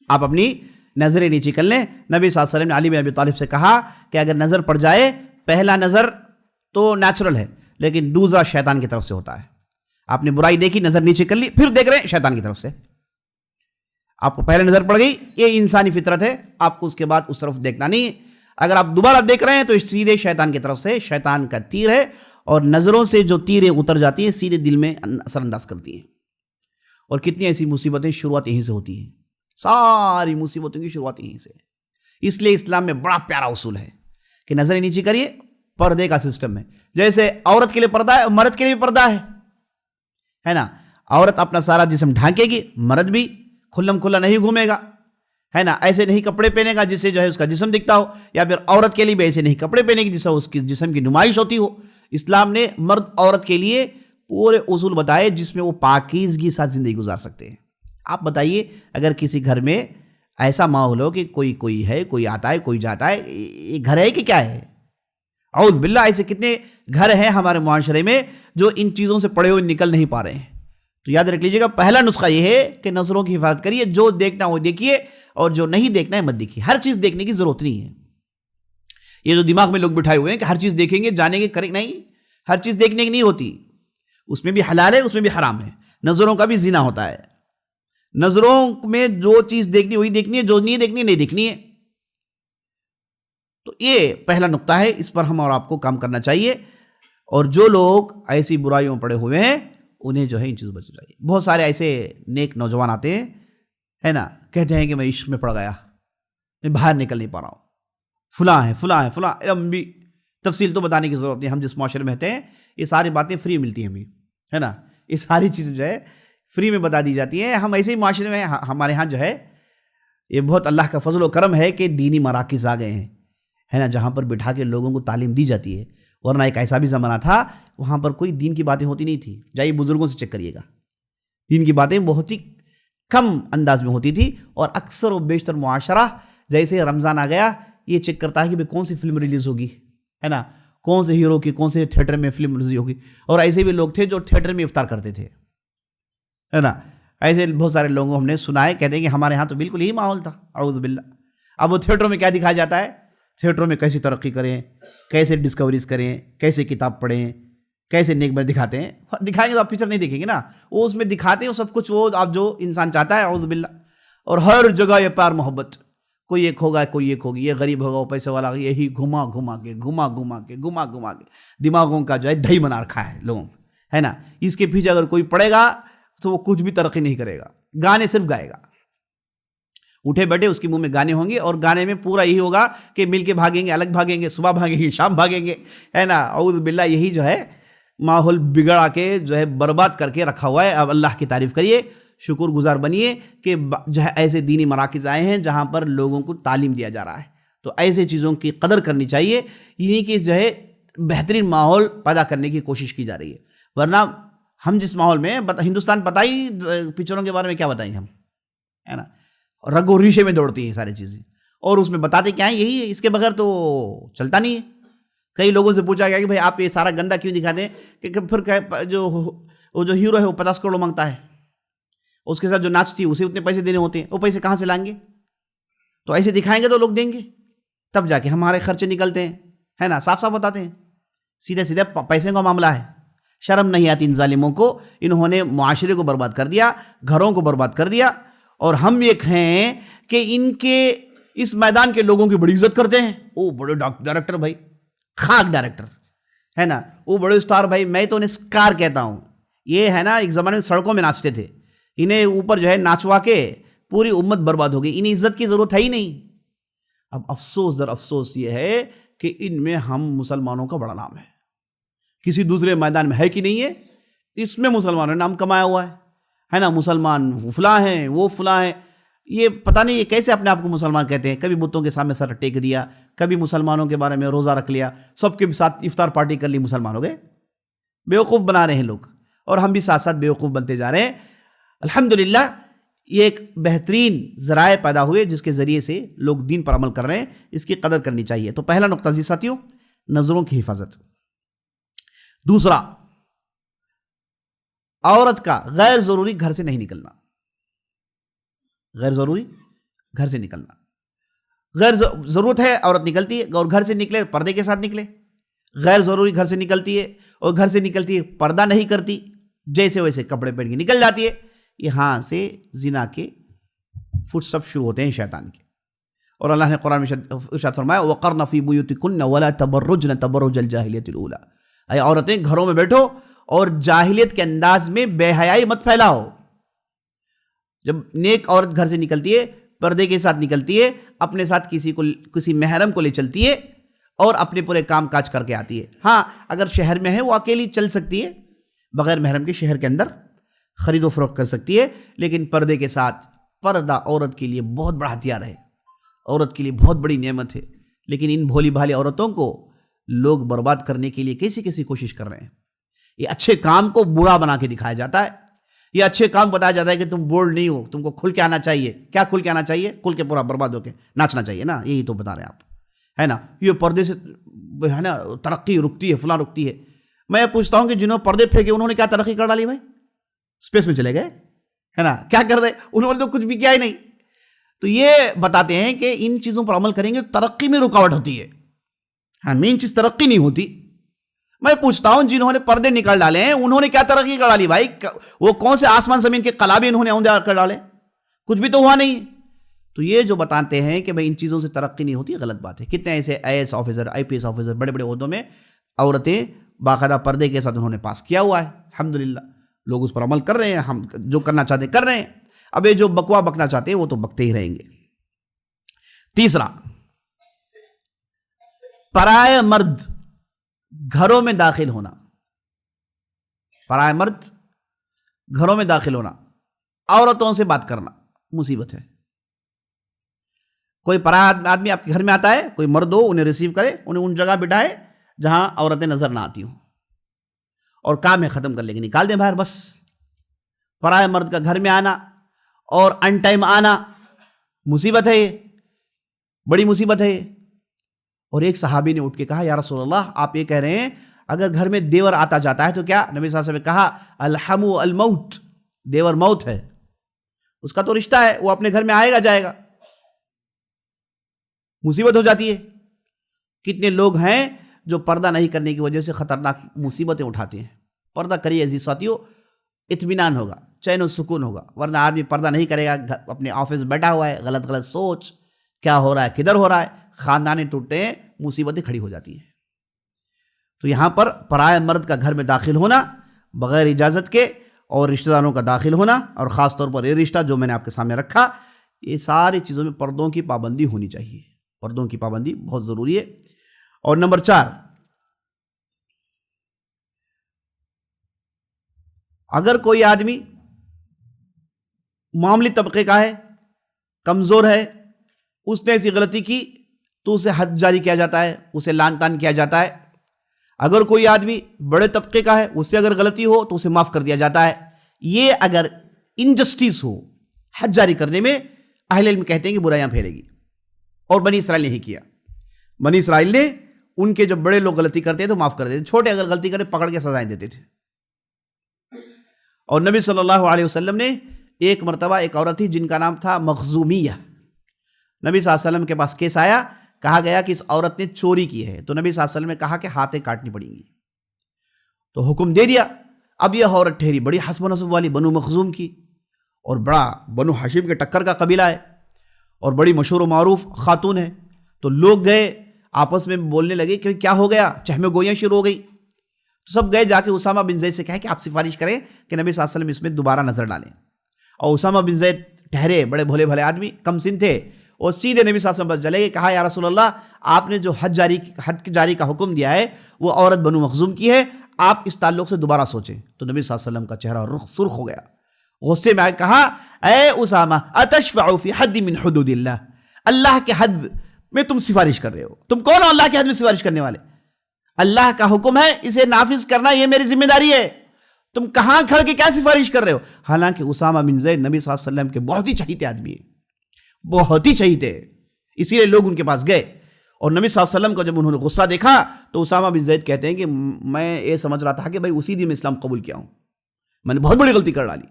آپ اپنی نظریں نیچی کر لیں. نبی صلی اللہ علیہ وسلم نے علی بن ابی طالب سے کہا کہ اگر نظر پڑ جائے، پہلا نظر تو نیچرل ہے لیکن دوسرا شیطان کی طرف سے ہوتا ہے. آپ نے برائی دیکھی، نظر نیچے کر لی، پھر دیکھ رہے ہیں شیطان کی طرف سے. آپ کو پہلے نظر پڑ گئی، یہ انسانی فطرت ہے، آپ کو اس کے بعد اس طرف دیکھنا نہیں ہے. اگر آپ دوبارہ دیکھ رہے ہیں تو سیدھے شیطان کی طرف سے، شیطان کا تیر ہے. اور نظروں سے جو تیریں اتر جاتی ہیں سیدھے دل میں اثر انداز کرتی ہیں. اور کتنی ایسی مصیبتیں شروعات یہیں سے ہوتی ہیں. ساری مصیبتوں کی شروعات یہیں سے. اس لیے اسلام میں بڑا پیارا اصول ہے کہ نظریں نیچی کریے. پردے کا سسٹم ہے، جیسے عورت کے لیے پردہ ہے، مرد کے لیے بھی پردہ ہے نا. عورت اپنا سارا جسم ڈھانکے گی، مرد بھی کھلم کھلا نہیں گھومے گا، ہے نا. ایسے نہیں کپڑے پہنے گا جس سے جو ہے اس کا جسم دکھتا ہو، یا پھر عورت کے لیے بھی ایسے نہیں کپڑے پہنے گی جس سے اس کی جسم کی نمائش ہوتی ہو. اسلام نے مرد عورت کے لیے پورے اصول بتائے جس میں وہ پاکیزگی ساتھ زندگی گزار سکتے ہیں. آپ بتائیے اگر کسی گھر میں ایسا ماحول ہو کہ کوئی ہے، کوئی آتا ہے، کوئی جاتا ہے، یہ گھر ہے کہ کیا ہے؟ اعوذ باللہ. ایسے کتنے گھر ہیں ہمارے معاشرے میں جو ان چیزوں سے پڑے ہوئے نکل نہیں پا رہے ہیں. تو یاد رکھ لیجیے گا، پہلا نسخہ یہ ہے کہ نظروں کی حفاظت کریے. جو دیکھنا وہ دیکھیے اور جو نہیں دیکھنا ہے مت دیکھیے. ہر چیز دیکھنے کی ضرورت نہیں ہے. یہ جو دماغ میں لوگ بٹھائے ہوئے ہیں کہ ہر چیز دیکھیں گے، جانیں گے، کریں، نہیں، ہر چیز دیکھنے کی نہیں ہوتی. اس میں بھی حلال ہے، اس میں بھی حرام ہے. نظروں کا بھی زنا ہوتا ہے. نظروں میں جو چیز دیکھنی وہی دیکھنی ہے، جو نہیں دیکھنی نہیں دیکھنی ہے. تو یہ پہلا نقطہ ہے، اس پر ہم اور آپ کو کام کرنا چاہیے. اور جو لوگ ایسی برائیوں میں پڑے ہوئے ہیں انہیں جو ہے ان چیزوں بچنا چاہیے. بہت سارے ایسے نیک نوجوان آتے ہیں، ہے نا، کہتے ہیں کہ میں عشق میں پڑ گیا، میں باہر نکل نہیں پا رہا ہوں، فلاں ہے. لمبی تفصیل تو بتانے کی ضرورت نہیں. ہم جس معاشرے میں رہتے ہیں یہ ساری باتیں فری ملتی ہیں ہمیں، ہے نا. یہ ساری چیزیں جو ہے فری میں بتا دی جاتی ہیں. ہم ایسے ہی معاشرے میں، ہمارے ہاں جو ہے یہ بہت اللہ کا فضل و کرم ہے کہ دینی مراکز آ گئے ہیں، ہے نا، جہاں پر بٹھا کے لوگوں کو تعلیم دی جاتی ہے. ورنہ ایک ایسا بھی زمانہ تھا وہاں پر کوئی دین کی باتیں ہوتی نہیں تھی. جائیے بزرگوں سے چیک کریے گا، دین کی باتیں بہت ہی کم انداز میں ہوتی تھی. اور اکثر و بیشتر معاشرہ جیسے رمضان آ گیا یہ چیک کرتا ہے کہ کون سی فلم ریلیز ہوگی، ہے نا، کون سے ہیرو کی کون سے تھیٹر میں فلم ریلیز ہوگی. اور ایسے بھی لوگ تھے جو تھیٹر میں افطار کرتے تھے، ہے نا. ایسے بہت سارے لوگوں کو ہم نے سنا ہے، کہتے ہیں کہ ہمارے ہاں تو بالکل یہی ماحول تھا. اعوذ باللہ. اب وہ تھیٹروں میں کیا دکھایا جاتا ہے؟ تھیٹروں میں کیسی ترقی کریں، کیسے ڈسکوریز کریں، کیسے کتاب پڑھیں، کیسے نیک بد دکھاتے ہیں. دکھائیں گے تو آپ پکچر نہیں دیکھیں گے نا. وہ اس میں دکھاتے ہیں سب کچھ، وہ آپ جو انسان چاہتا ہے. اعوذ باللہ. اور ہر جگہ یہ پیار محبت، کوئی ایک ہوگا، کوئی ایک ہوگی، یہ غریب ہوگا، وہ پیسے والا ہوگا. یہی گھما گھما کے دماغوں کا جو ہے دہی بنا رکھا ہے لوگوں، ہے نا. اس کے پیچھے اگر کوئی پڑے گا تو وہ کچھ بھی ترقی نہیں کرے گا. گانے صرف گائے گا، اٹھے بیٹھے اس کے منہ میں گانے ہوں گے، اور گانے میں پورا یہی ہوگا کہ مل کے بھاگیں گے، الگ بھاگیں گے، صبح بھاگیں گے، شام بھاگیں گے، ہے نا. اعوذ باللہ. یہی جو ہے ماحول بگڑا کے جو ہے برباد کر کے رکھا ہوا ہے. اب اللہ کی تعریف کریے، شکر گزار بنیے کہ جو ہے ایسے دینی مراکز آئے ہیں جہاں پر لوگوں کو تعلیم دیا جا رہا ہے. تو ایسے چیزوں کی قدر کرنی چاہیے، یعنی کہ جو ہے بہترین ماحول پیدا کرنے کی کوشش کی جا رہی ہے. ورنہ ہم جس ماحول میں، ہندوستان پتہ ہی پکچروں کے بارے میں کیا بتائیں ہم، ہے نا، رگ و ریشے میں دوڑتی ہیں ساری چیزیں. اور اس میں بتاتے کیا ہیں، یہی ہے، اس کے بغیر تو چلتا نہیں ہے. کئی لوگوں سے پوچھا گیا کہ بھائی آپ یہ سارا گندہ کیوں دکھاتے ہیں، کہ پھر جو وہ جو ہیرو ہے وہ 50 کروڑ مانگتا ہے، اس کے ساتھ جو ناچتی ہے اسے اتنے پیسے دینے ہوتے ہیں، وہ پیسے کہاں سے لائیں گے؟ تو ایسے دکھائیں گے تو لوگ دیں گے، تب جا کے ہمارے خرچے نکلتے ہیں، ہے نا؟ صاف صاف بتاتے ہیں، سیدھے سیدھے پیسے کا معاملہ ہے۔ شرم نہیں آتی ان ظالموں کو، انہوں نے معاشرے کو برباد کر دیا، گھروں کو برباد کر دیا، اور ہم ایک ہیں کہ ان کے اس میدان کے لوگوں کی بڑی عزت کرتے ہیں۔ وہ بڑے ڈائریکٹر بھائی، خاک ڈائریکٹر، ہے نا؟ وہ بڑے اسٹار بھائی، میں تو انہیں اسکار کہتا ہوں۔ یہ ہے نا، ایک زمانے میں سڑکوں میں ناچتے تھے، انہیں اوپر جو ہے ناچوا کے پوری امت برباد ہو گئی، انہیں عزت کی ضرورت ہے ہی نہیں۔ اب افسوس در افسوس یہ ہے کہ ان میں ہم مسلمانوں کا بڑا نام ہے، کسی دوسرے میدان میں ہے کہ نہیں ہے؟ اس میں مسلمانوں نے نام کمایا ہوا ہے نا؟ مسلمان فلاں ہیں، وہ فلاں ہیں، یہ پتہ نہیں یہ کیسے اپنے آپ کو مسلمان کہتے ہیں۔ کبھی بتوں کے سامنے سر ٹیک دیا، کبھی مسلمانوں کے بارے میں روزہ رکھ لیا، سب کے ساتھ افطار پارٹی کر لی، مسلمان ہو گئے۔ بیوقوف بنا رہے ہیں لوگ، اور ہم بھی ساتھ ساتھ بیوقوف بنتے جا رہے ہیں۔ الحمدللہ یہ ایک بہترین ذرائع پیدا ہوئے جس کے ذریعے سے لوگ دین پر عمل کر رہے ہیں، اس کی قدر کرنی چاہیے۔ تو پہلا نقطہ جی ساتھیوں، نظروں کی حفاظت۔ دوسرا، عورت کا غیر ضروری گھر سے نہیں نکلنا، غیر ضروری گھر سے نکلنا، غیر ضرورت ہے عورت نکلتی ہے، اور گھر سے نکلے پردے کے ساتھ نکلے۔ غیر ضروری گھر سے نکلتی ہے، اور گھر سے نکلتی ہے پردہ نہیں کرتی، جیسے ویسے کپڑے پہن کے نکل جاتی ہے، یہاں سے زنا کے فٹ سب شروع ہوتے ہیں شیطان کے۔ اور اللہ نے قرآن میں ارشاد فرمایا وَقَرْنَ فِي بُيُوتِكُنَّ وَلَا تَبَرُّجْنَ تَبَرُّجَ الْجَاهِلِيَّةِ الْأُولَىٰ، اے عورتیں گھروں میں بیٹھو اور جاہلیت کے انداز میں بے حیائی مت پھیلاؤ۔ جب نیک عورت گھر سے نکلتی ہے، پردے کے ساتھ نکلتی ہے، اپنے ساتھ کسی محرم کو لے چلتی ہے، اور اپنے پورے کام کاج کر کے آتی ہے۔ ہاں اگر شہر میں ہے وہ اکیلی چل سکتی ہے، بغیر محرم کے شہر کے اندر خرید و فروخت کر سکتی ہے، لیکن پردے کے ساتھ، پردہ عورت کے لیے بہت بڑا ہتھیار ہے، عورت کے لیے بہت بڑی نعمت ہے، لیکن ان بھولی بھالی عورتوں کو لوگ برباد کرنے کے لیے کیسی کیسی کوشش کر رہے ہیں۔ یہ اچھے کام کو برا بنا کے دکھایا جاتا ہے، یہ اچھے کام بتایا جاتا ہے کہ تم بولڈ نہیں ہو، تم کو کھل کے آنا چاہیے۔ کیا کھل کے آنا چاہیے؟ کھل کے پورا برباد ہو کے ناچنا چاہیے نا، یہی تو بتا رہے ہیں آپ، ہے نا؟ یہ پردے سے ہے نا ترقی رکتی ہے، فلاں رکتی ہے۔ میں پوچھتا ہوں کہ جنہوں نے پردے پھینکے انہوں نے کیا ترقی کر ڈالی بھائی؟ اسپیس میں چلے گئے، ہے نا؟ کیا کر دے؟ انہوں نے تو کچھ بھی کیا ہی نہیں۔ تو یہ بتاتے ہیں کہ ان چیزوں پر عمل کریں گے ترقی میں رکاوٹ ہوتی ہے، ہاں مین چیز ترقی نہیں ہوتی۔ میں پوچھتا ہوں جنہوں نے پردے نکال ڈالے ہیں انہوں نے کیا ترقی کر ڈالی بھائی؟ وہ کون سے آسمان زمین کے قلابے انہوں نے عمدے کر ڈالے؟ کچھ بھی تو ہوا نہیں۔ تو یہ جو بتاتے ہیں کہ بھائی ان چیزوں سے ترقی نہیں ہوتی، غلط بات ہے۔ کتنے ایسے IAS آفیسر، IPS آفیسر، بڑے بڑے عہدوں میں عورتیں باقاعدہ پردے کے ساتھ انہوں نے پاس کیا ہوا ہے، الحمدللہ لوگ اس پر عمل کر رہے ہیں، ہم جو کرنا چاہتے کر رہے ہیں۔ اب یہ جو بکوا بکنا چاہتے ہیں وہ تو بکتے ہی رہیں گے۔ تیسرا، پرائے مرد گھروں میں داخل ہونا، پرائے مرد گھروں میں داخل ہونا، عورتوں سے بات کرنا مصیبت ہے۔ کوئی پرایا آدمی آپ کے گھر میں آتا ہے، کوئی مرد ہو، انہیں ریسیو کرے، انہیں ان جگہ بٹھائے جہاں عورتیں نظر نہ آتی ہوں، اور کام ہے ختم کر لے کے نکال دیں باہر۔ بس پرائے مرد کا گھر میں آنا اور ان ٹائم آنا مصیبت ہے، یہ بڑی مصیبت ہے۔ اور ایک صحابی نے اٹھ کے کہا یا رسول اللہ، آپ یہ کہہ رہے ہیں اگر گھر میں دیور آتا جاتا ہے تو کیا؟ نبی صلی اللہ علیہ وسلم نے کہا الحمو الموت، دیور موت ہے، اس کا تو رشتہ ہے، وہ اپنے گھر میں آئے گا جائے گا، مصیبت ہو جاتی ہے۔ کتنے لوگ ہیں جو پردہ نہیں کرنے کی وجہ سے خطرناک مصیبتیں اٹھاتے ہیں۔ پردہ کریے عزیز ساتھیو، اطمینان ہوگا، چین و سکون ہوگا، ورنہ آدمی پردہ نہیں کرے گا، اپنے آفس میں بیٹھا ہوا ہے، غلط غلط سوچ، کیا ہو رہا ہے، کدھر ہو رہا ہے، خاندانیں ٹوٹتے ہیں، مصیبتیں کھڑی ہو جاتی ہیں۔ تو یہاں پر پرائے مرد کا گھر میں داخل ہونا بغیر اجازت کے، اور رشتہ داروں کا داخل ہونا، اور خاص طور پر یہ رشتہ جو میں نے آپ کے سامنے رکھا، یہ ساری چیزوں میں پردوں کی پابندی ہونی چاہیے، پردوں کی پابندی بہت ضروری ہے۔ اور نمبر 4، اگر کوئی آدمی معاملی طبقے کا ہے، کمزور ہے، اس نے ایسی غلطی کی تو اسے حد جاری کیا جاتا ہے، اسے لعن طعن کیا جاتا ہے۔ اگر کوئی آدمی بڑے طبقے کا ہے، اس سے اگر غلطی ہو تو اسے معاف کر دیا جاتا ہے۔ یہ اگر انجسٹس ہو حد جاری کرنے میں، اہل علم کہتے ہیں کہ برائیاں پھیلے گی، اور بنی اسرائیل نے ہی کیا۔ بنی اسرائیل نے ان کے جب بڑے لوگ غلطی کرتے تو معاف کر دیتے، چھوٹے اگر غلطی کرے پکڑ کے سزائیں دیتے تھے۔ اور نبی صلی اللہ علیہ وسلم نے ایک مرتبہ ایک عورت تھی جن کا نام تھا مخزومیہ، نبی صلی اللہ علیہ وسلم کے پاس کیس آیا، کہا گیا کہ اس عورت نے چوری کی ہے، تو نبی صلی اللہ علیہ وسلم نے کہا کہ ہاتھیں کاٹنی پڑیں گی، تو حکم دے دیا۔ اب یہ عورت ٹھہری بڑی حسب و نسب والی بنو مخزوم کی، اور بڑا بنو ہاشم کے ٹکر کا قبیلہ ہے اور بڑی مشہور و معروف خاتون ہے، تو لوگ گئے آپس میں بولنے لگے کہ کیا ہو گیا، چہمے گوئیاں شروع ہو گئی، تو سب گئے جا کے اسامہ بن زید سے کہے کہ آپ سفارش کریں کہ نبی صلی اللہ علیہ وسلم اس میں دوبارہ نظر ڈالیں، اور اسامہ بن زید ٹھہرے بڑے بھولے بھلے آدمی، کم سن تھے، اور سیدھے نبی صلی اللہ علیہ وسلم پر چلے گئے، کہا یا رسول اللہ آپ نے جو حد جاری کا حکم دیا ہے وہ عورت بنو مخزوم کی ہے، آپ اس تعلق سے دوبارہ سوچیں۔ تو نبی صلی اللہ علیہ وسلم کا چہرہ رخ سرخ ہو گیا، غصے میں آئے، کہا اے اسامہ اتشفع فی حد من حدود اللہ، اللہ کے حد میں تم سفارش کر رہے ہو، تم کون ہو اللہ کے حد میں سفارش کرنے والے؟ اللہ کا حکم ہے، اسے نافذ کرنا یہ میری ذمہ داری ہے، تم کہاں کھڑ کے کیا سفارش کر رہے ہو؟ حالانکہ اسامہ بن زید نبی صلی اللہ علیہ وسلم کے بہت ہی چہیتے آدمی ہیں، بہت ہی چہیتے، اسی لیے لوگ ان کے پاس گئے، اور نبی صلی اللہ علیہ وسلم کو جب انہوں نے غصہ دیکھا تو اسامہ بن زید کہتے ہیں کہ میں یہ سمجھ رہا تھا کہ بھائی اسی دن میں اسلام قبول کیا ہوں، میں نے بہت بڑی غلطی کر ڈالی،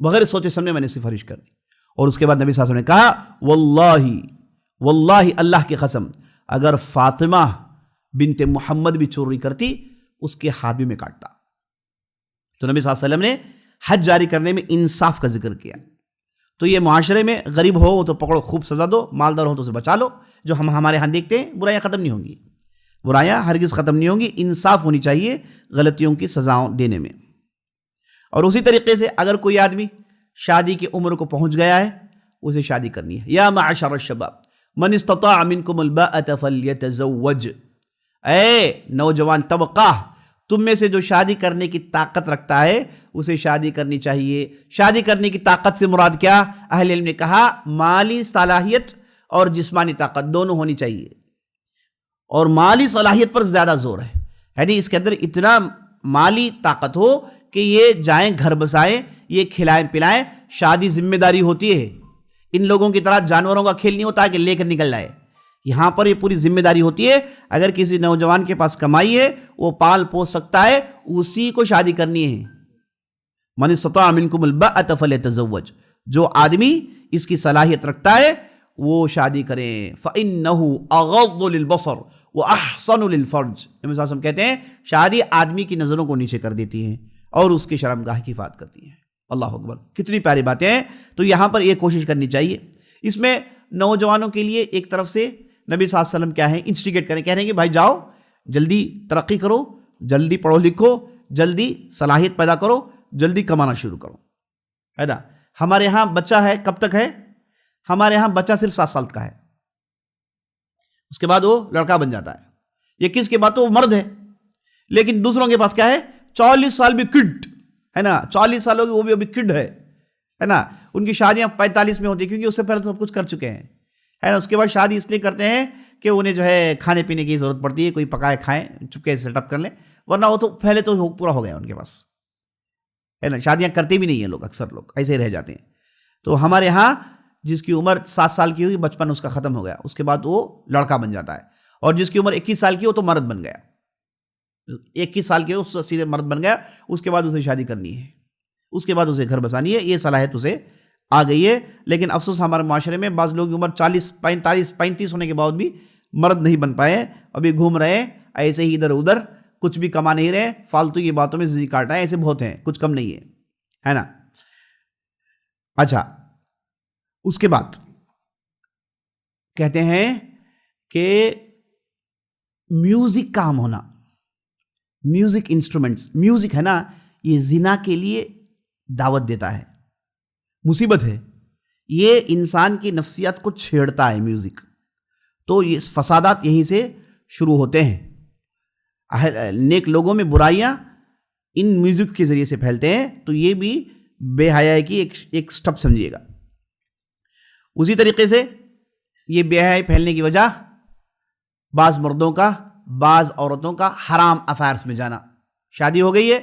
بغیر سوچے سمجھے میں نے سفارش کر دی۔ اور اس کے بعد نبی صلی اللہ علیہ وسلم نے کہا واللہ اللہ کی قسم، اگر فاطمہ بنت محمد بھی چوری کرتی اس کے ہاتھ بھی میں کاٹتا۔ تو نبی صلی اللہ علیہ وسلم نے حد جاری کرنے میں انصاف کا ذکر کیا۔ تو یہ معاشرے میں غریب ہو تو پکڑو خوب سزا دو، مالدار ہو تو اسے بچا لو، جو ہم ہمارے ہاں دیکھتے ہیں برائیاں ختم نہیں ہوں گی، برائیاں ہرگز ختم نہیں ہوں گی، انصاف ہونی چاہیے غلطیوں کی سزاؤں دینے میں۔ اور اسی طریقے سے اگر کوئی آدمی شادی کی عمر کو پہنچ گیا ہے اسے شادی کرنی ہے۔ یا معشر الشباب من استطاع منکم الباءۃ فلیتزوج، اے نوجوان طبقہ تم میں سے جو شادی کرنے کی طاقت رکھتا ہے اسے شادی کرنی چاہیے۔ شادی کرنے کی طاقت سے مراد کیا؟ اہل علم نے کہا مالی صلاحیت اور جسمانی طاقت دونوں ہونی چاہیے، اور مالی صلاحیت پر زیادہ زور ہے، یعنی اس کے اندر اتنا مالی طاقت ہو کہ یہ جائیں گھر بسائیں، یہ کھلائیں پلائیں، شادی ذمہ داری ہوتی ہے، ان لوگوں کی طرح جانوروں کا کھیل نہیں ہوتا کہ لے کر نکل جائے، یہاں پر یہ پوری ذمہ داری ہوتی ہے۔ اگر کسی نوجوان کے پاس کمائی ہے وہ پال پوس سکتا ہے، اسی کو شادی کرنی ہے۔ من استطاع منکم الباءۃ فلیتزوج، جو آدمی اس کی صلاحیت رکھتا ہے وہ شادی کریں، فإنہ اغض للبصر واحسن للفرج۔ نبی صلی اللہ علیہ وسلم کہتے ہیں شادی آدمی کی نظروں کو نیچے کر دیتی ہے اور اس کی شرمگاہ کی حفاظت کرتی ہے۔ اللہ اکبر، کتنی پیاری باتیں ہیں۔ تو یہاں پر یہ کوشش کرنی چاہیے، اس میں نوجوانوں کے لیے ایک طرف سے نبی صلی اللہ علیہ وسلم کیا ہے انسٹیگیٹ کریں، کہہ رہے ہیں کہ بھائی جاؤ جلدی ترقی کرو، جلدی پڑھو لکھو، جلدی صلاحیت پیدا کرو، جلدی کمانا شروع کرو، ہے نا۔ ہمارے ہاں بچہ ہے کب تک ہے؟ ہمارے ہاں بچہ صرف 7 سال کا ہے، اس کے بعد وہ لڑکا بن جاتا ہے، 21 کے بعد تو وہ مرد ہے، لیکن دوسروں کے پاس کیا ہے 40 سال بھی کڈ ہے نا، 40 سالوں کی وہ بھی ابھی کڈ ہے نا۔ ان کی شادیاں 45 میں ہوتی ہیں کیونکہ اس سے پہلے سب کچھ کر چکے ہیں، ہے نا۔ اس کے بعد شادی اس لیے کرتے ہیں کہ انہیں جو ہے کھانے پینے کی ضرورت پڑتی ہے، کوئی پکائے کھائیں، چپکے سے سیٹ اپ کر لیں، ورنہ وہ تو پہلے تو پورا ہو گیا ان کے پاس، ہے نا۔ شادیاں کرتے بھی نہیں ہیں لوگ، اکثر لوگ ایسے ہی رہ جاتے ہیں۔ تو ہمارے ہاں جس کی عمر 7 سال کی ہوئی بچپن اس کا ختم ہو گیا، اس کے بعد وہ لڑکا بن جاتا ہے، اور جس کی عمر 21 سال کی ہو تو مرد بن گیا، 21 سال کے اس سیدھے مرد بن گیا، اس کے بعد اسے شادی کرنی ہے، اس کے بعد اسے گھر بسانی ہے، یہ صلاحیت اسے آ گئی ہے۔ لیکن افسوس ہمارے معاشرے میں بعض لوگ عمر 40 45 35 ہونے کے بعد بھی مرد نہیں بن پائے، ابھی گھوم رہے ہیں ایسے ہی ادھر ادھر، کچھ بھی کما نہیں رہے، فالتو کی باتوں میں زندگی کاٹ رہے ہیں، ایسے بہت ہیں، کچھ کم نہیں ہے نا۔ اچھا، اس کے بعد کہتے ہیں کہ میوزک کا عام ہونا، میوزک انسٹرومنٹس، میوزک ہے نا، یہ زنا کے لیے دعوت دیتا ہے، مصیبت ہے، یہ انسان کی نفسیات کو چھیڑتا ہے میوزک، تو یہ فسادات یہیں سے شروع ہوتے ہیں، نیک لوگوں میں برائیاں ان میوزک کے ذریعے سے پھیلتے ہیں، تو یہ بھی بے حیائی کی ایک سٹپ سمجھیے گا۔ اسی طریقے سے یہ بے حیائی پھیلنے کی وجہ بعض مردوں کا بعض عورتوں کا حرام افیئرس میں جانا، شادی ہو گئی ہے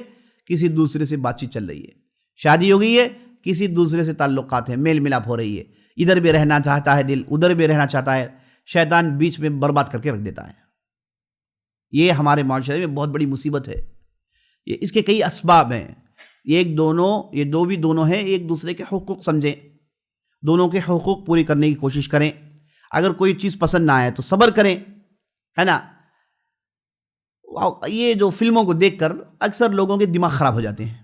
کسی دوسرے سے بات چیت چل رہی ہے، شادی ہو گئی ہے کسی دوسرے سے تعلقات ہیں، میل ملاپ ہو رہی ہے، ادھر بھی رہنا چاہتا ہے دل، ادھر بھی رہنا چاہتا ہے، شیطان بیچ میں برباد کر کے رکھ دیتا ہے۔ یہ ہمارے معاشرے میں بہت بڑی مصیبت ہے، اس کے کئی اسباب ہیں، یہ دو بھی دونوں ہیں، ایک دوسرے کے حقوق سمجھیں، دونوں کے حقوق پوری کرنے کی کوشش کریں. اگر کوئی چیز پسند نہ آئے تو صبر کریں، ہے نا. یہ جو فلموں کو دیکھ کر اکثر لوگوں کے دماغ خراب ہو جاتے ہیں،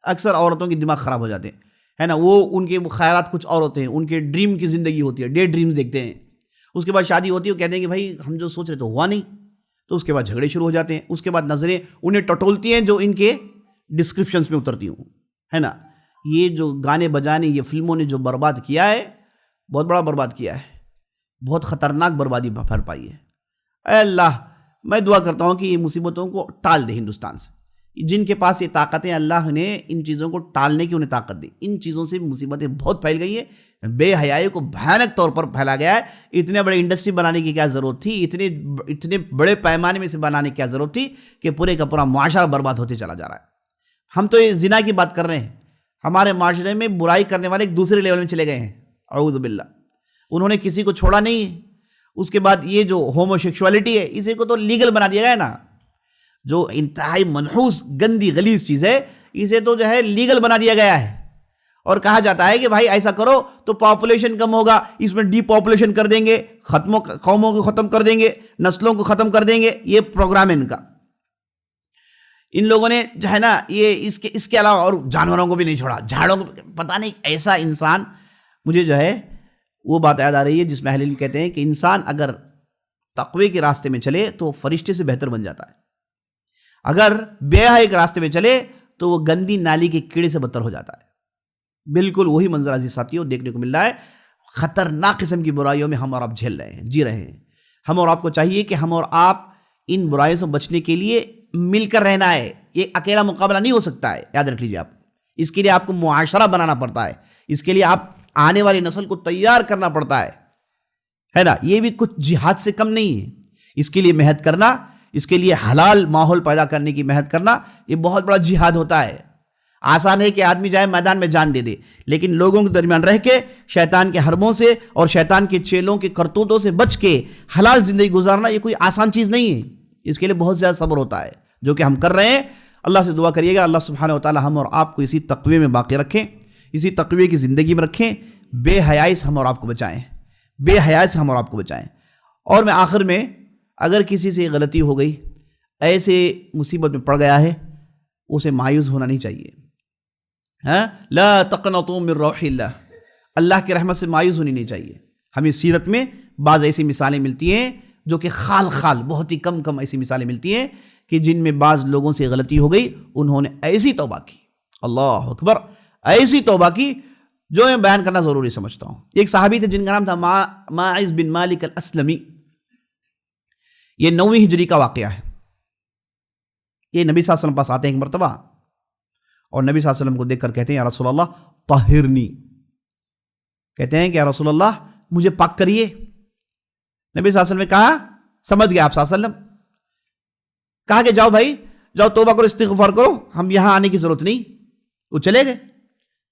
اکثر عورتوں کے دماغ خراب ہو جاتے ہیں، ہے نا. وہ ان کے خیالات کچھ اور ہوتے ہیں، ان کے ڈریم کی زندگی ہوتی ہے، ڈے ڈریم دیکھتے ہیں. اس کے بعد شادی ہوتی ہے، وہ کہتے ہیں کہ بھائی ہم جو سوچ رہے تو ہوا نہیں. تو اس کے بعد جھگڑے شروع ہو جاتے ہیں. اس کے بعد نظریں انہیں ٹٹولتی ہیں جو ان کے ڈسکرپشنز میں اترتی ہوں، ہے نا. یہ جو گانے بجانے، یہ فلموں نے جو برباد کیا ہے، بہت بڑا برباد کیا ہے، بہت خطرناک بربادی پھیل پائی ہے. اے اللہ، میں دعا کرتا ہوں کہ یہ مصیبتوں کو ٹال دے ہندوستان سے. جن کے پاس یہ طاقتیں، اللہ نے ان چیزوں کو ٹالنے کی انہیں طاقت دی. ان چیزوں سے مصیبتیں بہت پھیل گئی ہیں، بے حیائی کو بھیانک طور پر پھیلا گیا ہے. اتنے بڑے انڈسٹری بنانے کی کیا ضرورت تھی؟ اتنے بڑے پیمانے میں سے بنانے کی کیا ضرورت تھی کہ پورے کا پورا معاشرہ برباد ہوتے چلا جا رہا ہے. ہم تو یہ زنا کی بات کر رہے ہیں، ہمارے معاشرے میں برائی کرنے والے ایک دوسرے لیول میں چلے گئے ہیں، اعوذ باللہ. انہوں نے کسی کو چھوڑا نہیں ہے. اس کے بعد یہ جو ہومو سیکشوالٹی ہے، اسے کو تو لیگل بنا دیا گیا ہے نا. جو انتہائی منحوس گندی غلیظ چیز ہے، اسے تو جو ہے لیگل بنا دیا گیا ہے. اور کہا جاتا ہے کہ بھائی ایسا کرو تو پاپولیشن کم ہوگا، اس میں ڈی پاپولیشن کر دیں گے، قوموں کو ختم کر دیں گے، نسلوں کو ختم کر دیں گے. یہ پروگرام ہے ان کا. ان لوگوں نے جو ہے نا یہ اس کے علاوہ اور جانوروں کو بھی نہیں چھوڑا، جھاڑوں کو. پتہ نہیں ایسا انسان. مجھے جو ہے وہ بات یاد آ رہی ہے جس میں اہل علم کہتے ہیں کہ انسان اگر تقوی کے راستے میں چلے تو فرشتے سے بہتر بن جاتا ہے. اگر بے حیائی کے راستے میں چلے تو وہ گندی نالی کے کیڑے سے بدتر ہو جاتا ہے. بالکل وہی منظر عزیز ساتھیوں دیکھنے کو مل رہا ہے. خطرناک قسم کی برائیوں میں ہم اور آپ جھیل رہے ہیں، جی رہے ہیں. ہم اور آپ کو چاہیے کہ ہم اور آپ ان برائیوں سے بچنے کے لیے مل کر رہنا ہے. یہ اکیلا مقابلہ نہیں ہو سکتا ہے، یاد رکھ لیجیے آپ. اس کے لیے آپ کو معاشرہ بنانا پڑتا ہے. اس کے لیے آپ آنے والی نسل کو تیار کرنا پڑتا ہے نا. یہ بھی کچھ جہاد سے کم نہیں ہے. اس کے لیے محنت کرنا، اس کے لیے حلال ماحول پیدا کرنے کی محنت کرنا، یہ بہت بڑا جہاد ہوتا ہے. آسان ہے کہ آدمی جائے میدان میں جان دے دے، لیکن لوگوں کے درمیان رہ کے شیطان کے حربوں سے اور شیطان کے چیلوں کے کرتوتوں سے بچ کے حلال زندگی گزارنا یہ کوئی آسان چیز نہیں ہے. اس کے لیے بہت زیادہ صبر ہوتا ہے، جو کہ ہم کر رہے ہیں. اللہ سے دعا کریے گا اللہ سبحانہ و تعالی ہم اور آپ کو اسی تقوی میں باقی رکھیں، اسی تقوی کی زندگی میں رکھیں. بے حیائی سے ہم اور آپ کو بچائیں، بے حیائی سے ہم اور آپ کو بچائیں. اور میں آخر میں، اگر کسی سے غلطی ہو گئی، ایسے مصیبت میں پڑ گیا ہے، اسے مایوس ہونا نہیں چاہیے. لا تقنطوا من روح اللہ، اللہ کی رحمت سے مایوس ہونی نہیں چاہیے. ہمیں سیرت میں بعض ایسی مثالیں ملتی ہیں جو کہ خال بہت ہی کم ایسی مثالیں ملتی ہیں کہ جن میں بعض لوگوں سے غلطی ہو گئی، انہوں نے ایسی توبہ کی، اللہ اکبر، ایسی توبہ کی جو میں بیان کرنا ضروری سمجھتا ہوں. ایک صحابی تھے جن کا نام تھا ماعز بن مالک الاسلمی. یہ 9ویں ہجری کا واقعہ ہے. یہ نبی صلی اللہ علیہ وسلم پاس آتے ہیں ایک مرتبہ، اور نبی صلی اللہ علیہ وسلم کو دیکھ کر کہتے ہیں یا رسول اللہ طہرنی. کہتے ہیں کہ یا رسول اللہ مجھے پاک کریے. نبی صلی اللہ علیہ وسلم نے کہا، سمجھ گئے آپ صلی اللہ علیہ وسلم، کہا کہ جاؤ بھائی جاؤ توبہ کرو، استغفار کرو، ہم یہاں آنے کی ضرورت نہیں. وہ چلے گئے.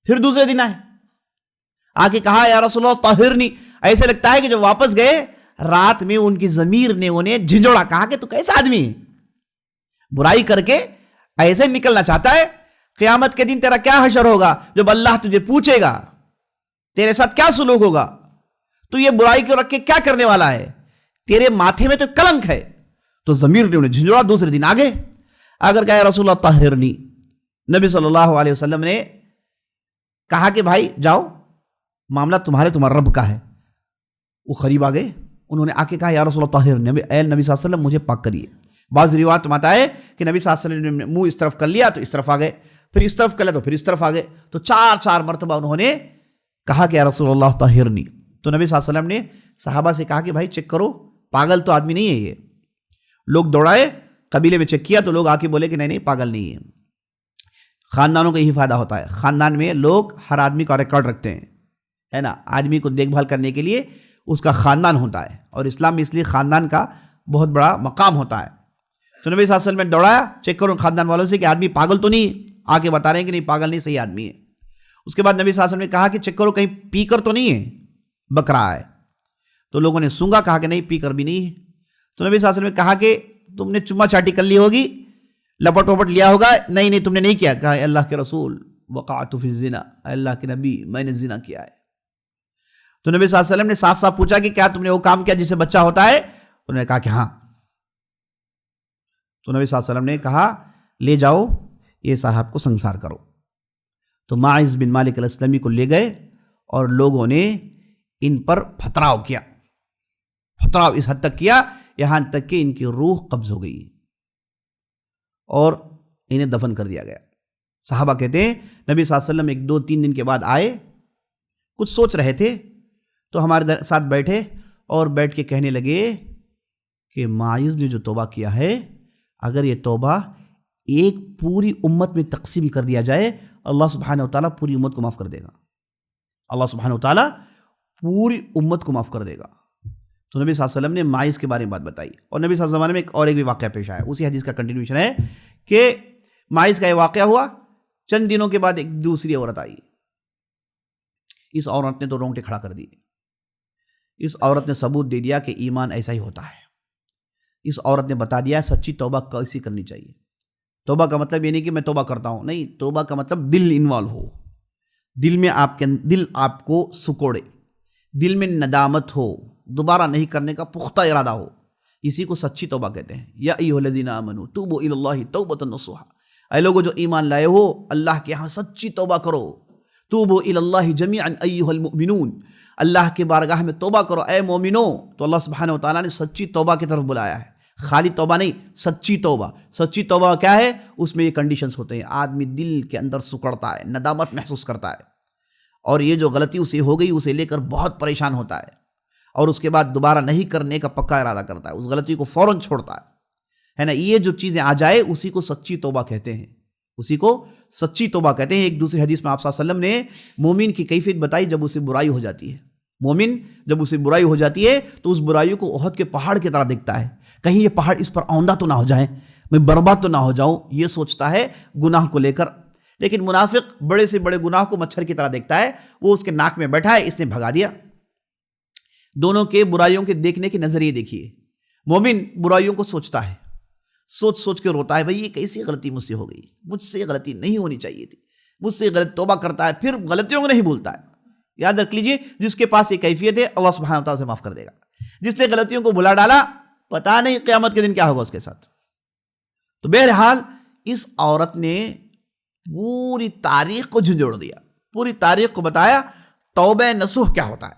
پھر دوسرے دن آئے، آ کے کہا یا رسول اللہ طہرنی. ایسے لگتا ہے کہ جو واپس گئے رات میں ان کی ضمیر نے انہیں جھنجھوڑا. کہا کہ تو کیسا آدمی ہے، برائی کر کے ایسے نکلنا چاہتا ہے. قیامت کے دن تیرا کیا حشر ہوگا جب اللہ تجھے پوچھے گا تیرے ساتھ کیا سلوک ہوگا، تو یہ برائی کو رکھ کے کیا کرنے والا ہے، تیرے ماتھے میں تو کلنک ہے. تو ضمیر نے انہیں جھنجھوڑا. دوسرے دن آگے اگر کہا یا رسول اللہ طہرنی، نبی صلی اللہ علیہ وسلم نے کہا کہ بھائی جاؤ معاملہ تمہارا رب کا ہے. وہ قریب آ گئے، انہوں نے آ کے کہا یا رسول اللہ طہرنی، نبی صلی اللہ علیہ وسلم مجھے پاک کریے. بعض روایات میں آتا ہے کہ نبی صلی اللہ علیہ وسلم نے منہ اس طرف کر لیا تو اس طرف آ گئے، پھر اس طرف کر لیا تو پھر اس طرف آ گئے. تو 4 مرتبہ انہوں نے کہا کہ یا رسول اللہ طہرنی. تو نبی صلی اللہ علیہ وسلم نے صحابہ سے کہا کہ بھائی چیک کرو، پاگل تو آدمی نہیں ہے یہ. لوگ دوڑائے، قبیلے میں چیک کیا تو لوگ آ کے بولے کہ نہیں پاگل نہیں ہے. خاندانوں کا یہی فائدہ ہوتا ہے. خاندان میں لوگ ہر آدمی کا ریکارڈ رکھتے ہیں، ہے نا. آدمی کو دیکھ بھال کرنے کے لیے اس کا خاندان ہوتا ہے، اور اسلام میں اس لیے خاندان کا بہت بڑا مقام ہوتا ہے. تو نبی صلی اللہ علیہ وسلم نے دوڑایا، چیک کرو خاندان والوں سے کہ آدمی پاگل تو نہیں. آ کے بتا رہے ہیں کہ نہیں پاگل نہیں، صحیح آدمی ہے. اس کے بعد نبی صلی اللہ علیہ وسلم نے کہا کہ چیک کرو کہیں پی کر تو نہیں ہے، بک رہا ہے. تو لوگوں نے سونگا، کہا کہ نہیں پی کر بھی نہیں ہے. تو نبی صلی اللہ علیہ وسلم نے کہا کہ تم نے چما چاٹی کر لی ہوگی، لپٹ وپٹ لیا ہوگا، نہیں تم نے نہیں کیا، کہا اللہ کے رسول وقعت فی الزنا، اللہ کے نبی میں نے زنا کیا ہے۔ تو نبی صلی اللہ علیہ وسلم نے صاف صاف پوچھا کہ کیا تم نے وہ کام کیا جس سے بچہ ہوتا ہے؟ انہوں نے کہا کہ ہاں۔ تو نبی صلی اللہ علیہ وسلم نے کہا لے جاؤ یہ صاحب کو سنسار کرو۔ تو ماعز بن مالک الاسلمی کو لے گئے اور لوگوں نے ان پر پھتراؤ کیا، پھتراؤ اس حد تک کیا یہاں تک کہ ان کی روح قبض ہو گئی اور انہیں دفن کر دیا گیا۔ صحابہ کہتے ہیں نبی صلی اللہ علیہ وسلم 1-2-3 دن کے بعد آئے، کچھ سوچ رہے تھے تو ہمارے ساتھ بیٹھے اور بیٹھ کے کہنے لگے کہ ماعز نے جو توبہ کیا ہے، اگر یہ توبہ ایک پوری امت میں تقسیم کر دیا جائے، اللہ سبحانہ وتعالیٰ پوری امت کو معاف کر دے گا، اللہ سبحانہ وتعالیٰ پوری امت کو معاف کر دے گا۔ تو نبی صلی اللہ علیہ وسلم نے ماعز کے بارے میں بات بتائی، اور نبی صلی اللہ علیہ وسلم میں ایک بھی واقعہ پیش آیا، اسی حدیث کا کنٹینیوشن ہے کہ ماعز کا یہ واقعہ ہوا، چند دنوں کے بعد ایک دوسری عورت آئی، اس عورت نے تو رونگٹے کھڑا کر دیے، اس عورت نے ثبوت دے دیا کہ ایمان ایسا ہی ہوتا ہے، اس عورت نے بتا دیا سچی توبہ کیسی کرنی چاہیے۔ توبہ کا مطلب یہ نہیں کہ میں توبہ کرتا ہوں، نہیں، توبہ کا مطلب دل انوالو ہو، دل میں دل آپ کو سکوڑے، دل میں ندامت ہو، دوبارہ نہیں کرنے کا پختہ ارادہ ہو، اسی کو سچی توبہ کہتے ہیں۔ یا ایھا الذین آمنوا توبوا الی اللہ توبۃ نصوحا، اے لوگو جو ایمان لائے ہو اللہ کے ہاں سچی توبہ کرو، توبوا الی اللہ جمیعا ایھا المؤمنون، اللہ کے بارگاہ میں توبہ کرو اے مومنو۔ تو اللہ سبحانہ وتعالیٰ نے سچی توبہ کی طرف بلایا ہے، خالی توبہ نہیں، سچی توبہ۔ سچی توبہ کیا ہے؟ اس میں یہ کنڈیشنز ہوتے ہیں، آدمی دل کے اندر سکڑتا ہے، ندامت محسوس کرتا ہے، اور یہ جو غلطی اسے ہو گئی اسے لے کر بہت پریشان ہوتا ہے، اور اس کے بعد دوبارہ نہیں کرنے کا پکا ارادہ کرتا ہے، اس غلطی کو فوراً چھوڑتا ہے نا۔ یہ جو چیزیں آ جائے اسی کو سچی توبہ کہتے ہیں، اسی کو سچی توبہ کہتے ہیں۔ ایک دوسری حدیث میں آپ صلی اللہ علیہ وسلم نے مومن کی کیفیت بتائی جب اسے برائی ہو جاتی ہے۔ مومن جب اسے برائی ہو جاتی ہے تو اس برائی کو احد کے پہاڑ کی طرح دیکھتا ہے، کہیں یہ پہاڑ اس پر آوندہ تو نہ ہو جائیں، میں برباد تو نہ ہو جاؤں، یہ سوچتا ہے گناہ کو لے کر۔ لیکن منافق بڑے سے بڑے گناہ کو مچھر کی طرح دیکھتا ہے، وہ اس کے ناک میں بیٹھا ہے، اس نے بھگا دیا۔ دونوں کے برائیوں کے دیکھنے کے نظریے دیکھیے، مومن برائیوں کو سوچتا ہے، سوچ سوچ کے روتا ہے، بھئی یہ کیسی غلطی مجھ سے ہو گئی، مجھ سے غلطی نہیں ہونی چاہیے تھی، مجھ سے غلط توبہ کرتا ہے، پھر غلطیوں کو نہیں بھولتا ہے۔ یاد رکھ لیجئے جس کے پاس یہ کیفیت ہے اللہ سبحانہ وتعالیٰ سے معاف کر دے گا۔ جس نے غلطیوں کو بھلا ڈالا پتہ نہیں قیامت کے دن کیا ہوگا اس کے ساتھ۔ تو بہرحال اس عورت نے پوری تاریخ کو جھنجھوڑ دیا، پوری تاریخ کو بتایا توبہ نصوح کیا ہوتا ہے۔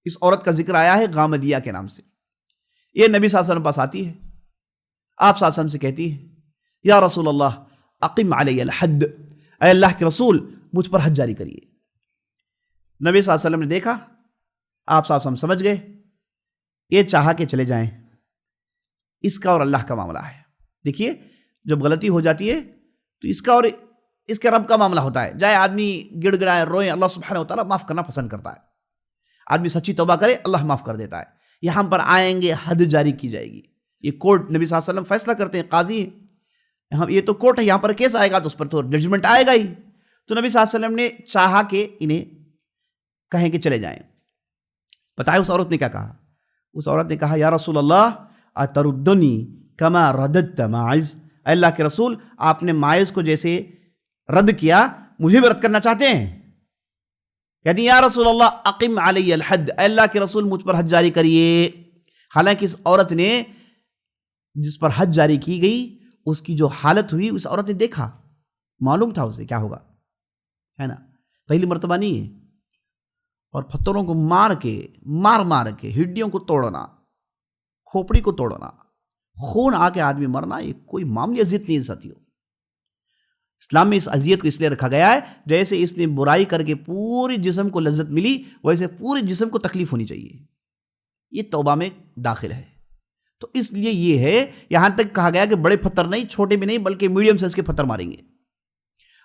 اس عورت کا ذکر آیا ہے غامدیہ کے نام سے، یہ نبی صلی اللہ علیہ وسلم پاس آتی ہے، آپ صلی اللہ علیہ وسلم سے کہتی ہے یا رسول اللہ اقم علی الحد، اے اللہ کے رسول مجھ پر حد جاری کریے۔ نبی صلی اللہ علیہ وسلم نے دیکھا، آپ صلی اللہ علیہ وسلم سمجھ گئے یہ چاہا کہ چلے جائیں، اس کا اور اللہ کا معاملہ ہے۔ دیکھیے جب غلطی ہو جاتی ہے تو اس کا اور اس کے رب کا معاملہ ہوتا ہے، جائے آدمی گڑ گڑائے روئے، اللہ سبحانہ وتعالیٰ معاف کرنا پسند کرتا ہے، آدمی سچی توبہ کرے اللہ معاف کر دیتا ہے۔ یہاں پر آئیں گے حد جاری کی جائے گی، یہ کورٹ نبی صلی اللہ علیہ وسلم فیصلہ کرتے ہیں، قاضی ہیں، یہ تو کورٹ ہے، یہاں پر کیس آئے گا تو اس پر تو ججمنٹ آئے گا ہی۔ تو نبی صلی اللہ علیہ وسلم نے چاہا کہ انہیں کہیں کہ چلے جائیں۔ پتہ ہے اس عورت نے کیا کہا؟ اس عورت نے کہا یا رسول اللہ اتردنی کما رددت ماعز، اے اللہ کے رسول آپ نے ماعز کو جیسے رد کیا مجھے بھی رد کرنا چاہتے ہیں؟ یعنی یا رسول اللہ اقم علی الحد، اے اللہ کے رسول مجھ پر حد جاری کریے۔ حالانکہ اس عورت نے جس پر حد جاری کی گئی اس کی جو حالت ہوئی اس عورت نے دیکھا، معلوم تھا اسے کیا ہوگا، ہے نا، پہلی مرتبہ نہیں ہے، اور پتھروں کو مار کے ہڈیوں کو توڑنا، کھوپڑی کو توڑنا، خون آ کے آدمی مرنا، یہ کوئی معمولی اذیت نہیں ہے ساتھیوں۔ اسلام میں اس اذیت کو اس لیے رکھا گیا ہے جیسے اس نے برائی کر کے پوری جسم کو لذت ملی ویسے پوری جسم کو تکلیف ہونی چاہیے، یہ توبہ میں داخل ہے۔ تو اس لیے یہ ہے، یہاں تک کہا گیا کہ بڑے پتھر نہیں، چھوٹے بھی نہیں، بلکہ میڈیم سائز کے پتھر ماریں گے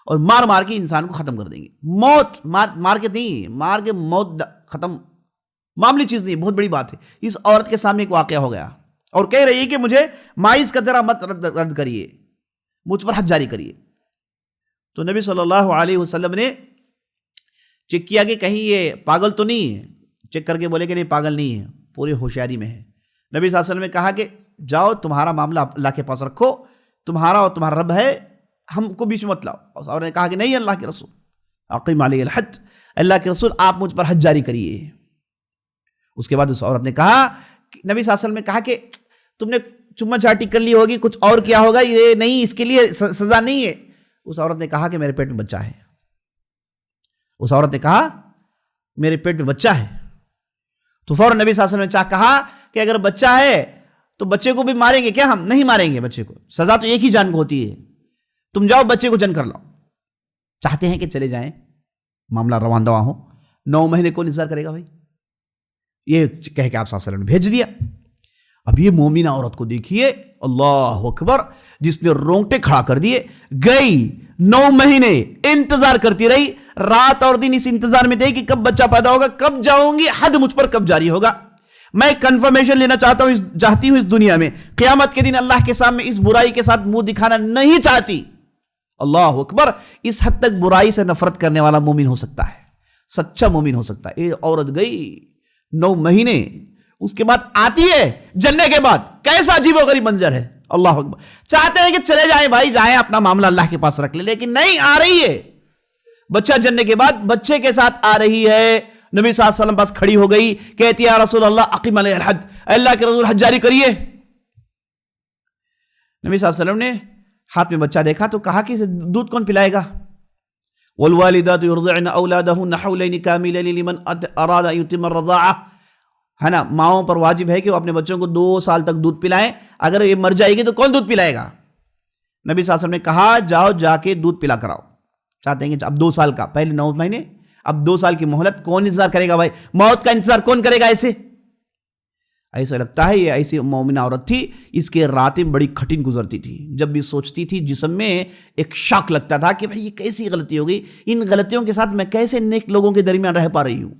اور مار کے انسان کو ختم کر دیں گے۔ موت مار کے نہیں، مار کے موت ختم معمولی چیز نہیں، بہت بڑی بات ہے۔ اس عورت کے سامنے ایک واقعہ ہو گیا اور کہہ رہی ہے کہ مجھے ماعز کا ذرا مت رد کریے، مجھ پر حد جاری کریے۔ تو نبی صلی اللہ علیہ وسلم نے چیک کیا کہ کہیں یہ پاگل تو نہیں ہے، چیک کر کے بولے کہ نہیں پاگل نہیں ہے، پوری ہوشیاری میں ہے۔ نبی صلی اللہ علیہ وسلم نے کہا کہ جاؤ تمہارا معاملہ اللہ کے پاس رکھو، تمہارا اور تمہارا رب ہے، ہم کو بیچ میں مت لاؤ. اور عورت نے کہا کہ نہیں اللہ کے رسول، اقیم علی الحد، اللہ کے رسول آپ مجھ پر حد جاری کریے. اس کے بعد اس عورت نے کہا، نبی صلی اللہ علیہ وسلم نے کہا کہ تم نے چما چاٹی کر لی ہوگی، کچھ اور کیا ہوگا، یہ نہیں، اس کے لیے سزا نہیں ہے. اس عورت نے کہا کہ میرے پیٹ میں بچہ ہے. اس عورت نے کہا میرے پیٹ میں بچہ ہے. تو فوراً نبی صلی اللہ علیہ وسلم نے کہا کہ اگر بچہ ہے تو بچے کو بھی ماریں گے کیا؟ ہم نہیں ماریں گے بچے کو، سزا تو ایک ہی جان کو ہوتی ہے، تم جاؤ بچے کو جن کر لاؤ. چاہتے ہیں کہ چلے جائیں، معاملہ روان دوا ہو. 9 مہینے کون انتظار کرے گا بھائی؟ یہ کہہ کے آپ صلی اللہ علیہ وسلم نے بھیج دیا. اب یہ مومنہ عورت کو دیکھیے، اللہ اکبر، جس نے رونگٹے کھڑا کر دیے. گئی 9 مہینے انتظار کرتی رہی، رات اور دن اس انتظار میں تھے کہ کب بچہ پیدا ہوگا، کب جاؤں گی، حد مجھ پر کب جاری ہوگا. میں کنفرمیشن لینا چاہتی ہوں اس دنیا میں، قیامت کے دن اللہ کے سامنے اس برائی کے ساتھ منہ دکھانا نہیں چاہتی. اللہ اکبر، اس حد تک برائی سے نفرت کرنے والا مومن ہو سکتا ہے، سچا مومن ہو سکتا ہے. یہ عورت گئی 9 مہینے، اس کے بعد آتی ہے جننے کے بعد. کیسا عجیب و غریب منظر ہے. اللہ اکبر. چاہتے ہیں کہ چلے جائیں بھائی، جائیں اپنا معاملہ اللہ کے پاس رکھ لیں، لیکن نہیں، آ رہی ہے. بچہ جننے کے بعد بچے کے ساتھ آ رہی ہے. نبی صلی اللہ علیہ وسلم پاس کھڑی ہو گئی، کہتی ہے یا رسول اللہ اقیم علیہ الحد، اللہ کے رسول حد جاری کریے. نبی صلی اللہ علیہ وسلم نے ہاتھ میں بچہ دیکھا تو کہا کہ اسے دودھ کون پلائے گا؟ والوالدات يرضعن اولادهن حولين كاملين لمن اراد ان يتم الرضاعه. ہے نا، ماؤں پر واجب ہے کہ وہ اپنے بچوں کو 2 سال تک دودھ پلائیں. اگر یہ مر جائے گی تو کون دودھ پلائے گا؟ نبی صلی اللہ علیہ وسلم نے کہا جاؤ جا کے دودھ پلا کراؤ. چاہتے ہیں کہ اب 2 سال کا، پہلے 9 مہینے، اب 2 سال کی مہلت. کون انتظار کرے گا بھائی؟ موت کا انتظار کون کرے گا؟ ایسا لگتا ہے یہ ایسی مومنہ عورت تھی، اس کے راتیں بڑی کھٹن گزرتی تھی. جب بھی سوچتی تھی جسم میں ایک شاک لگتا تھا کہ بھائی یہ کیسی غلطی ہو گئی، ان غلطیوں کے ساتھ میں کیسے نیک لوگوں کے درمیان رہ پا رہی ہوں.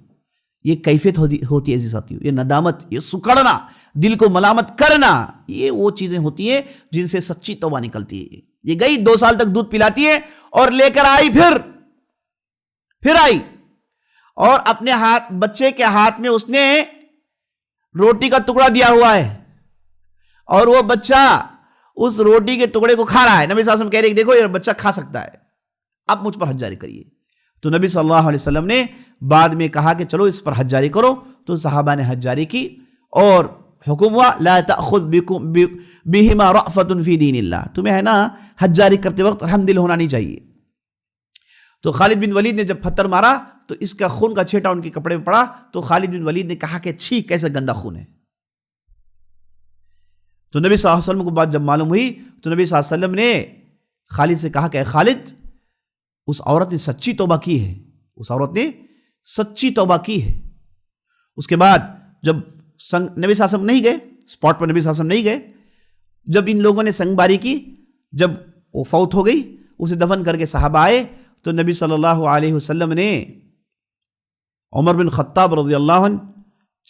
یہ کیفیت ہوتی ہے ایسی ساتھیوں، یہ ندامت، یہ سکڑنا، دل کو ملامت کرنا، یہ وہ چیزیں ہوتی ہیں جن سے سچی توبہ نکلتی ہے. یہ گئی 2 سال تک دودھ پلاتی ہے اور لے کر آئی، پھر آئی اور اپنے بچے کے ہاتھ میں اس نے روٹی کا ٹکڑا دیا ہوا ہے اور وہ بچہ اس روٹی کے ٹکڑے کو کھا رہا ہے. نبی صلی اللہ علیہ وسلم کہہ رہے ہیں دیکھو یہ بچہ کھا سکتا ہے، اب مجھ پر حد جاری کریے. تو نبی صلی اللہ علیہ وسلم نے بعد میں کہا کہ چلو اس پر حد جاری کرو. تو صحابہ نے حد جاری کی اور حکم ہوا لا تأخذ بہما رأفۃ فی دین اللہ. تمہیں ہے نا حد جاری کرتے وقت رحم دل ہونا نہیں چاہیے. تو خالد بن ولید نے جب پتھر مارا تو اس کا خون کا چھیٹا ان کے کپڑے میں پڑا. تو خالد بن ولید نے کہا کہ چھی کیسا گندا خون ہے. تو نبی صلی اللہ علیہ وسلم کو بات جب معلوم ہوئی تو نبی صلی اللہ علیہ وسلم نے خالد سے کہا کہ اے خالد، اس عورت نے سچی توبہ کی ہے، اس عورت نے سچی توبہ کی ہے. اس کے بعد جب نبی صلی اللہ علیہ وسلم نہیں گئے اسپاٹ پر، نبی صلی اللہ علیہ وسلم نہیں گئے، جب ان لوگوں نے سنگ باری کی، جب وہ فوت ہو گئی، اسے دفن کر کے صحابہ آئے تو نبی صلی اللہ علیہ وسلم نے عمر بن خطاب رضی اللہ عنہ،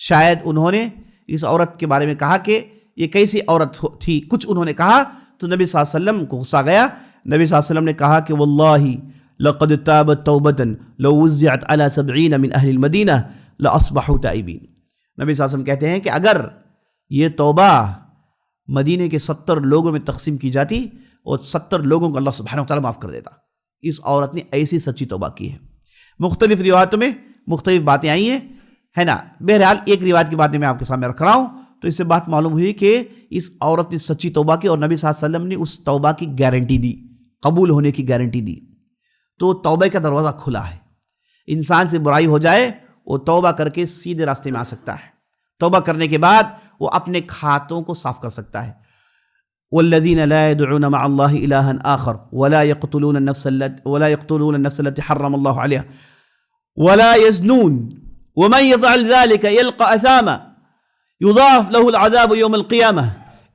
شاید انہوں نے اس عورت کے بارے میں کہا کہ یہ کیسی عورت تھی، کچھ انہوں نے کہا تو نبی صلی اللہ علیہ وسلم کو غصہ گیا. نبی صلی اللہ علیہ وسلم نے کہا کہ واللہ لقد تابت توبۃ لو وزعت علی 70 من اہل المدینہ لاصبحوا تائبین. نبی صلی اللہ علیہ وسلم کہتے ہیں کہ اگر یہ توبہ مدینے کے 70 لوگوں میں تقسیم کی جاتی اور 70 لوگوں کو اللہ سبحانہ وتعالی معاف کر دیتا. اس عورت نے ایسی سچی توبہ کی ہے. مختلف روایتوں میں مختلف باتیں آئی ہیں، ہے نا. بہرحال ایک روایت کی باتیں میں آپ کے سامنے رکھ رہا ہوں. تو اس سے بات معلوم ہوئی کہ اس عورت نے سچی توبہ کی اور نبی صلی اللہ علیہ وسلم نے اس توبہ کی گارنٹی دی، قبول ہونے کی گارنٹی دی. تو توبہ کا دروازہ کھلا ہے. انسان سے برائی ہو جائے وہ توبہ کر کے سیدھے راستے میں آ سکتا ہے. توبہ کرنے کے بعد وہ اپنے کھاتوں کو صاف کر سکتا ہے. والذین لا يدعون مع اللہ الہا آخر ولا يقتلون النفس التي حرم اللہ علیہا ولا يزنون ومن يفعل ذلك يلقى اثاما يضاعف له العذاب يوم القيامة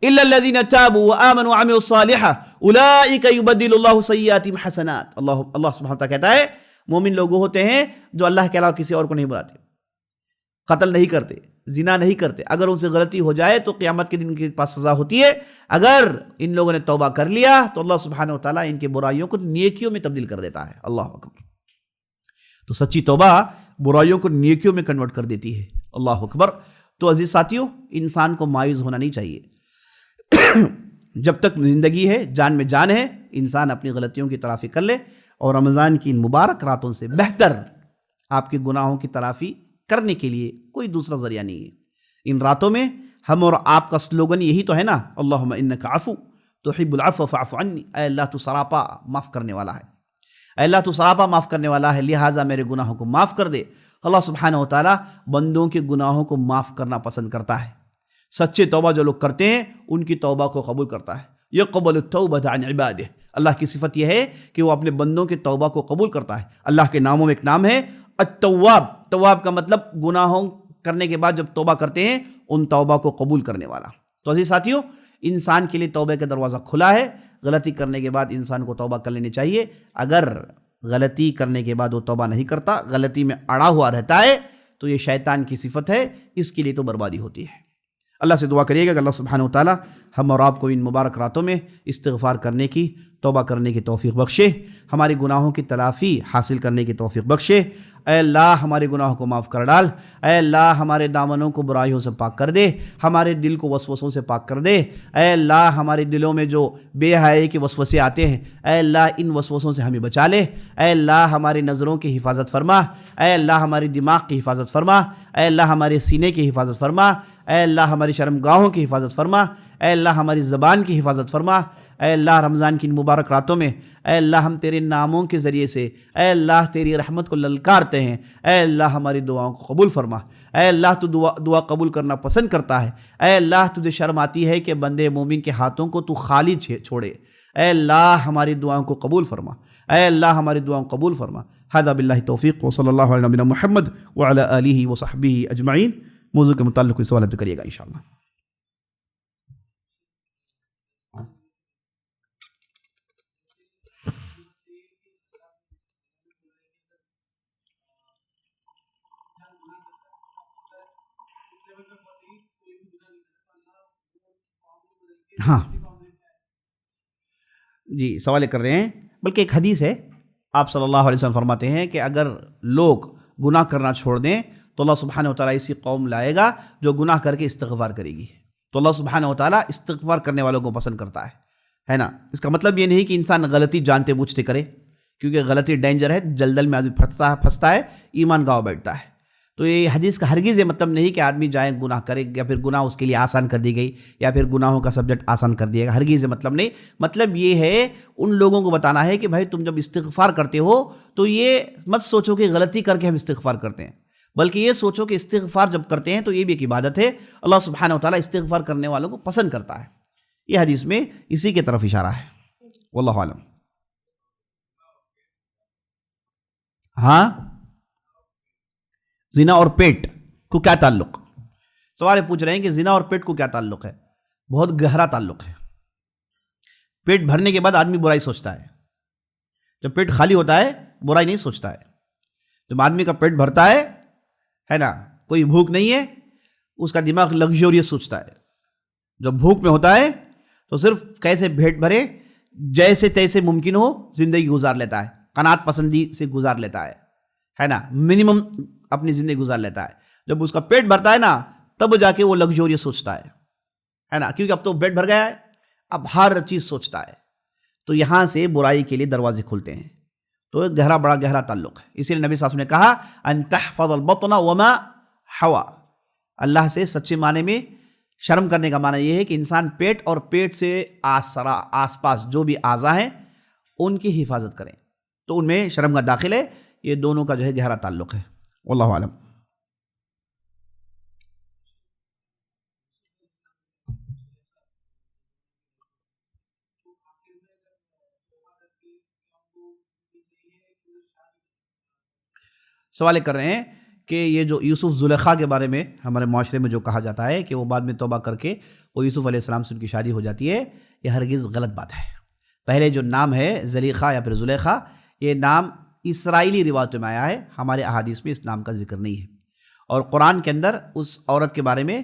الا الذين تابوا وآمنوا وعملوا الصالحات اولئک یبدل اللہ سیئاتہم حسنات. اللہ سبحانہ وتعالی کہتا ہے مومن لوگ ہوتے ہیں جو اللہ کے علاوہ کسی اور کو نہیں بلاتے، قتل نہیں کرتے، زنا نہیں کرتے. اگر ان سے غلطی ہو جائے تو قیامت کے دن ان کے پاس سزا ہوتی ہے. اگر ان لوگوں نے توبہ کر لیا تو اللہ سبحانہ وتعالی ان کے برائیوں کو نیکیوں میں تبدیل کر دیتا ہے. اللہ اکبر. تو سچی توبہ برائیوں کو نیکیوں میں کنورٹ کر دیتی ہے. اللہ اکبر. تو عزیز ساتھیوں، انسان کو مایوس ہونا نہیں چاہیے. جب تک زندگی ہے، جان میں جان ہے، انسان اپنی غلطیوں کی تلافی کر لے، اور رمضان کی ان مبارک راتوں سے بہتر آپ کے گناہوں کی تلافی کرنے کے لیے کوئی دوسرا ذریعہ نہیں ہے۔ ان راتوں میں ہم اور آپ کا سلوگن یہی تو ہے نا، اللہم انک عفو تحب العفو فاعف عنی، اے اللہ تو سراپا معاف کرنے والا ہے، اے اللہ تو سراپا معاف کرنے والا ہے، لہٰذا میرے گناہوں کو معاف کر دے۔ اللہ سبحانہ و تعالیٰ بندوں کے گناہوں کو معاف کرنا پسند کرتا ہے۔ سچے توبہ جو لوگ کرتے ہیں ان کی توبہ کو قبول کرتا ہے۔ یقبل التوبۃ عن عبادہ، اللہ کی صفت یہ ہے کہ وہ اپنے بندوں کے توبہ کو قبول کرتا ہے۔ اللہ کے ناموں میں ایک نام ہے التواب، تواب کا مطلب گناہوں کرنے کے بعد جب توبہ کرتے ہیں ان توبہ کو قبول کرنے والا۔ تو عزیز ساتھیوں، انسان کے لیے توبہ کا دروازہ کھلا ہے۔ غلطی کرنے کے بعد انسان کو توبہ کر لینی چاہیے۔ اگر غلطی کرنے کے بعد وہ توبہ نہیں کرتا، غلطی میں اڑا ہوا رہتا ہے، تو یہ شیطان کی صفت ہے، اس کے لیے تو بربادی ہوتی ہے۔ اللہ سے دعا کریے گا کہ اللہ سبحانہ و تعالیٰ ہم اور آپ کو ان مبارک راتوں میں استغفار کرنے کی، توبہ کرنے کی توفیق بخشے، ہماری گناہوں کی تلافی حاصل کرنے کی توفیق بخشے۔ اے اللہ ہمارے گناہوں کو معاف کر ڈال، اے اللہ ہمارے دامنوں کو برائیوں سے پاک کر دے، ہمارے دل کو وسوسوں سے پاک کر دے۔ اے اللہ ہمارے دلوں میں جو بے حیائی کے وسوسے آتے ہیں، اے اللہ ان وسوسوں سے ہمیں بچا لے۔ اے اللہ ہماری نظروں کی حفاظت فرما، اے اللہ ہماری دماغ کی حفاظت فرما، اے اللہ ہمارے سینے کی حفاظت فرما، اے اللہ ہماری شرمگاہوں کی حفاظت فرما، اے اللہ ہماری زبان کی حفاظت فرما۔ اے اللہ رمضان کی ان مبارک راتوں میں اے اللہ ہم تیرے ناموں کے ذریعے سے اے اللہ تیری رحمت کو للکارتے ہیں، اے اللہ ہماری دعاؤں کو قبول فرما۔ اے اللہ تو دعا قبول کرنا پسند کرتا ہے، اے اللہ تجھے شرم آتی ہے کہ بندے مومن کے ہاتھوں کو تو خالی چھوڑے۔ اے اللہ ہماری دعاؤں کو قبول فرما، اے اللہ ہماری دعاؤں کو قبول فرما۔ ھذا باللہ توفیق وصلی اللہ علی نبینا محمد وعلی آلہ وصحبہ اجمعین۔ موضوع کے متعلق کوئی سوال کریے گا انشاءاللہ۔ ہاں جی، سوال کر رہے ہیں، بلکہ ایک حدیث ہے، آپ صلی اللہ علیہ وسلم فرماتے ہیں کہ اگر لوگ گناہ کرنا چھوڑ دیں تو اللہ سبحانہ و تعالیٰ ایسی قوم لائے گا جو گناہ کر کے استغفار کرے گی۔ تو اللہ سبحانہ و تعالیٰ استغفار کرنے والوں کو پسند کرتا ہے نا۔ اس کا مطلب یہ نہیں کہ انسان غلطی جانتے بوجھتے کرے، کیونکہ غلطی ڈینجر ہے، جلدل میں آدمی پھنستا ہے، ایمان گاؤ بیٹھتا ہے۔ تو یہ حدیث کا ہرگز یہ مطلب نہیں کہ آدمی جائے گناہ کرے یا پھر گناہ اس کے لیے آسان کر دی گئی یا پھر گناہوں کا سبجیکٹ آسان کر دیا گیا، ہرگز یہ مطلب نہیں۔ مطلب یہ ہے ان لوگوں کو بتانا ہے کہ بھائی تم جب استغفار کرتے ہو تو یہ مت سوچو کہ غلطی کر کے ہم استغفار کرتے ہیں، بلکہ یہ سوچو کہ استغفار جب کرتے ہیں تو یہ بھی ایک عبادت ہے، اللہ سبحانہ و تعالیٰ استغفار کرنے والوں کو پسند کرتا ہے۔ یہ حدیث میں اسی کی طرف اشارہ ہے، واللہ عالم۔ ہاں، زنا اور پیٹ کو کیا تعلق؟ سوال پوچھ رہے ہیں کہ زنا اور پیٹ کو کیا تعلق ہے؟ بہت گہرا تعلق ہے۔ پیٹ بھرنے کے بعد آدمی برائی سوچتا ہے، جب پیٹ خالی ہوتا ہے برائی نہیں سوچتا ہے۔ جب آدمی کا پیٹ بھرتا ہے نا، کوئی بھوک نہیں ہے، اس کا دماغ لگژوریس سوچتا ہے۔ جب بھوک میں ہوتا ہے تو صرف کیسے پیٹ بھرے، جیسے تیسے ممکن ہو زندگی گزار لیتا ہے، قناعت پسندی سے گزار لیتا ہے نا، منیمم اپنی زندگی گزار لیتا ہے۔ جب اس کا پیٹ بھرتا ہے نا تب جا کے وہ لگژوریس سوچتا ہے نا، کیونکہ اب تو پیٹ بھر گیا ہے، اب ہر چیز سوچتا ہے۔ تو یہاں سے برائی کے لیے دروازے کھلتے ہیں۔ تو ایک بڑا گہرا تعلق ہے۔ اسی لیے نبی صلی اللہ علیہ وسلم نے کہا ان تحفظ البطن وما حوا، اللہ سے سچے معنی میں شرم کرنے کا معنی یہ ہے کہ انسان پیٹ اور پیٹ سے آس پاس جو بھی اعضاء ہیں ان کی حفاظت کریں، تو ان میں شرم کا داخل ہے۔ یہ دونوں کا جو ہے گہرا تعلق ہے، واللہ اعلم۔ سوال کر رہے ہیں کہ یہ جو یوسف زلیخا کے بارے میں ہمارے معاشرے میں جو کہا جاتا ہے کہ وہ بعد میں توبہ کر کے وہ یوسف علیہ السلام سے ان کی شادی ہو جاتی ہے، یہ ہرگز غلط بات ہے۔ پہلے جو نام ہے زلیخا یا پھر زلیخا، یہ نام اسرائیلی روایتوں میں آیا ہے، ہمارے احادیث میں اس نام کا ذکر نہیں ہے۔ اور قرآن کے اندر اس عورت کے بارے میں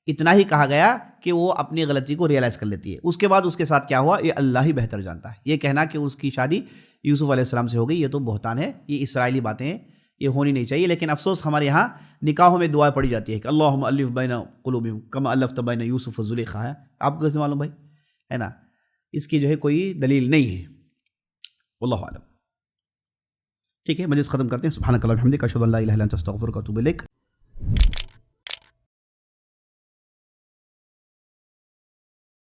اتنا ہی کہا گیا کہ وہ اپنی غلطی کو ریئلائز کر لیتی ہے۔ اس کے بعد اس کے ساتھ کیا ہوا یہ اللہ ہی بہتر جانتا ہے۔ یہ کہنا کہ اس کی شادی یوسف علیہ السلام سے ہو گئی یہ تو بہتان ہے، یہ اسرائیلی باتیں ہیں، یہ ہونی نہیں چاہیے۔ لیکن افسوس ہمارے یہاں نکاحوں میں دعائیں پڑھی جاتی ہے کہ اللہم الف بین قلوبہم کما الفت بین یوسف و زلیخا، ہے آپ کو کیسے معلوم بھائی؟ ہے نا، اس کی جو ہے کوئی دلیل نہیں ہے، واللہ اعلم۔ ٹھیک ہے، مجلس ختم کرتے ہیں۔ سبحانک اللہم و بحمدک، اشہد ان لا الہ الا انت، استغفرک و اتوب الیک۔